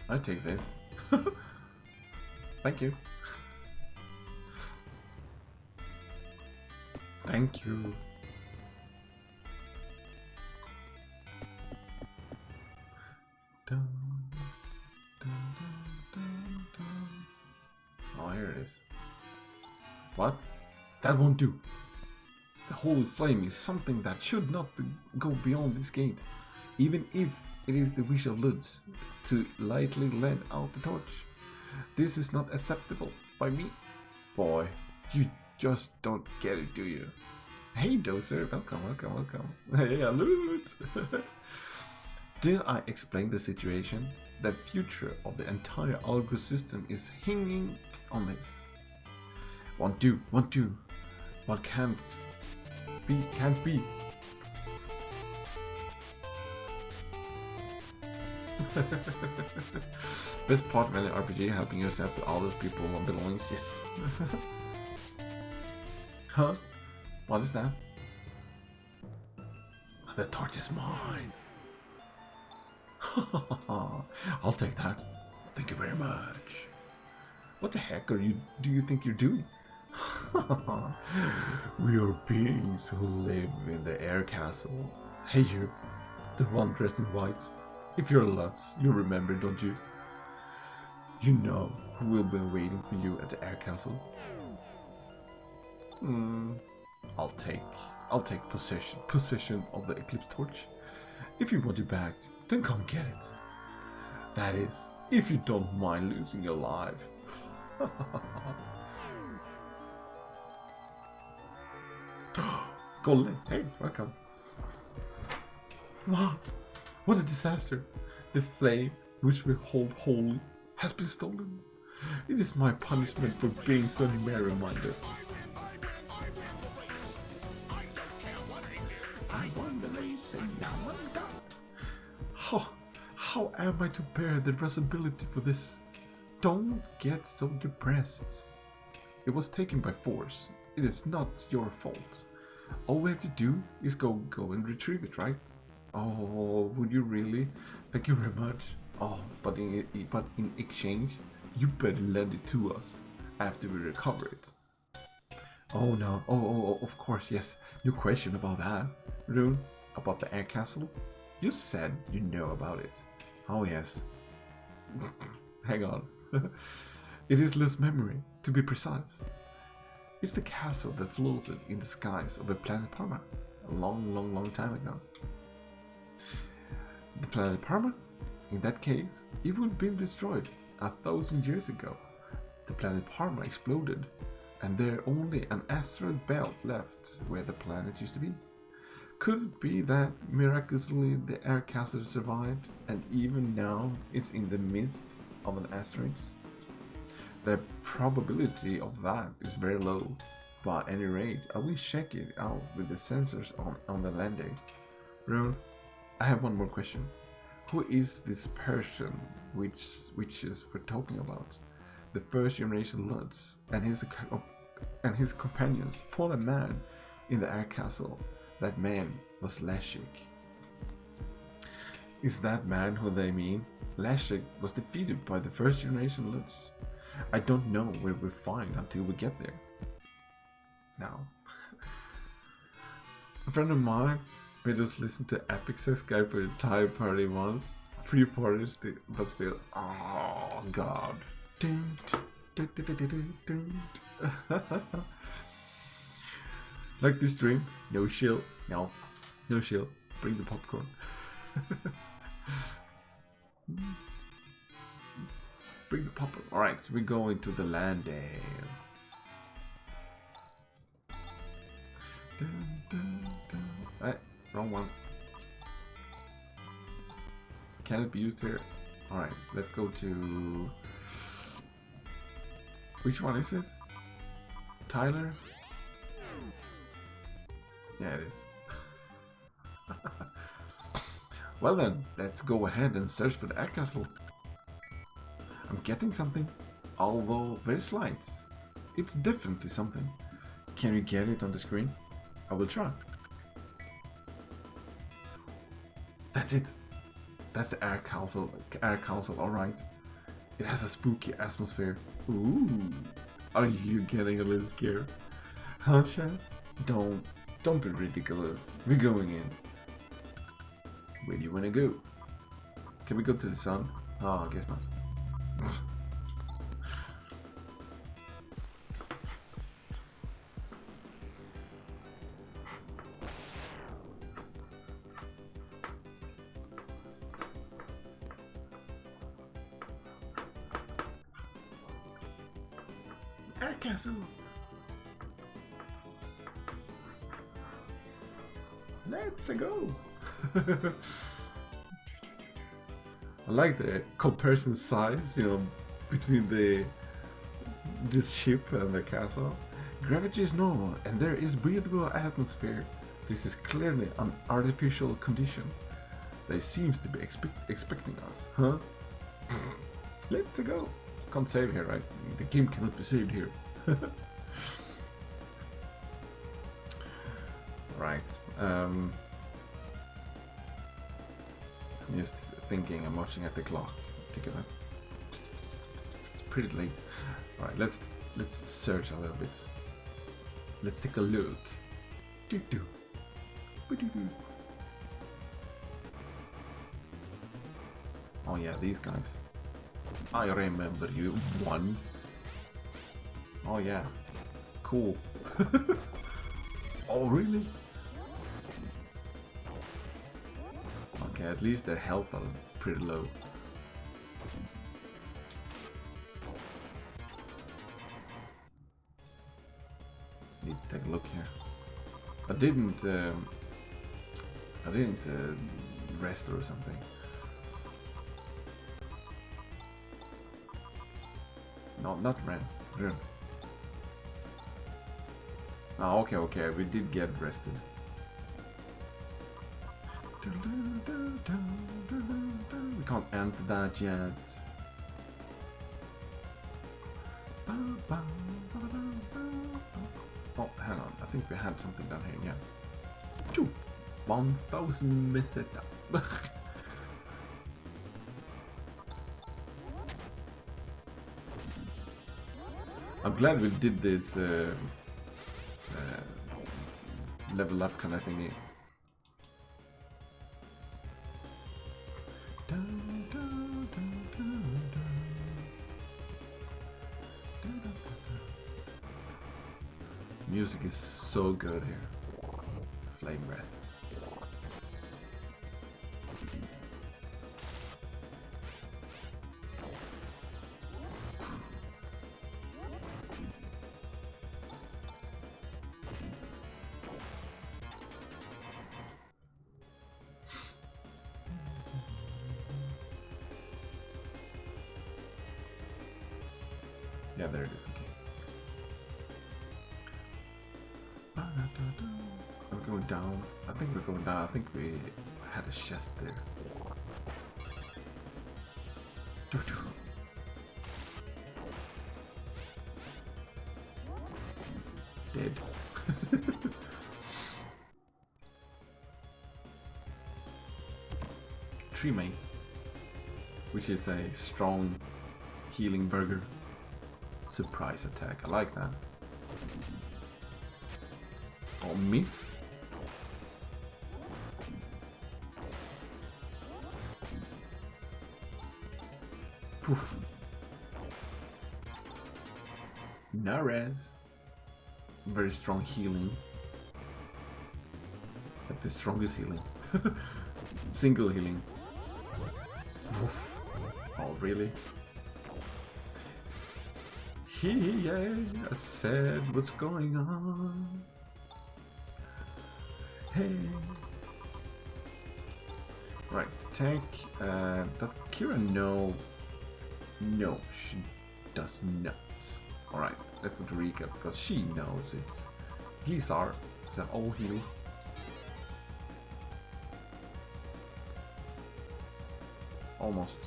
I take this. Thank you. Thank you. Dun, dun, dun, dun. Oh, here it is. What? That won't do. The holy flame is something that should not go beyond this gate, even if it is the wish of Lutz to lightly let out the torch. This is not acceptable by me. Boy, you just don't get it, do you? Hey Dozer, welcome, welcome, welcome. Hey, Loot! Did I explain the situation? The future of the entire Algo system is hanging on this. Won't do. What can't be. Best part of any RPG, helping yourself to all those people and belongings, yes. Huh? What is that? The torch is mine. I'll take that. Thank you very much. What the heck do you think you're doing? We are beings who live in the air castle. Hey you, the one dressed in white. If you're Lutz, you remember, don't you? You know who will be waiting for you at the air castle. I'll take possession of the eclipse torch. If you want it back, then come get it. That is, if you don't mind losing your life. Golden, hey, welcome. Wow, what a disaster. The flame, which we hold holy, has been stolen. It is my punishment for being so merry-minded. I won the race and now I'm gone. How am I to bear the responsibility for this? Don't get so depressed. It was taken by force. It is not your fault. All we have to do is go and retrieve it, right? Oh, would you really? Thank you very much. Oh, but in exchange, you better lend it to us after we recover it. Oh no, oh, of course, yes. Your question about that, Rune, about the air castle? You said you know about it. Oh yes. Hang on. It is Liz's memory, to be precise. It's the castle that floated in the skies of the planet Parma a long time ago. The planet Parma? In that case, it would have been destroyed 1,000 years ago. The planet Parma exploded, and there only an asteroid belt left where the planet used to be. Could it be that miraculously the air castle survived, and even now it's in the midst of an asteroid. The probability of that is very low, but at any rate, I will check it out with the sensors on the landing. Rune, I have one more question. Who is this person which we're talking about? The first generation Lutz and his companions fought a man in the air castle. That man was Lashik. Is that man who they mean? Lashik was defeated by the first generation Lutz. I don't know where we'll find until we get there. Now, a friend of mine, we just listened to Epic Sex Guy for the entire party once. 3 parties, but still, oh god. Like this stream? No shield. No shield. Bring the popcorn. Bring the popcorn. Alright, so we go into the landing. Wrong one. Can it be used here? Alright, let's go to... Which one is it? Tyler? Yeah, it is. Well then, let's go ahead and search for the air castle. I'm getting something, although very slight. It's definitely something. Can we get it on the screen? I will try. That's it. That's the air castle. Alright. It has a spooky atmosphere. Ooh. Are you getting a little scared? Huh, Chance? Don't be ridiculous. We're going in. Where do you wanna go? Can we go to the sun? Oh, I guess not. Air castle. Let's go. I like the comparison size, you know, between this ship and the castle. Gravity is normal and there is breathable atmosphere. This is clearly an artificial condition. They seems to be expecting us, huh? Let's go. Can't save here, right? The game cannot be saved here. Right. I'm just thinking. I'm watching at the clock. Take a look. It's pretty late. All right. Let's search a little bit. Let's take a look. Oh yeah, these guys. I remember you. One. Oh yeah. Cool. Oh really? Okay, at least their health are pretty low. Need to take a look here. I didn't rest or something. No, not Ren. Oh, okay, we did get rested. We can't enter that yet. Oh, hang on. I think we had something down here, yeah. 1000 meseta. I'm glad we did this level up kind of thingy. Music is so good here. Flame breath. Yeah, there it is. Okay. We're going down. I think we're going down. I think we had a chest there. Dead. Tree mate, which is a strong healing burger. Surprise attack. I like that. Oh, miss. Poof. Nares. Very strong healing. Like the strongest healing. Single healing. Woof. Oh, really? Yeah, I said, what's going on? Hey. Right, tank. Does Kira know? No, she does not. Alright, let's go to Rika because she knows it's Glisar. Is that all heal? Almost.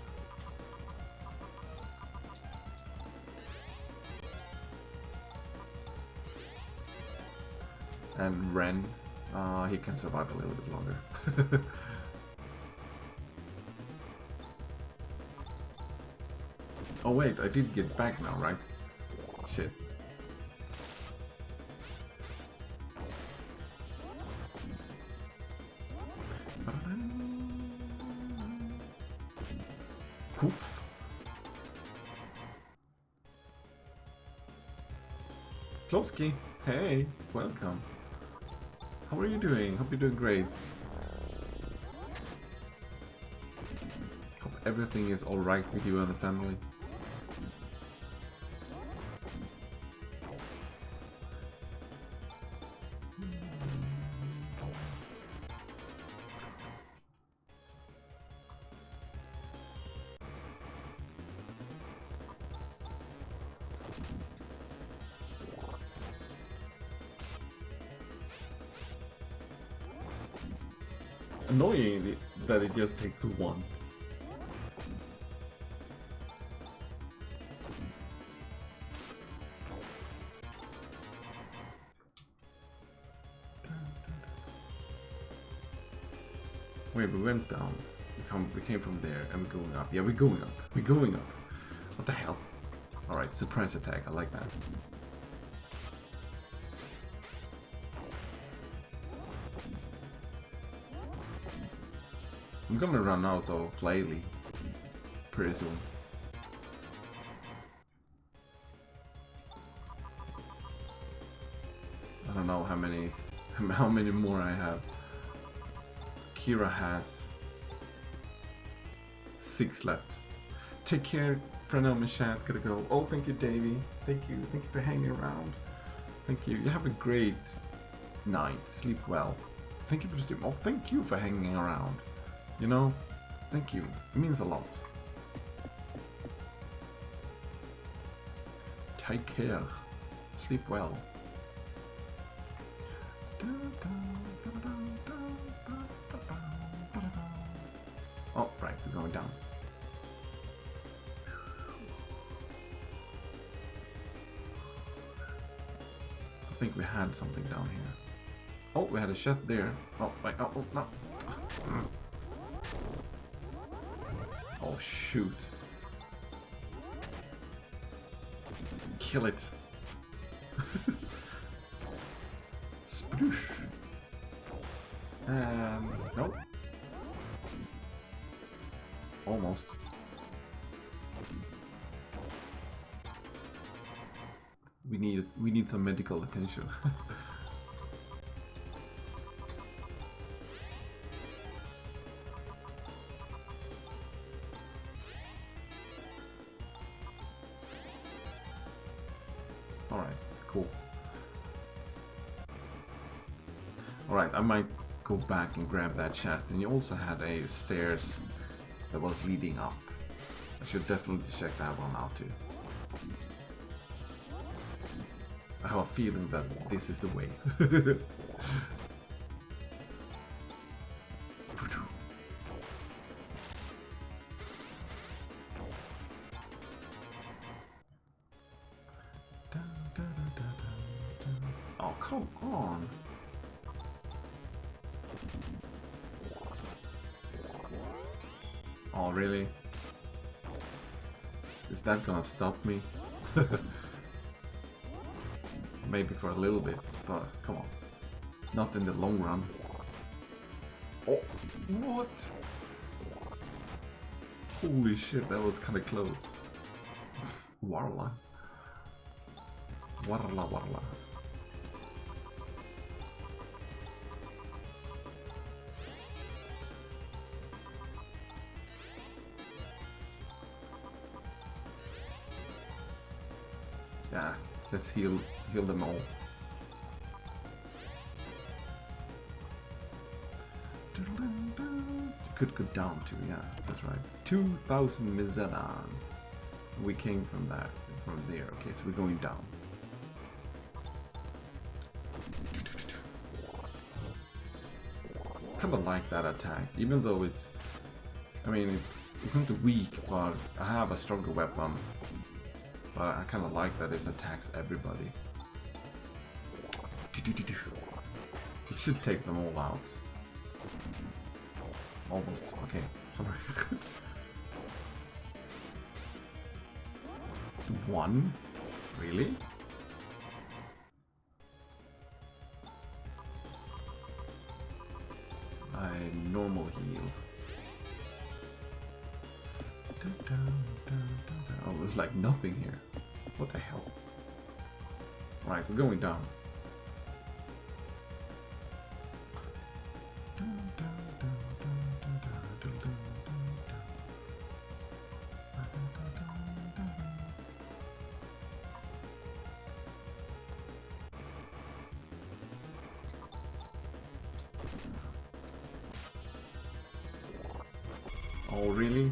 And Ren, he can survive a little bit longer. Oh wait, I did get back now, right? Shit. Poof. Klosky, hey, welcome. How are you doing? Hope you're doing great. Hope everything is alright with you and the family. Annoying that it just takes one. Wait, we went down. We came from there and we're going up. Yeah, we're going up. We're going up. What the hell? Alright, surprise attack. I like that. I'm gonna run out of Flaily pretty soon. I don't know how many more I have. Kira has 6 left. Take care, Pranoma chat. Gotta go. Oh, thank you, Davey. Thank you for hanging around. Thank you. You have a great night. Sleep well. Thank you for stream. Oh, thank you for hanging around. You know, thank you. It means a lot. Take care. Sleep well. Oh, right, we're going down. I think we had something down here. Oh, we had a chest there. Oh, wait, oh, no. Oh, shoot. Kill it. Sploosh. Nope. Almost. We need some medical attention. Alright, cool. Alright, I might go back and grab that chest. And you also had a stairs that was leading up. I should definitely check that one out too. I have a feeling that this is the way. Oh, come on. Oh, really? Is that gonna stop me? Maybe for a little bit, but come on. Not in the long run. Oh, what? Holy shit, that was kinda close. Warla. Warla, warla. Yeah, let's heal them all. Could go down to, yeah, that's right. 2,000 Mizenas. We came from there. Okay, so we're going down. Kinda like that attack, even though it's, I mean, it's not weak, but I have a stronger weapon. But I kinda like that it attacks everybody. It should take them all out. Almost. Okay, sorry. One? Really? I normal heal. Oh, there's like nothing here. What the hell? Right, we're going down. Oh, really?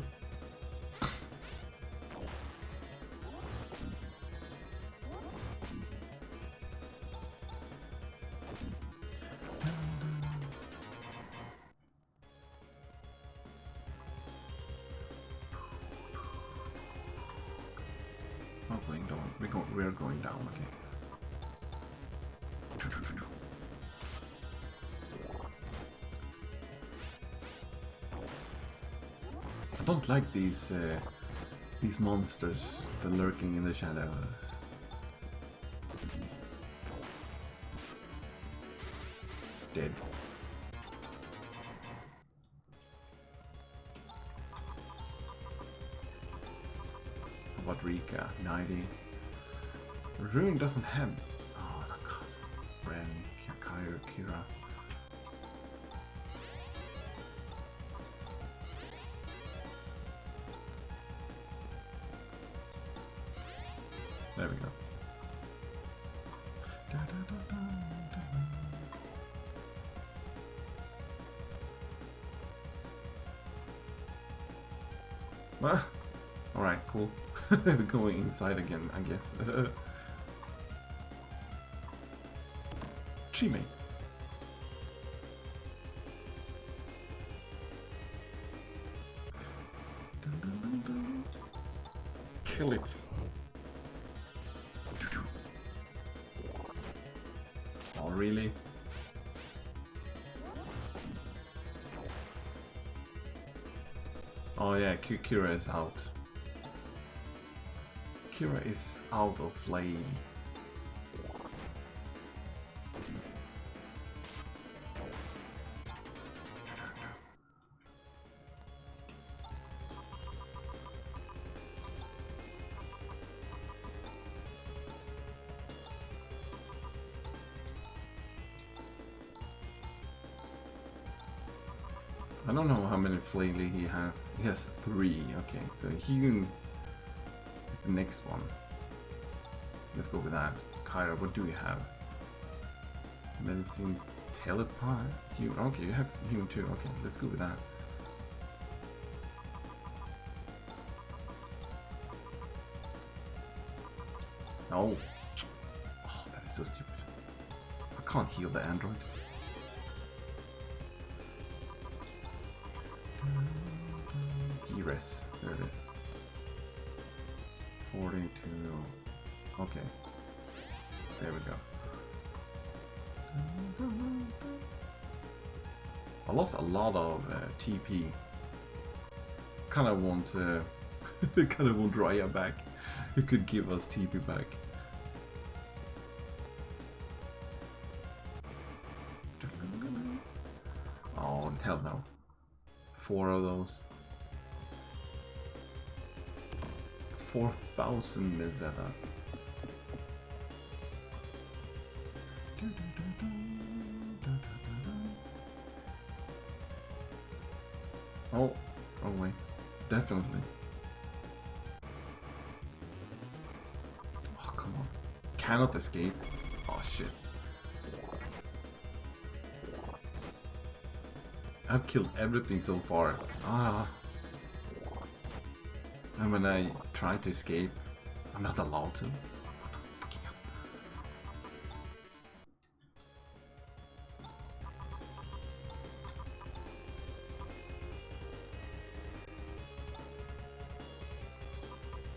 Not going down. We're going down. Okay. I don't like these monsters, the lurking in the shadows. Dead. How about Rika? 90. Rune doesn't have. Oh my god. Ren, Kairo, Kira. There we go. Ah, alright, cool. Going inside again, I guess. Teammates. Kill it. Oh, really? Oh yeah, Kira is out. Kira is out of flame. I don't know how many flaily he has. He has 3. Okay, so Hyun is the next one. Let's go with that. Kyra, what do we have? Medicine, teleport. Hyun. Okay, you have Hyun too. Okay, let's go with that. Oh, that is so stupid. I can't heal the android. Res, there it is. 42. Okay. There we go. I lost a lot of TP. Kind of want Raya back. It could give us TP back. Oh hell no! 4 of those. 4,000 miss at us. Oh wait, definitely. Oh come on, cannot escape. Oh shit. I've killed everything so far. And when I try to escape, I'm not allowed to. What the fuck?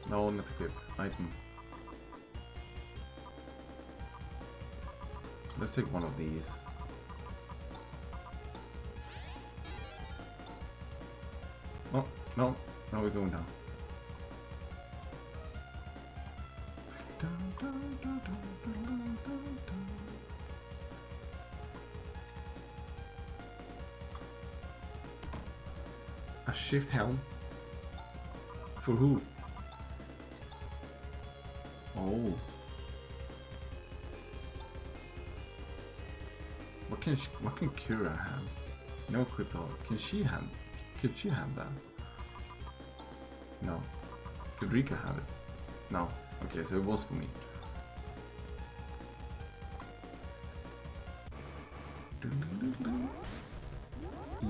No, not equip. Item. Let's take one of these. Oh, no. Now we're going down. A shift helm? For who? Oh. What can Kira have? No equip all. Could she have that? No. Could Rika have it? No. Okay, so it was for me.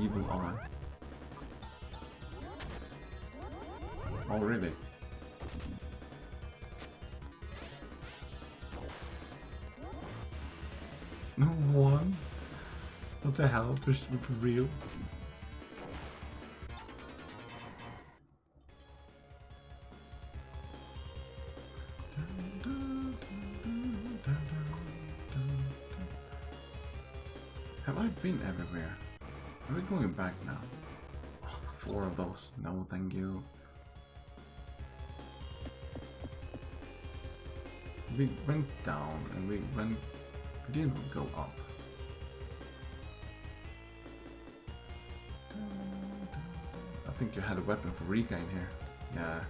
Evil eye. Oh really? No one? What the hell? For real? Have I been everywhere? Are we going back now? Oh, 4 of those. No, thank you. We went down and we didn't go up. I think you had a weapon for Rika in here. Yeah.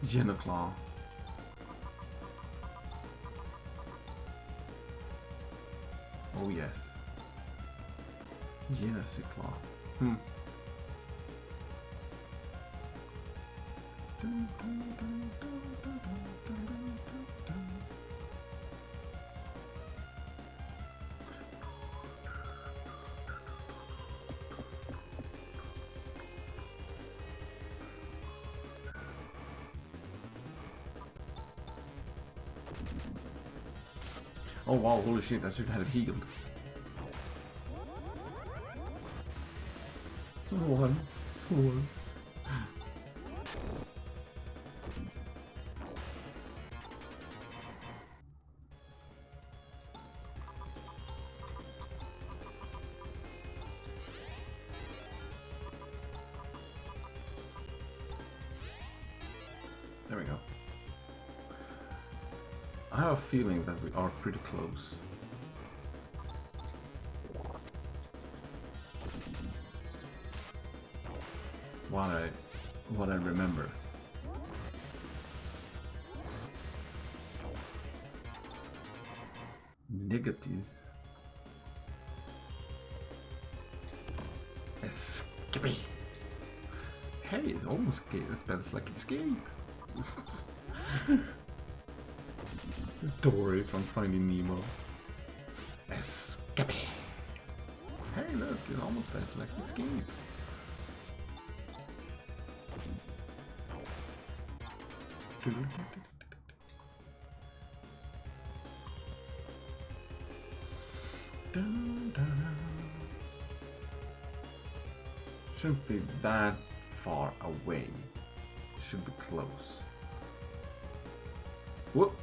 Genoclaw. Oh yes. Genoclaw. Oh wow, holy shit, I should have had it healed. One. There we go. I have a feeling that we are pretty close. What I remember. Negatives. Escape. Hey, it almost spells like escape. Dory from Finding Nemo. Escape. Hey, look, it almost spells like escape. Dun, dun. Shouldn't be that far away. Should be close. Whoop.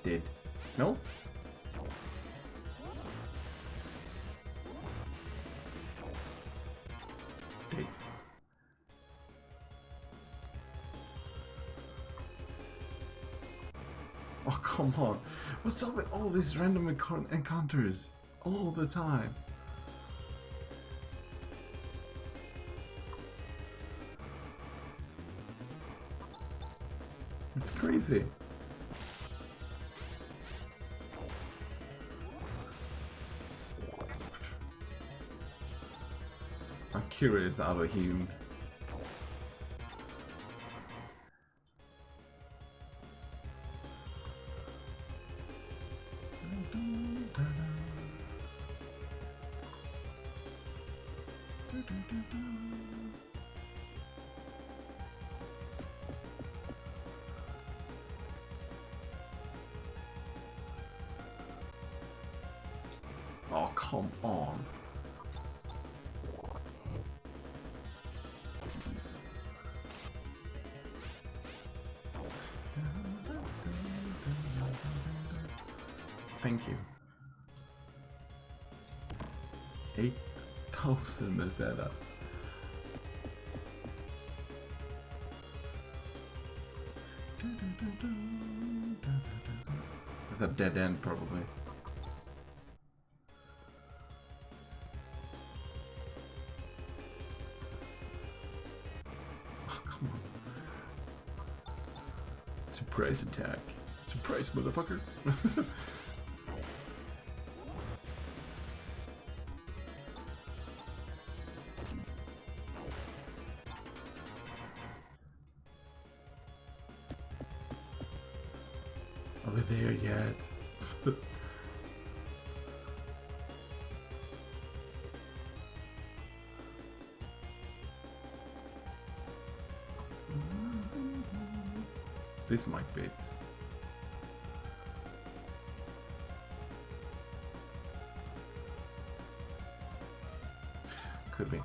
Did. No? Did. Oh, come on. What's up with all these random encounters? All the time. It's crazy. I'm curious out of him. Oh, come on. Thank you. 8,000 pesetas. It's a dead end, probably. Oh, come on. Surprise attack. Surprise, motherfucker. Are we there yet? This might be it. Could be.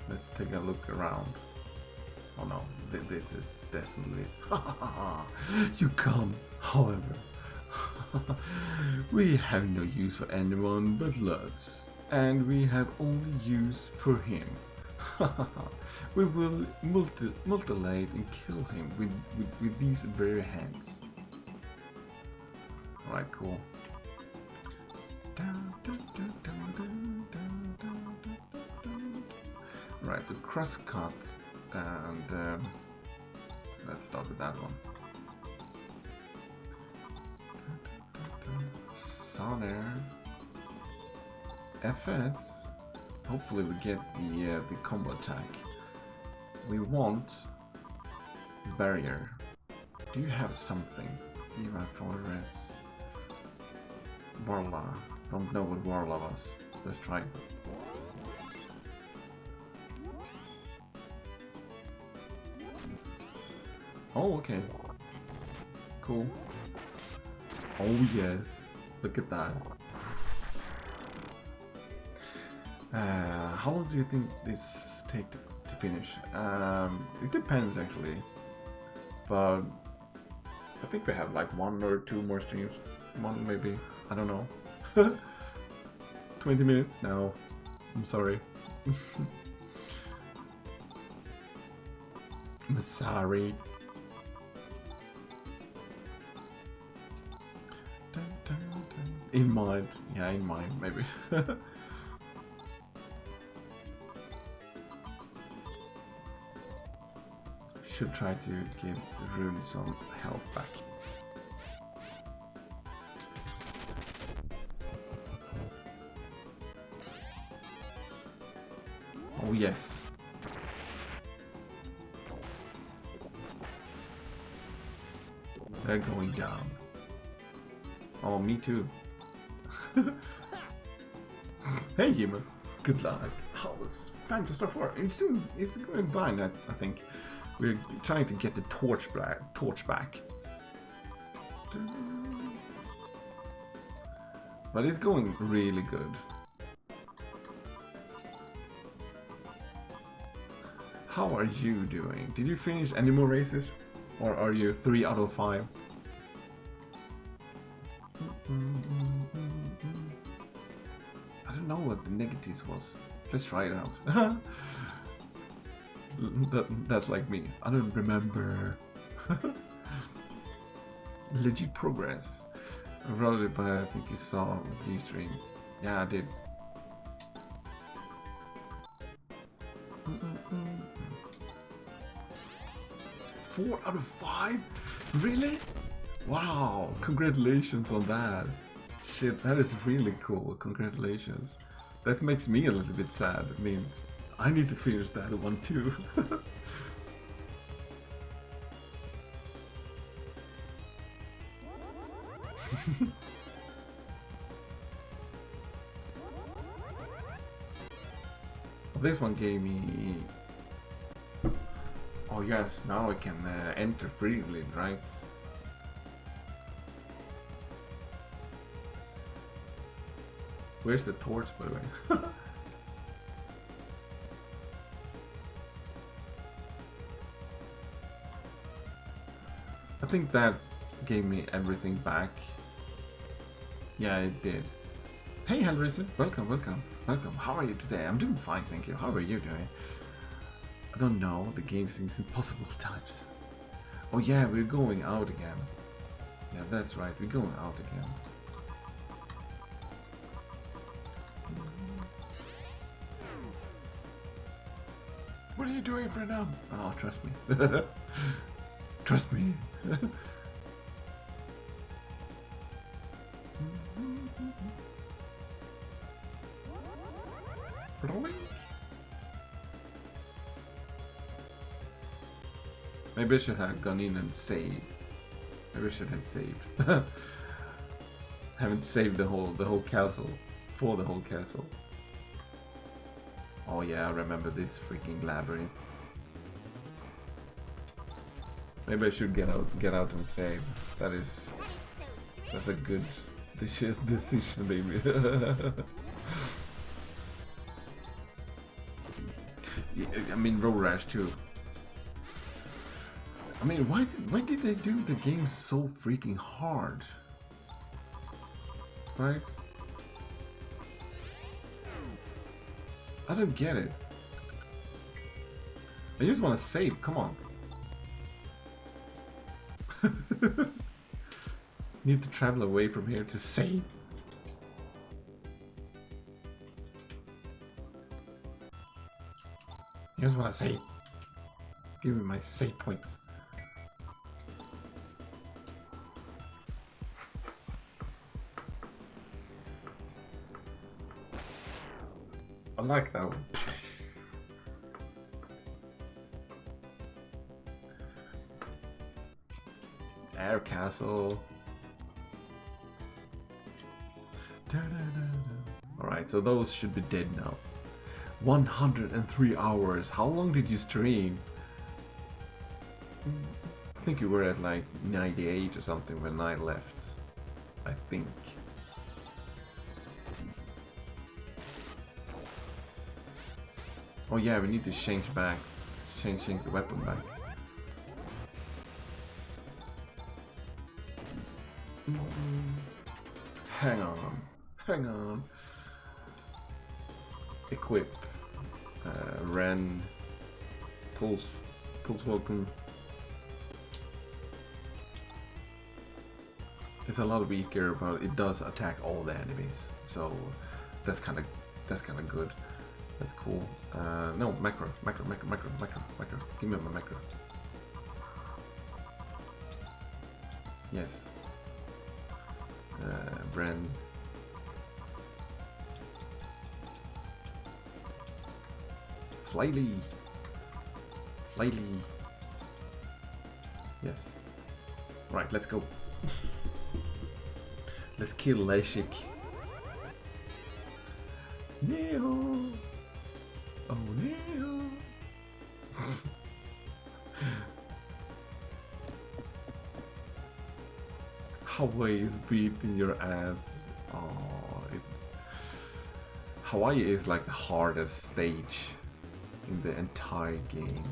Let's take a look around. Oh no, this is definitely it. You come, however. We have no use for anyone but Lux, and we have only use for him. We will mutilate and kill him with these very hands. Alright, cool. Right, so crosscut, and let's start with that one. Sonar, FS. Hopefully we get the combo attack. We want barrier. Do you have something? Eva Fortress. Warla. Don't know what Warla was. Let's try. Oh, okay. Cool. Oh yes. Look at that. How long do you think this take to finish? It depends actually, but I think we have like 1 or 2 more streams. 1 maybe, I don't know. 20 minutes? No, I'm sorry. I'm sorry. In mind, yeah, in mind, maybe. Should try to give Rune some health back. Oh yes. They're going down. Oh, me too. Hey, human. Good luck. How was Phantasy 4? It's going fine, I think. We're trying to get the torch back. But it's going really good. How are you doing? Did you finish any more races? Or are you 3 out of 5? I don't know what the negatives was. Let's try it out. That's like me. I don't remember. Legit progress. I wrote it, but I think you saw the stream. Yeah, I did. Four out of 5? Really? Wow, congratulations on that. Shit, that is really cool. Congratulations. That makes me a little bit sad. I mean, I need to finish that one too. This one gave me... Oh yes, now I can enter freely, right? Where's the torch, by the way? I think that gave me everything back. Yeah, it did. Hey Hellraiser, welcome. How are you today? I'm doing fine, thank you. How are you doing? I don't know, the game seems impossible times. Oh yeah, we're going out again. Yeah, that's right, we're going out again. What are you doing, Fredum? Oh, trust me. Trust me. Maybe I should have gone in and saved. Maybe I should have saved. Haven't saved the whole castle. For the whole castle. Oh yeah, I remember this freaking labyrinth. Maybe I should get out and save. That's a good decision, baby. I mean, Road Rash too. I mean, why did they do the game so freaking hard? Right? I don't get it. I just want to save, come on. Need to travel away from here to save. I just want to save. Give me my save point. I like that one. Air Castle. Alright, so those should be dead now. 103 hours. How long did you stream? I think you were at like 98 or something when I left. I think. Oh yeah, we need to change back. Change the weapon back. Hang on. Equip. Ren. Pulse Pickles, welcome. It's a lot weaker, but it does attack all the enemies, so that's kind of good. That's cool. No, macro. Give me my macro. Yes. Bren. Flyly. Yes. Right, let's go. Let's kill Leshik. Neo. Oh, Neo. Hawaii is beating your ass. Oh, Hawaii is like the hardest stage in the entire game.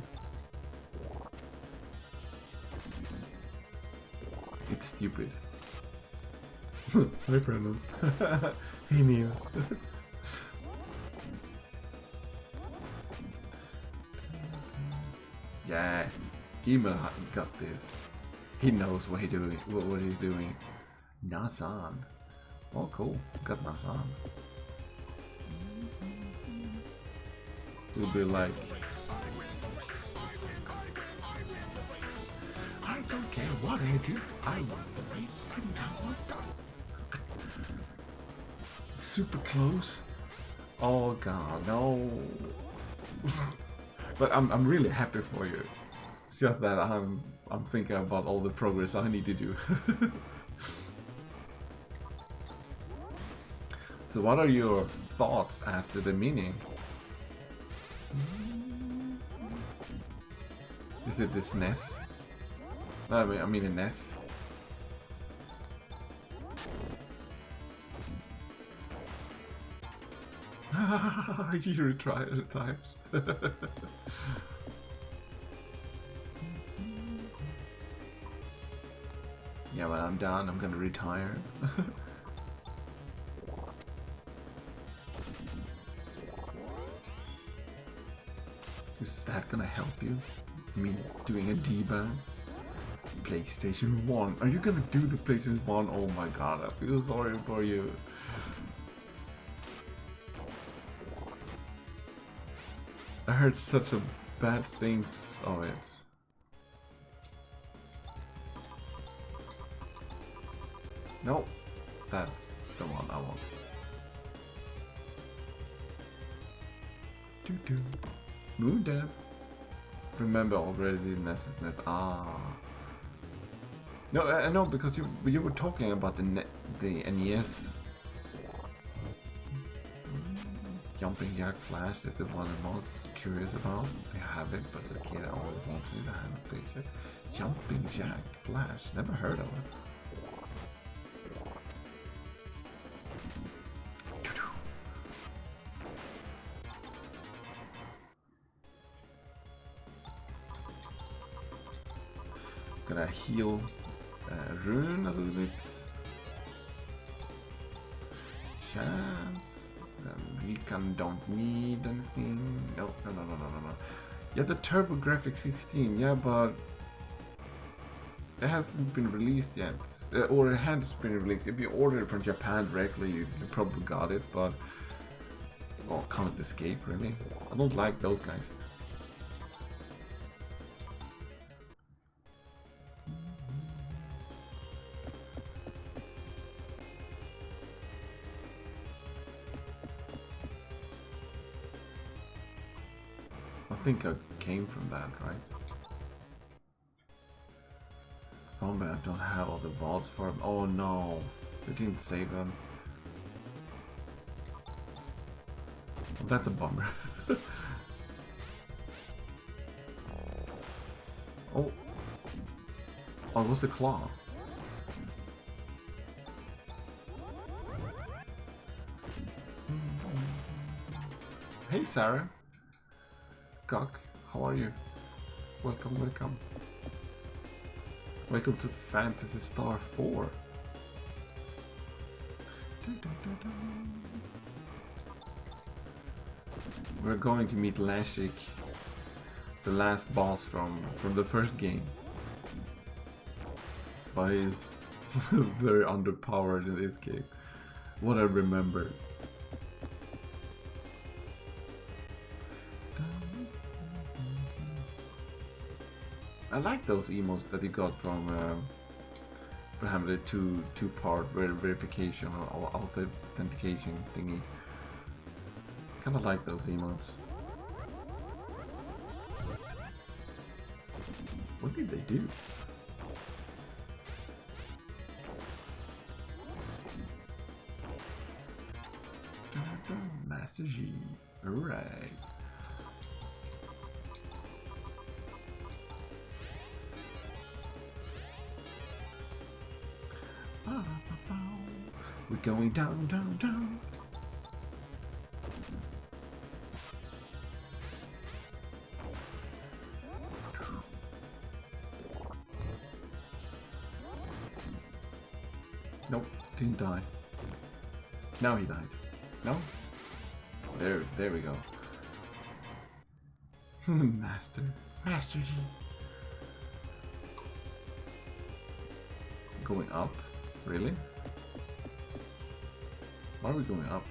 It's stupid. Hi, Brandon. Hey, Neo. Yeah, he got this. He knows what he's doing. Nasan. Oh, cool. Got Nasan. It'll be like, I don't care what I do. I want the race. Super close. Oh god, no. But I'm really happy for you. It's just that I'm thinking about all the progress I need to do. So what are your thoughts after the mini? Is it the SNES? I mean the NES. You retried it times. Yeah, when I'm done, I'm gonna retire. Is that gonna help you? I mean, doing a debug? PlayStation 1. Are you gonna do the PlayStation 1? Oh my god, I feel sorry for you. I heard such a bad things of it. No, that's the one I want. Moon Dev. Remember already NES is NES. Ah. No, I know because you were talking about the NES. Jumping Jack Flash is the one I'm most curious about. I have it, but as a kid I always wanted to have a picture. Jumping Jack Flash, never heard of it. Gonna heal Rune a little bit. Chance. Recon don't need anything. No. Yeah, the TurboGrafx 16. Yeah, but it hasn't been released yet, or it has been released. If you ordered it from Japan directly, you probably got it. But oh, can't escape really. I don't like those guys. I think I came from that, right? Oh man, I don't have all the vaults for them. Oh no, we didn't save them. Well, that's a bummer. Oh, what's the claw? Hey Sarah. Gok, how are you? Welcome. Welcome to Phantasy Star 4. We're going to meet Lashik. the last boss from the first game. But he's very underpowered in this game. What I remember. I like those emotes that you got from having the two-part verification or authentication thingy. Kind of like those emotes. What did they do? Master G. Alright. We're going down, down, down. Nope, didn't die. Now he died. No? There we go. Master G. Going up? Really? Why are we going up?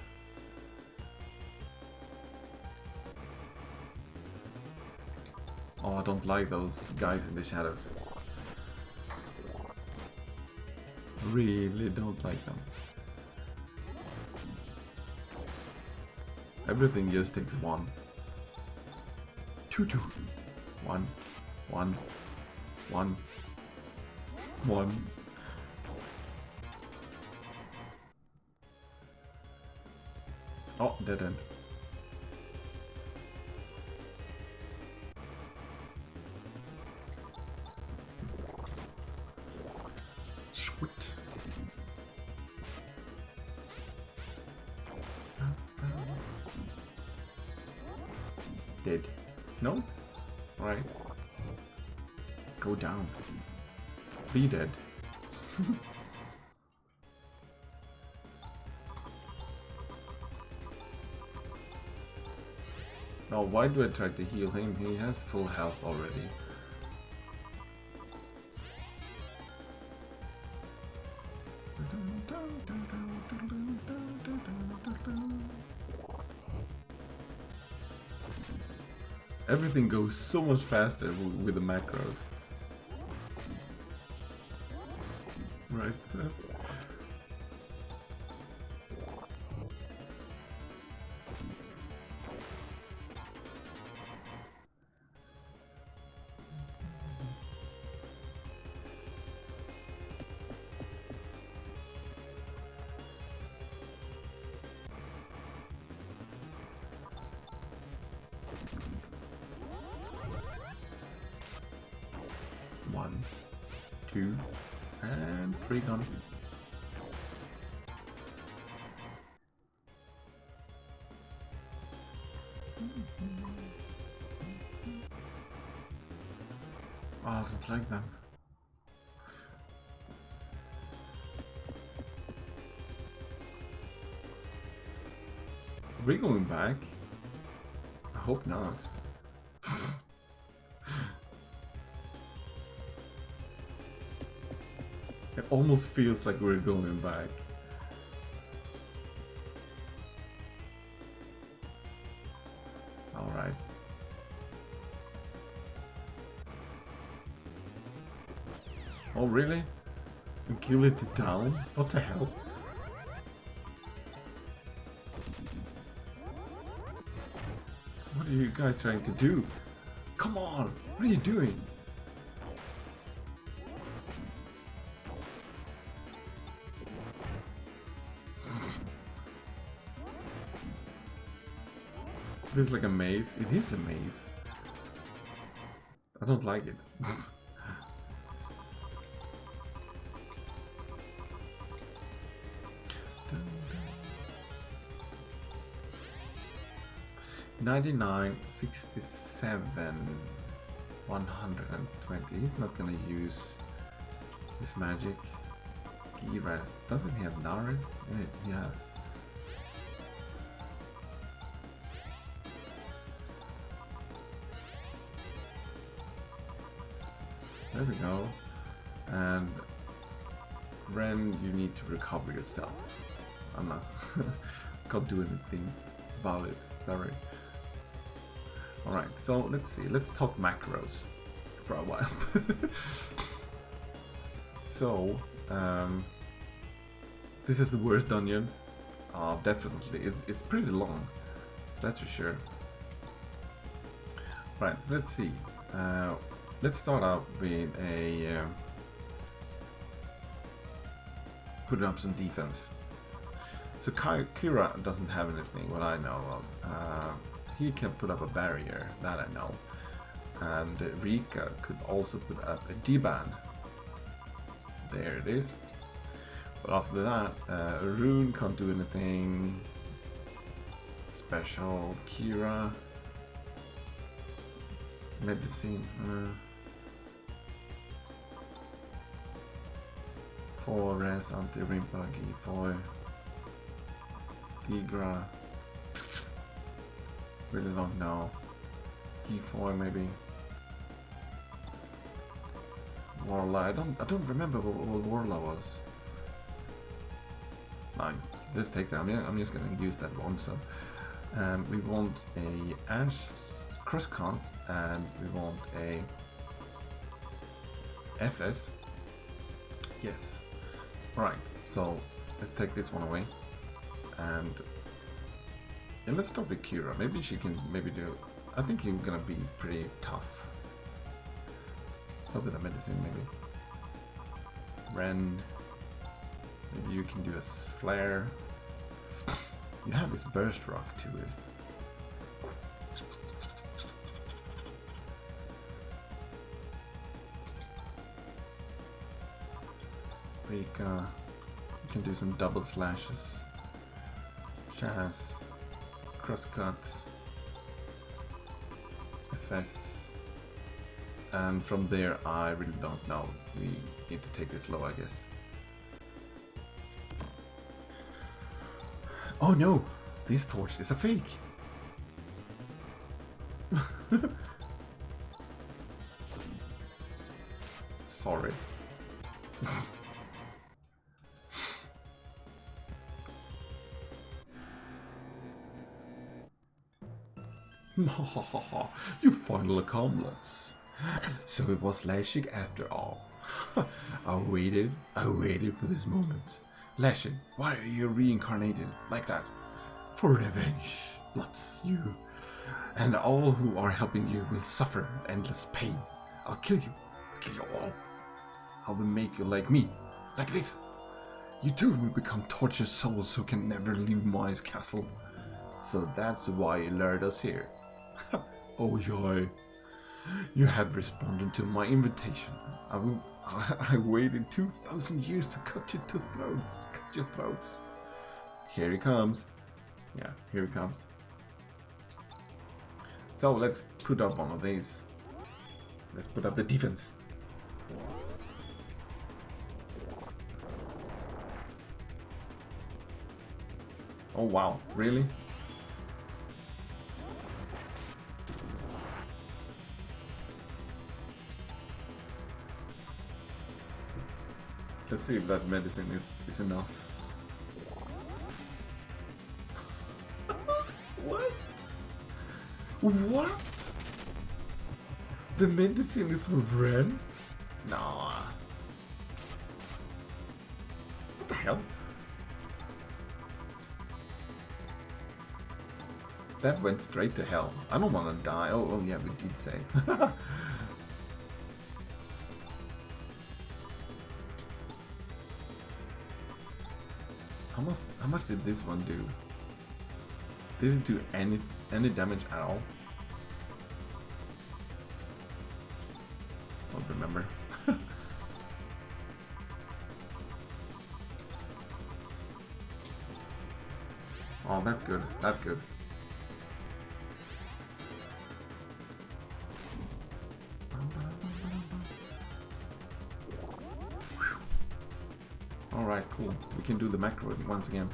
Oh, I don't like those guys in the shadows. Really don't like them. Everything just takes one. Two. One. Oh, dead end. Sweet. Dead. No? Alright. Go down. Be dead. Oh, why do I try to heal him? He has full health already. Everything goes so much faster with the macros. Right. One, two, and three gone. Oh, I don't like them. Are we going back? I hope not. It almost feels like we're going back. Alright. Oh really? And kill it down? What the hell? What are you guys trying to do? Come on! What are you doing? Feels like a maze. It is a maze. I don't like it. $99, $67, $120. He's not gonna use his magic. Giras. Doesn't he have Naris? Yeah, he has. There we go. And Ren, you need to recover yourself. I'm not can't do anything about it, sorry. Alright, so let's see, let's talk macros for a while. So, this is the worst dungeon. Definitely, it's pretty long, that's for sure. Right, so let's see. Let's start out with a putting up some defense. So Kira doesn't have anything, what I know of. He can put up a barrier, that I know. And Rika could also put up a D-band. There it is. But after that, Rune can't do anything special. Kira, medicine. Forest, anti-rimpagi, Foy, Tigra. Really don't know. G4 maybe. Warla. I don't remember what Warla was. Fine. Let's take that. I'm just gonna use that one. So we want a Ash crosscons and we want a FS. Yes. Right. So let's take this one away and let's start with Kira. Maybe she can do. I think he's gonna be pretty tough. Start with a medicine maybe. Ren. Maybe you can do a flare. You have his burst rock to it. Rika. You can do some double slashes. Chaz. Crosscuts. FS. And from there I really don't know. We need to take this low, I guess. Oh no! This torch is a fake! Sorry. You final accomplets. So it was Lashik after all. I waited for this moment. Lashik, why are you reincarnated like that? For revenge, Lutz, you. And all who are helping you will suffer endless pain. I'll kill you all. I will make you like me, like this. You too will become tortured souls who can never leave Mai's castle. So that's why you lured us here. Oh joy. You have responded to my invitation. I waited 2,000 years to cut your throats. Here he comes. Yeah, here he comes. So let's put up one of these. Let's put up the defense. Oh wow, really? Let's see if that medicine is enough. What? What? The medicine is for Ren? Nah. What the hell? That went straight to hell. I don't want to die. Oh yeah, we did say. How much did this one do? Did it do any damage at all? Don't remember. Oh, that's good. That's good. Alright, cool. We can do the macro once again.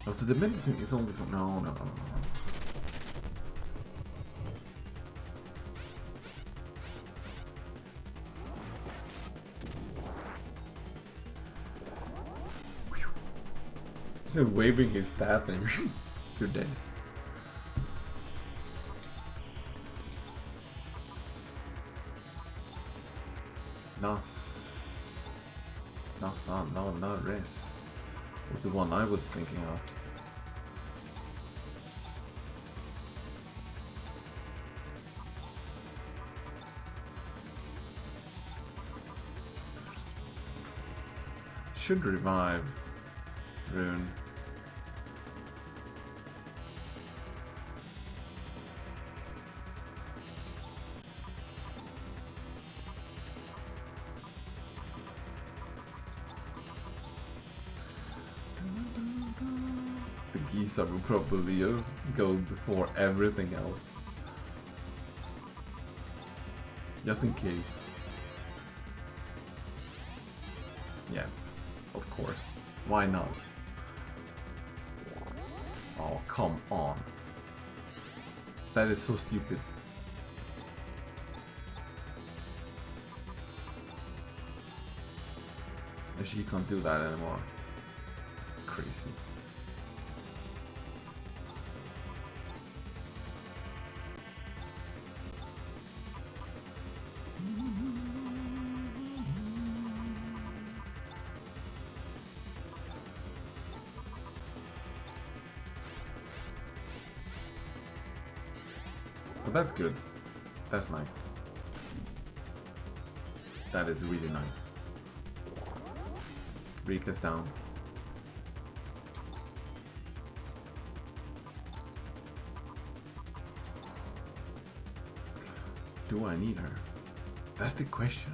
Oh, so the medicine is only for... No. He's waving his staff and you're dead. No, Res. Was the one I was thinking of. Should revive Rune. The Giza will probably just go before everything else. Just in case. Yeah, of course. Why not? Oh, come on. That is so stupid. She can't do that anymore. Crazy. Well, that's good. That's nice. That is really nice. Rika's down. Do I need her? That's the question.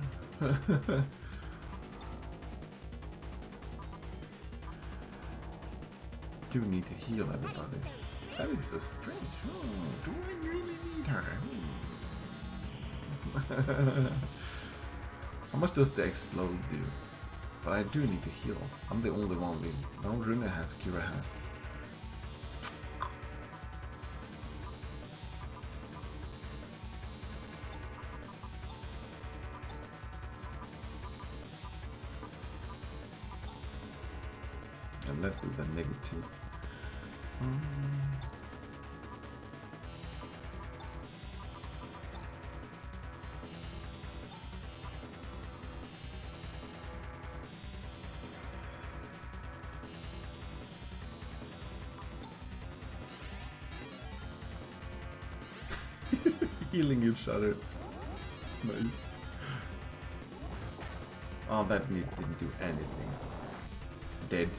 Do need to heal everybody. That is so strange. Do I really need her? How much does the explode do? But I do need to heal. I'm the only one with. No, Rune has, Kira has. And let's do the negative. Healing each other. Nice. Oh, that didn't do anything. Dead.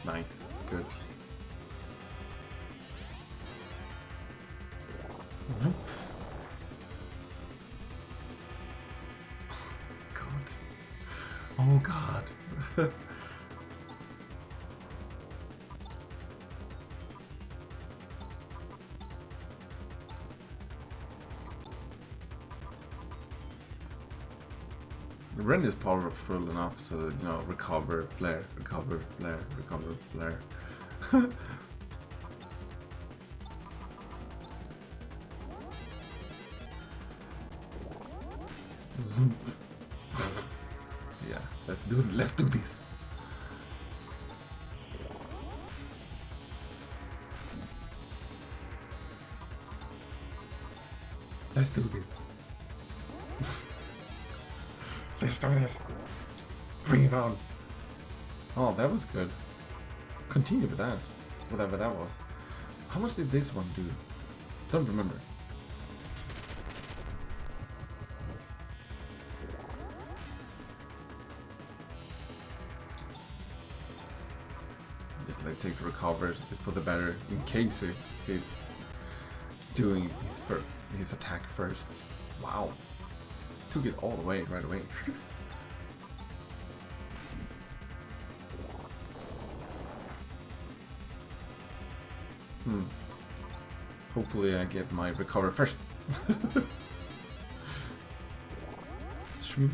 Nice, good. God. Oh God. Ren is powerful enough to, you know, recover flare, recover flare, recover flare. Zoom. Yeah, let's do this. Let's do this. Let's do this. Bring it on. Oh, that was good. Continue with that. Whatever that was. How much did this one do? Don't remember. Just like take recovers for the better in case he's doing his attack first. Wow. Took it all the way right away. Hopefully I get my recover first. Shmink.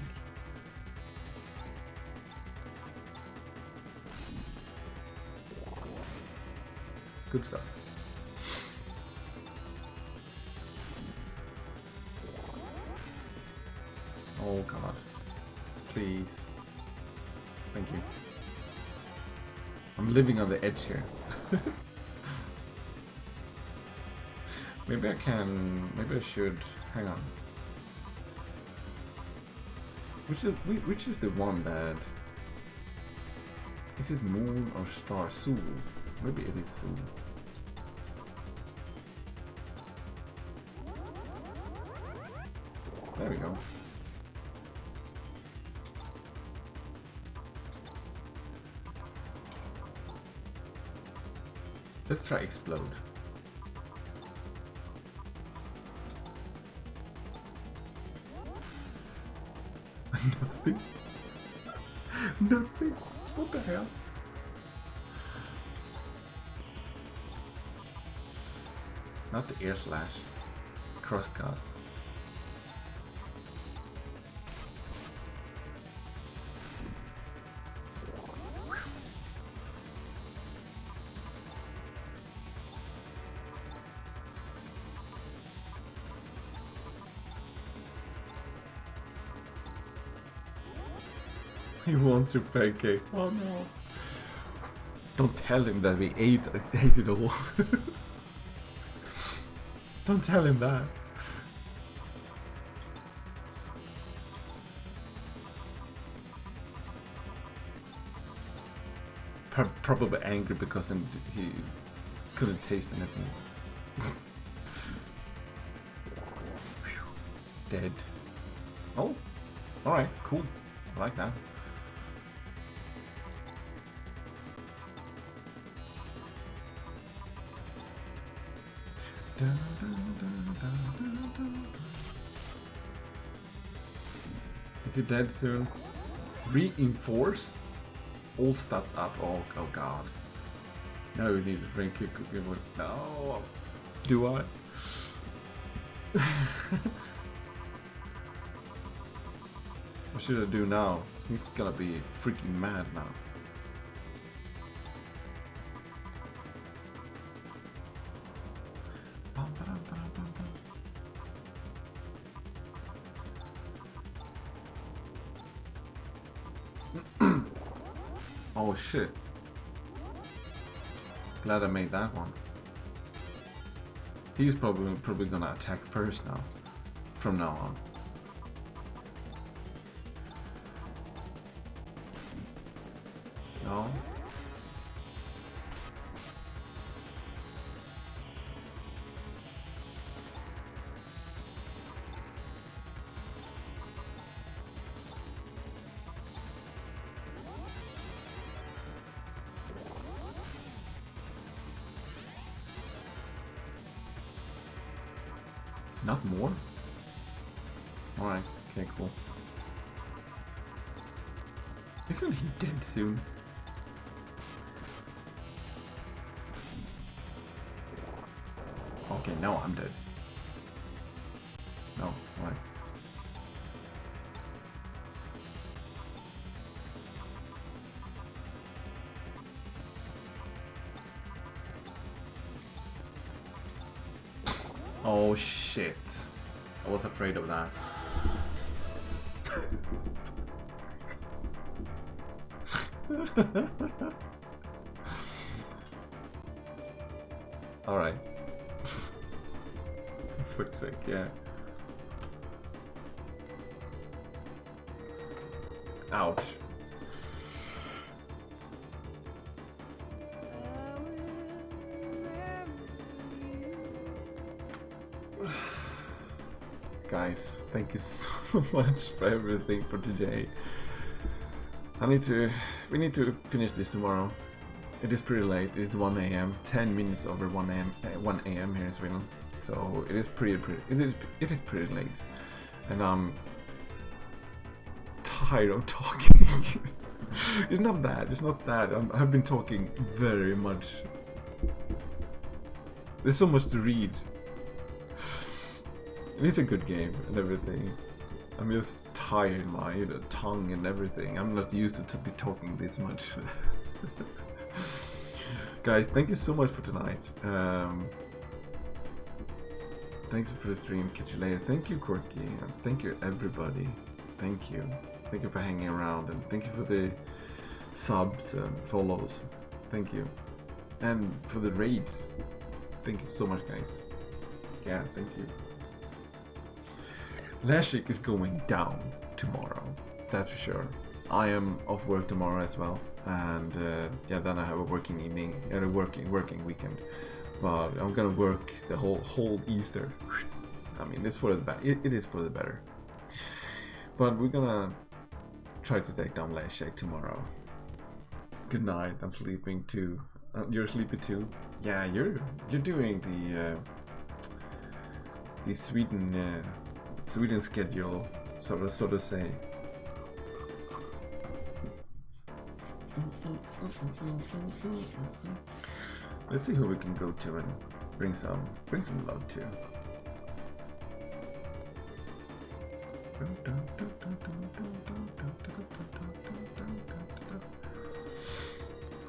Good stuff. Oh god. Please. Thank you. I'm living on the edge here. Maybe I can... Maybe I should... Hang on. Which is the one that... Is it moon or star? Sol? Maybe it is Sol. There we go. Let's try explode. Nothing. Nothing. What the hell? Not the air slash. Cross cut. He wants your pancakes. Oh no. Don't tell him that we ate it all. Don't tell him that. Probably angry because he couldn't taste anything. Dead. Oh, alright, cool. I like that. Is he dead soon? Reinforce? All stats up. Oh god. Now we need to bring kick. No. Do I? What should I do now? He's gonna be freaking mad now. Oh shit. Glad I made that one. He's probably gonna attack first now. From now on. No. Not more? Alright, okay, cool. Isn't he dead soon? Okay, no, I'm dead. No, alright. Oh shit. I was afraid of that. Alright. For fuck's sake, yeah. Ouch. Guys, thank you so much for everything for today. We need to finish this tomorrow. It is pretty late. It is 1 AM, 10 minutes over 1 AM here in Sweden. So it is pretty late, and I'm tired of talking. It's not that. I've been talking very much. There's so much to read. It's a good game and everything. I'm just tired, my tongue and everything. I'm not used to be talking this much. Guys, thank you so much for tonight. Thanks for the stream. Catch you later. Thank you, Corky. And thank you, everybody. Thank you. Thank you for hanging around. And thank you for the subs and follows. Thank you. And for the raids. Thank you so much, guys. Yeah, thank you. Lashik is going down tomorrow. That's for sure. I am off work tomorrow as well. And yeah, then I have a working evening and a working weekend. But I'm gonna work the whole Easter. I mean, it's for the better. It is for the better. But we're gonna try to take down Lashik tomorrow. Good night. I'm sleeping too. You're sleepy too. Yeah, you're doing the Sweden schedule, so to say. Let's see who we can go to and bring some love to.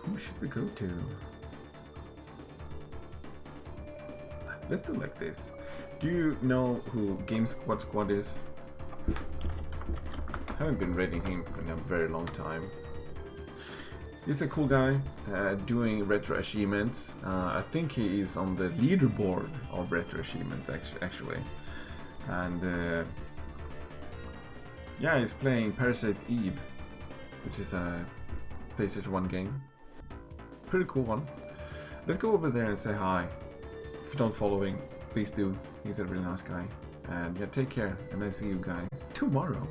Who should we go to? Let's do like this. Do you know who Game Squad is? I haven't been raiding him in a very long time. He's a cool guy doing retro achievements. I think he is on the leaderboard of retro achievements actually. And yeah, he's playing Parasite Eve, which is a PlayStation 1 game. Pretty cool one. Let's go over there and say hi. If you don't follow him, please do. He's a really nice guy. And yeah, take care, and I'll see you guys tomorrow.